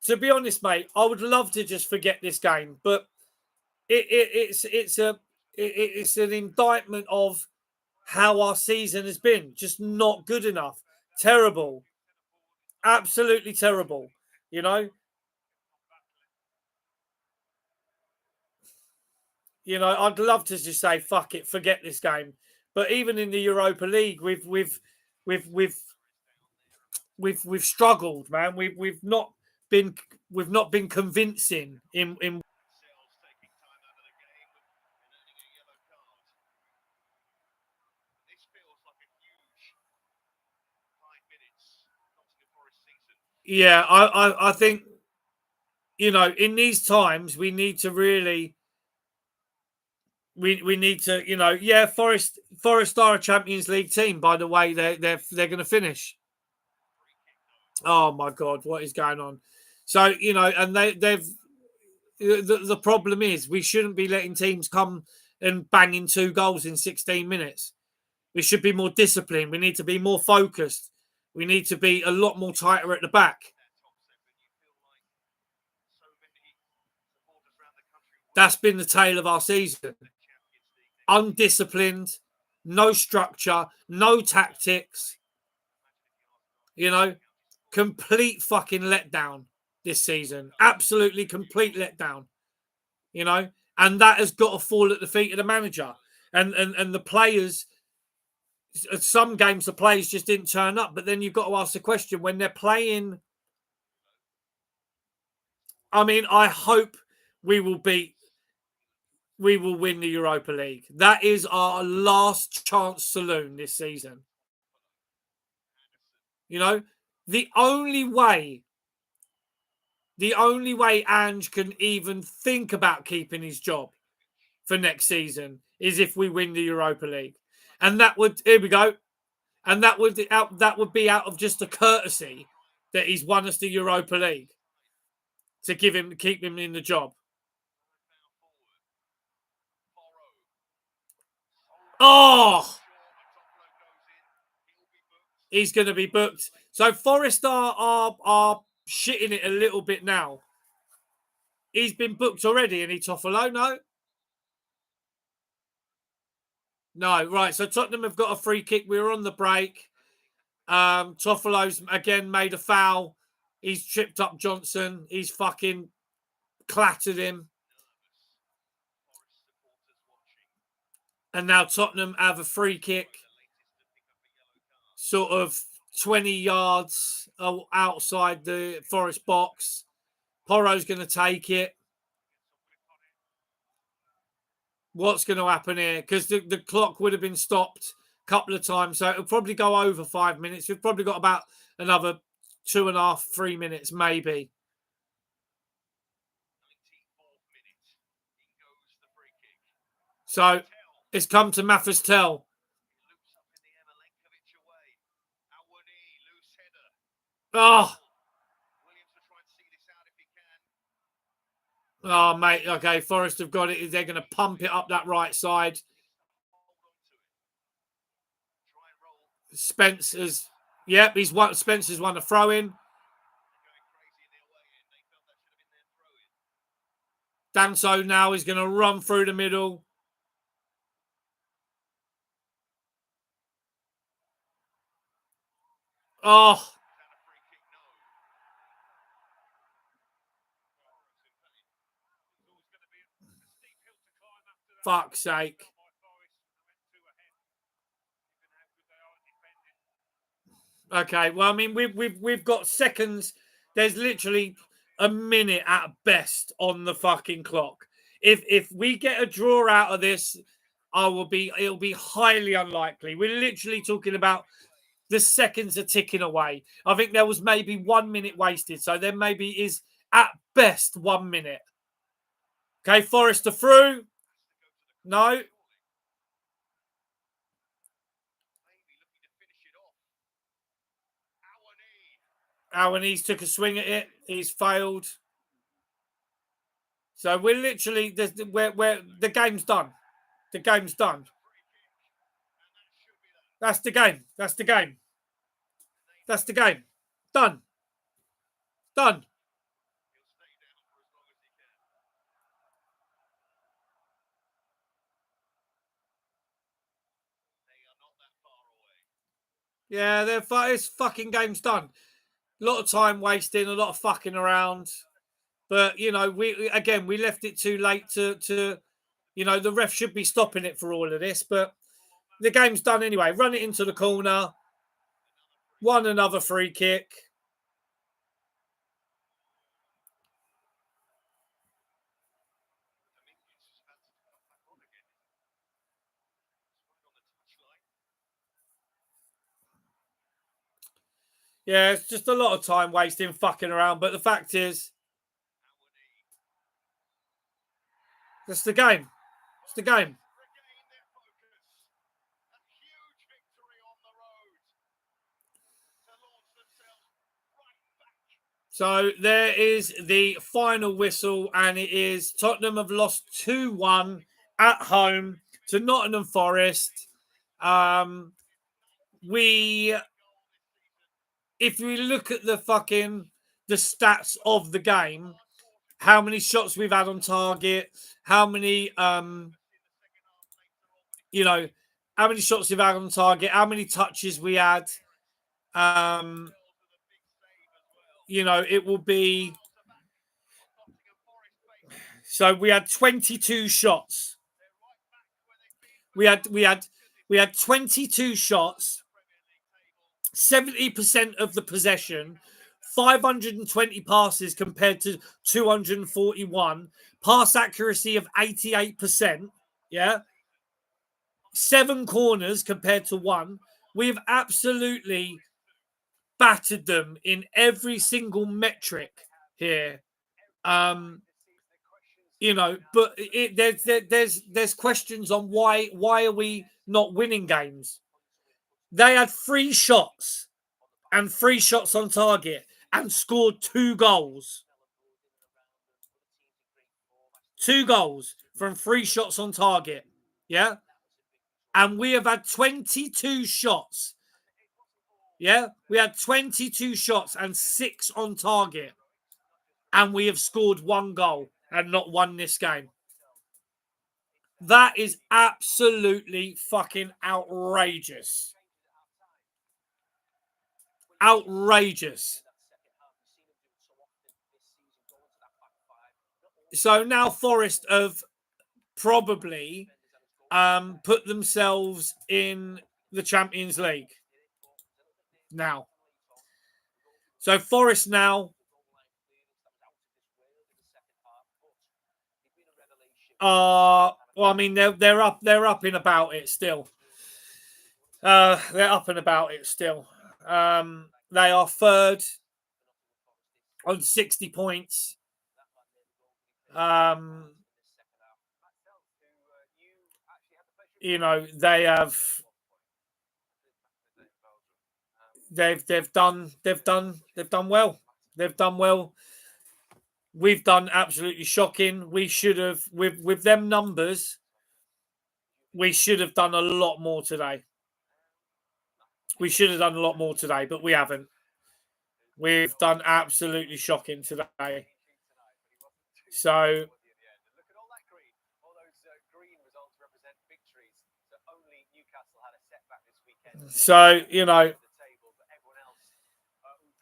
To be honest, mate, I would love to just forget this game, but it's an indictment of how our season has been. Just not good enough. Terrible. Absolutely terrible. I'd love to just say fuck it, forget this game. But even in the Europa League, we've struggled, man. We've not been convincing in. Yeah, I think in these times we need to really. We need to, Forest are a Champions League team. By the way, they're going to finish. Oh my God, what is going on? So and they've the problem is we shouldn't be letting teams come and bang in 2 goals in 16 minutes. We should be more disciplined. We need to be more focused. We need to be a lot more tighter at the back. That's been the tale of our season. Undisciplined, no structure, no tactics. Complete fucking letdown this season. Absolutely complete letdown. And that has got to fall at the feet of the manager. And the players, some games the players just didn't turn up, but then you've got to ask the question when they're playing. I mean, I hope we will win the Europa League. That is our last chance saloon this season. The only way Ange can even think about keeping his job for next season is if we win the Europa League. And that would, here we go. And that would be out of just a courtesy that he's won us the Europa League to keep him in the job. Oh, he's going to be booked. So Forest are shitting it a little bit now. He's been booked already, and he Toffolo, no? No, right. So Tottenham have got a free kick. We were on the break. Toffolo's again made a foul. He's tripped up Johnson. He's fucking clattered him. And now Tottenham have a free kick, sort of 20 yards outside the Forest box. Porro's going to take it. what's going to happen here, because the clock would have been stopped a couple of times, so it'll probably go over 5 minutes. We've probably got about another 2.5, 3 minutes, maybe. So it's come to Mathers Tell. Oh, oh, mate. Okay, Forest have got it. They're going to pump it up that right side. Spencer's, yep, Spencer's won a throw in. Danso now is going to run through the middle. Oh, fuck's sake. Okay, well, I mean, we've got seconds. There's literally a minute at best on the fucking clock. If we get a draw out of this, it'll be highly unlikely. We're literally talking about the seconds are ticking away. I think there was maybe 1 minute wasted, so there maybe is at best 1 minute. Okay, Forrester through. No. Awanese took a swing at it. He's failed. So we're literally where the game's done. The game's done. That's the game. That's the game. That's the game. Done. Done. Yeah, this fucking game's done. A lot of time wasting, a lot of fucking around. But you know, we left it too late to you know, the ref should be stopping it for all of this, but the game's done anyway. Run it into the corner. Won another free kick. Yeah, it's just a lot of time wasting fucking around. But the fact is, that's the game. It's the game. So there is the final whistle, and it is Tottenham have lost 2-1 at home to Nottingham Forest. We, if we look at the stats of the game, how many shots we've had on target, how many you know, how many shots we've had on target, how many touches we had. You know, it will be. So we had 22 shots. We had 22 shots, 70% of the possession, 520 passes compared to 241, pass accuracy of 88%. Yeah. 7 corners compared to 1. We've absolutely battered them in every single metric here. You know, but there's questions on why are we not winning games? They had 3 shots and 3 shots on target and scored 2 goals. 2 goals from 3 shots on target. Yeah. And we have had 22 shots. Yeah. We had 22 shots and 6 on target. And we have scored 1 goal and not won this game. That is absolutely fucking outrageous. Outrageous. So now Forest have probably put themselves in the Champions League. Now. So Forest now are Well, I mean, they're up and about it still. They're up and about it still. They are third on 60 points. You know, they've done well. They've done well. We've done absolutely shocking. We should have with them numbers. We should have done a lot more today. We should have done a lot more today, but we haven't. We've done absolutely shocking today. So you know,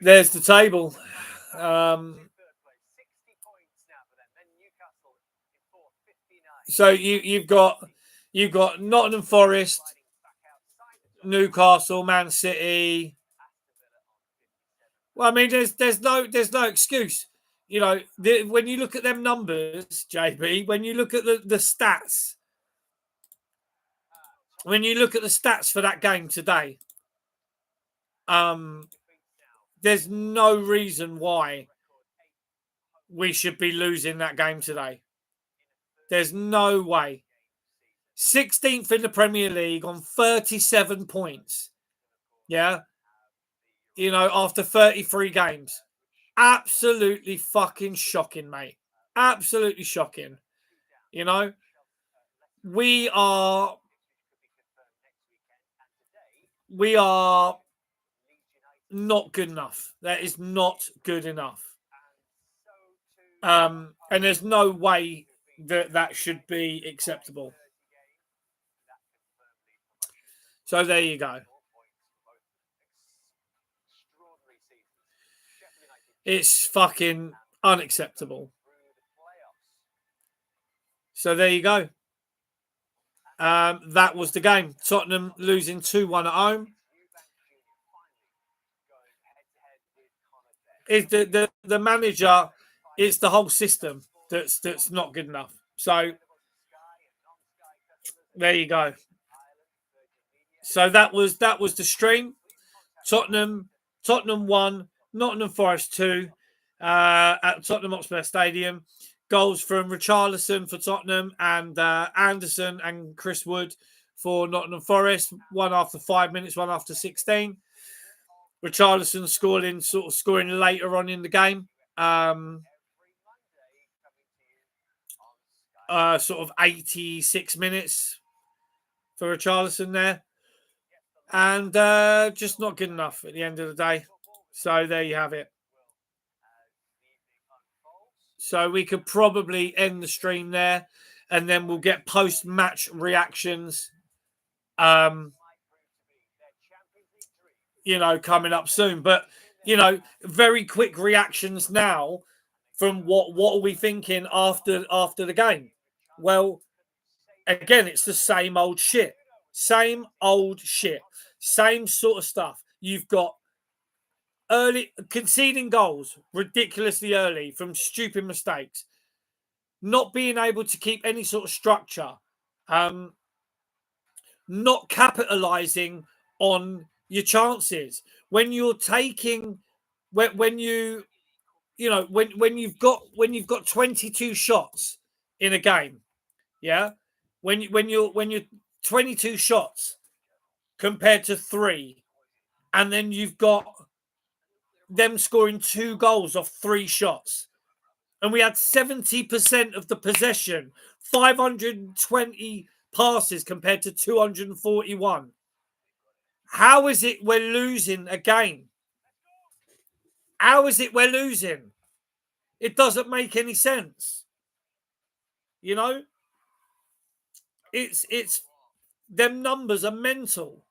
there's the table. So you've got Nottingham Forest, Newcastle, Man City. Well, I mean, there's no excuse. You know, when you look at them numbers, JB, when you look at the stats, when you look at the stats for that game today, there's no reason why we should be losing that game today. There's no way. 16th in the Premier League on 37 points. Yeah. You know, after 33 games. Absolutely fucking shocking, mate. Absolutely shocking. You know, we are not good enough. That is not good enough. And there's no way that should be acceptable. So there you go. It's fucking unacceptable. So there you go. That was the game. Tottenham losing 2-1 at home. Is the manager? It's the whole system that's not good enough. So there you go. So that was the stream. Tottenham 1, Nottingham Forest 2 at Tottenham Hotspur Stadium. Goals from Richarlison for Tottenham and Anderson and Chris Wood for Nottingham Forest. One after 5 minutes, one after 16. Richarlison scoring later on in the game. Sort of 86 minutes for Richarlison there. And just not good enough at the end of the day. So there you have it. So we could probably end the stream there, and then we'll get post-match reactions. You know, coming up soon. But you know, very quick reactions now from what are we thinking after the game? Well, again, it's the same old shit. Same old shit. Same sort of stuff. You've got early conceding goals ridiculously early from stupid mistakes, not being able to keep any sort of structure, not capitalizing on your chances when you're taking when you know when you've got 22 shots in a game, yeah, when you're 22 shots compared to 3, and then you've got them scoring 2 goals off 3 shots, and we had 70% of the possession, 520 passes compared to 241. How is it we're losing a game? How is it we're losing? It doesn't make any sense. You know, it's them numbers are mental.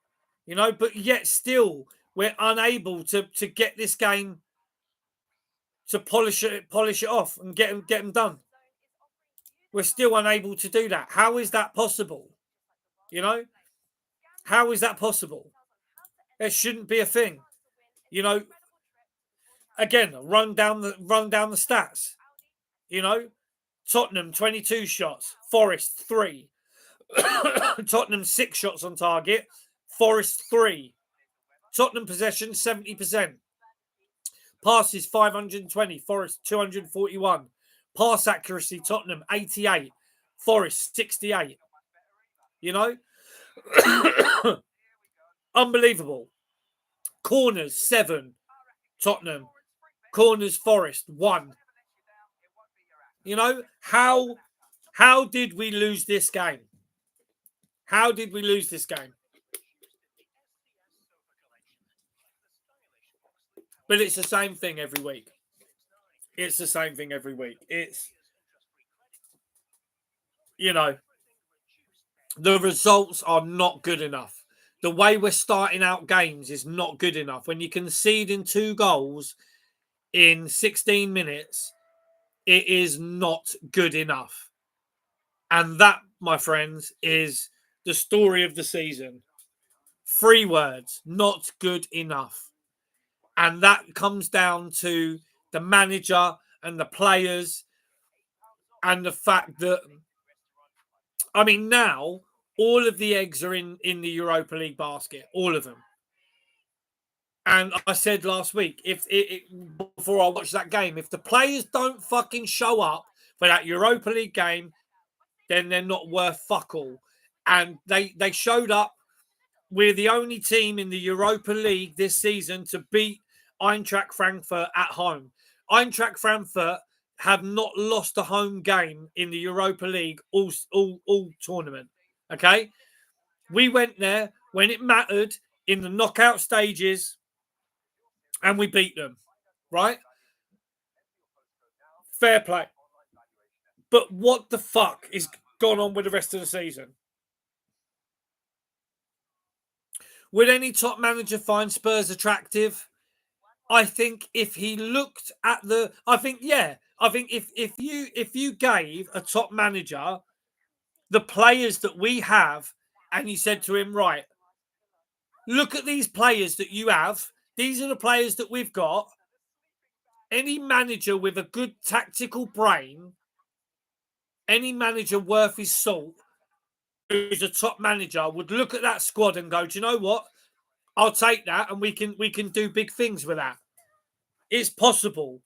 You know, but yet still we're unable to get this game to polish it off and get them done. We're still unable to do that. How is that possible? You know, how is that possible? It shouldn't be a thing. You know, again, run down the stats. You know, Tottenham, 22 shots. Forest, 3. Tottenham, 6 shots on target. Forest, 3. Tottenham possession, 70%. Passes, 520. Forest, 241. Pass accuracy, Tottenham, 88. Forest, 68. You know? Unbelievable. Corners, 7. Tottenham. Corners, Forest, 1. You know, how did we lose this game? How did we lose this game? But it's the same thing every week. It's the same thing every week. It's, you know, the results are not good enough. The way we're starting out games is not good enough. When you concede in 2 goals in 16 minutes, it is not good enough. And that, my friends, is the story of the season. 3 words, not good enough. And that comes down to the manager and the players and the fact that, I mean, now all of the eggs are in the Europa League basket, all of them. And I said last week, before I watched that game, if the players don't fucking show up for that Europa League game, then they're not worth fuck all. And they showed up. We're the only team in the Europa League this season to beat Eintracht Frankfurt at home. Eintracht Frankfurt have not lost a home game in the Europa League all tournament. Okay? We went there when it mattered in the knockout stages and we beat them. Right? Fair play. But what the fuck is gone on with the rest of the season? Would any top manager find Spurs attractive? I think if he looked at if you gave a top manager the players that we have and you said to him, right, look at these players that you have. These are the players that we've got. Any manager with a good tactical brain, any manager worth his salt, who's a top manager, would look at that squad and go, do you know what? I'll take that and we can do big things with that. It's possible.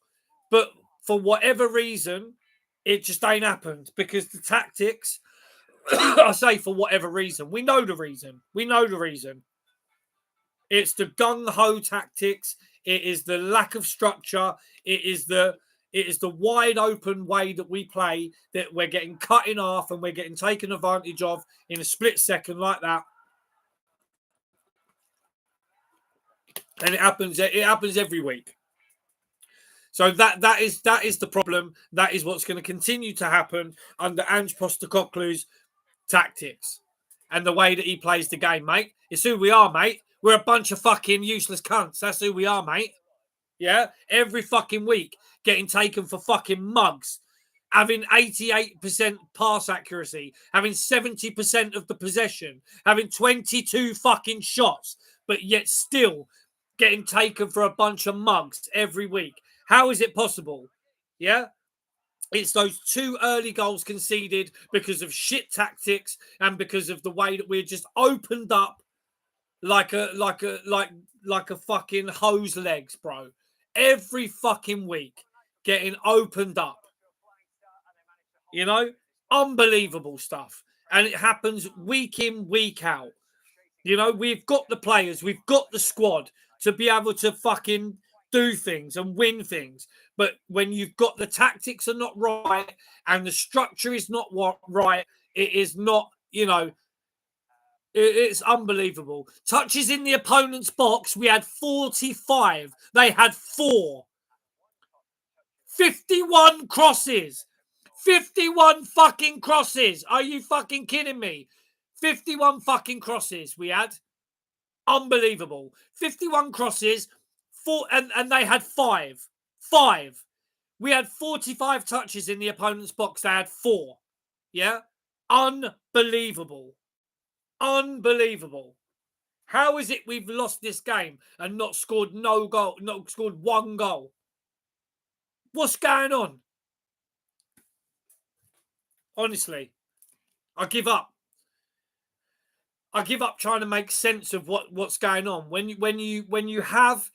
But for whatever reason, it just ain't happened because the tactics, I say for whatever reason, we know the reason. It's the gung-ho tactics. It is the lack of structure. It is the wide open way that we play that we're getting cut in half and we're getting taken advantage of in a split second like that. And it happens every week. So that is the problem. That is what's going to continue to happen under Ange Postecoglou's tactics and the way that he plays the game, mate. It's who we are, mate. We're a bunch of fucking useless cunts. That's who we are, mate. Yeah? Every fucking week getting taken for fucking mugs. Having 88% pass accuracy. Having 70% of the possession. Having 22 fucking shots. But yet still getting taken for a bunch of mugs every week. How is it possible? Yeah? It's those 2 early goals conceded because of shit tactics and because of the way that we're just opened up like a fucking hose legs, bro. Every fucking week getting opened up. You know? Unbelievable stuff. And it happens week in, week out. You know, we've got the players, we've got the squad to be able to fucking do things and win things. But when you've got the tactics are not right and the structure is not right, it is not, you know, it's unbelievable. Touches in the opponent's box, we had 45. They had 4. 51 crosses. 51 fucking crosses. Are you fucking kidding me? 51 fucking crosses we had. Unbelievable. 51 crosses, 4, and they had 5. 5. We had 45 touches in the opponent's box. They had 4. Yeah? Unbelievable. Unbelievable. How is it we've lost this game and not scored 1 goal? What's going on? Honestly, I give up. I give up trying to make sense of what's going on. When you have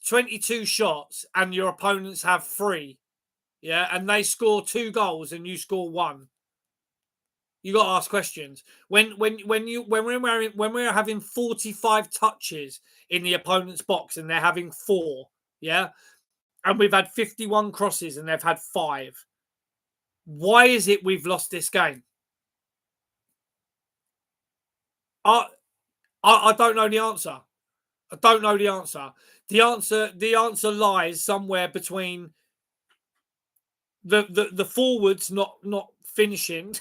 22 shots and your opponents have 3, yeah, and they score 2 goals and you score 1, you got to ask questions. When we're having 45 touches in the opponent's box and they're having 4, yeah, and we've had 51 crosses and they've had 5. Why is it we've lost this game? I don't know the answer. I don't know the answer. The answer lies somewhere between the forwards not finishing.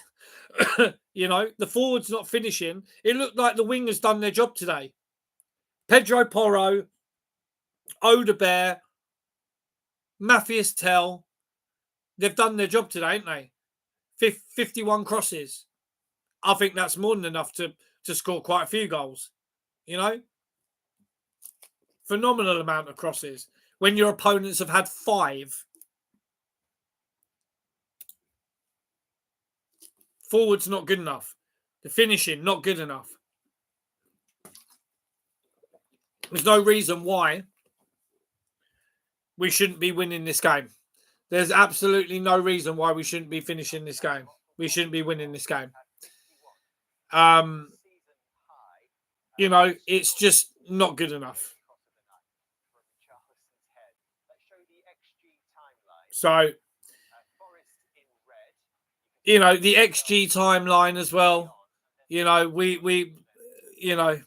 You know, the forwards not finishing. It looked like the wingers done their job today. Pedro Porro, Odebear, Matthias Tell, they've done their job today, ain't they? 51 crosses. I think that's more than enough to score quite a few goals. You know? Phenomenal amount of crosses. When your opponents have had 5. Forwards not good enough. The finishing not good enough. There's no reason why we shouldn't be winning this game. There's absolutely no reason why we shouldn't be finishing this game. We shouldn't be winning this game. You know, it's just not good enough. So, you know, the XG timeline as well. You know, we you know,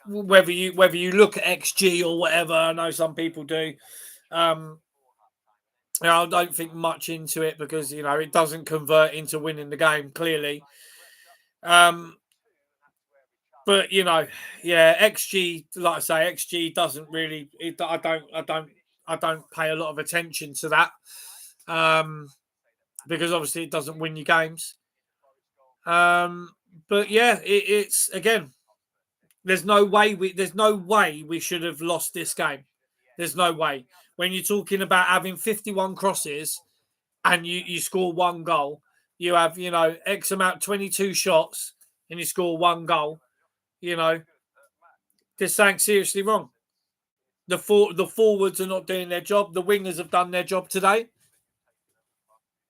whether you look at XG or whatever, I know some people do. You know, I don't think much into it because, you know, it doesn't convert into winning the game, clearly. But, you know, yeah, XG, like I say, XG doesn't really, I don't pay a lot of attention to that. Because obviously it doesn't win you games. But yeah, it's again, there's no way we should have lost this game. There's no way. When you're talking about having 51 crosses and you score 1 goal, you have, you know, X amount, 22 shots, and you score 1 goal, you know, there's something seriously wrong. The forwards are not doing their job. The wingers have done their job today.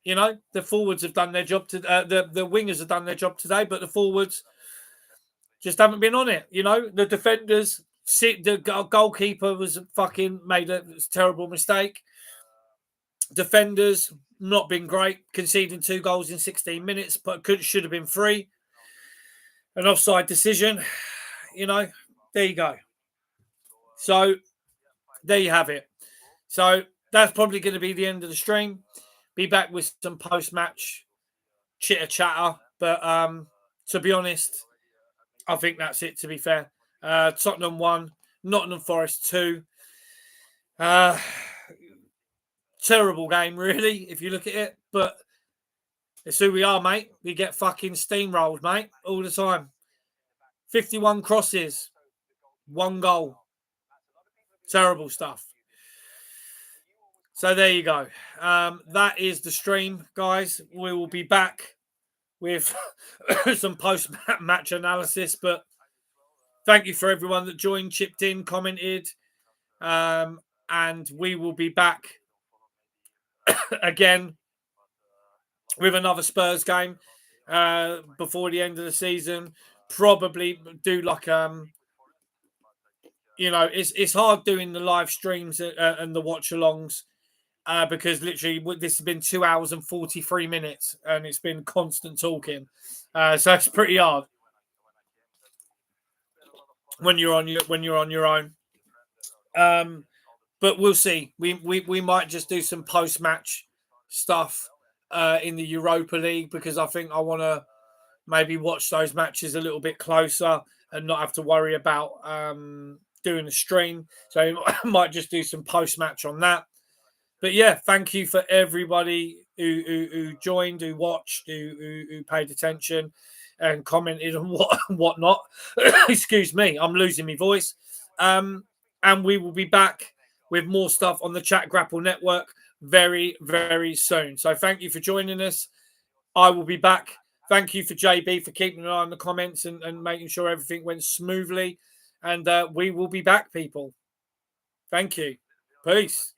You know, the forwards have done their job. The wingers have done their job today, but the forwards just haven't been on it. You know, the defenders, the goalkeeper was fucking made a terrible mistake. Defenders not been great, conceding 2 goals in 16 minutes, but should have been 3. An offside decision. You know, there you go. So there you have it. So that's probably going to be the end of the stream. Be back with some post-match chitter chatter, but to be honest, I think that's it. To be fair, Tottenham 1, Nottingham Forest 2. Terrible game, really, if you look at it. But it's who we are, mate. We get fucking steamrolled, mate, all the time. 51 crosses, 1 goal. Terrible stuff. So there you go. That is the stream, guys. We will be back with some post-match analysis. But thank you for everyone that joined, chipped in, commented. And we will be back again with another Spurs game before the end of the season. Probably do like you know, it's hard doing the live streams and the watch alongs because literally this has been 2 hours and 43 minutes and it's been constant talking, so it's pretty hard when you're on your own. But we'll see. We might just do some post match stuff in the Europa League because I think I want to maybe watch those matches a little bit closer and not have to worry about doing a stream. So I might just do some post-match on that. But yeah, thank you for everybody who joined, who watched, who paid attention and commented and whatnot. Excuse me, I'm losing my voice. And we will be back with more stuff on the Chat Grapple Network very, very soon. So thank you for joining us. I will be back. Thank you for JB for keeping an eye on the comments and making sure everything went smoothly. And we will be back, people. Thank you. Peace.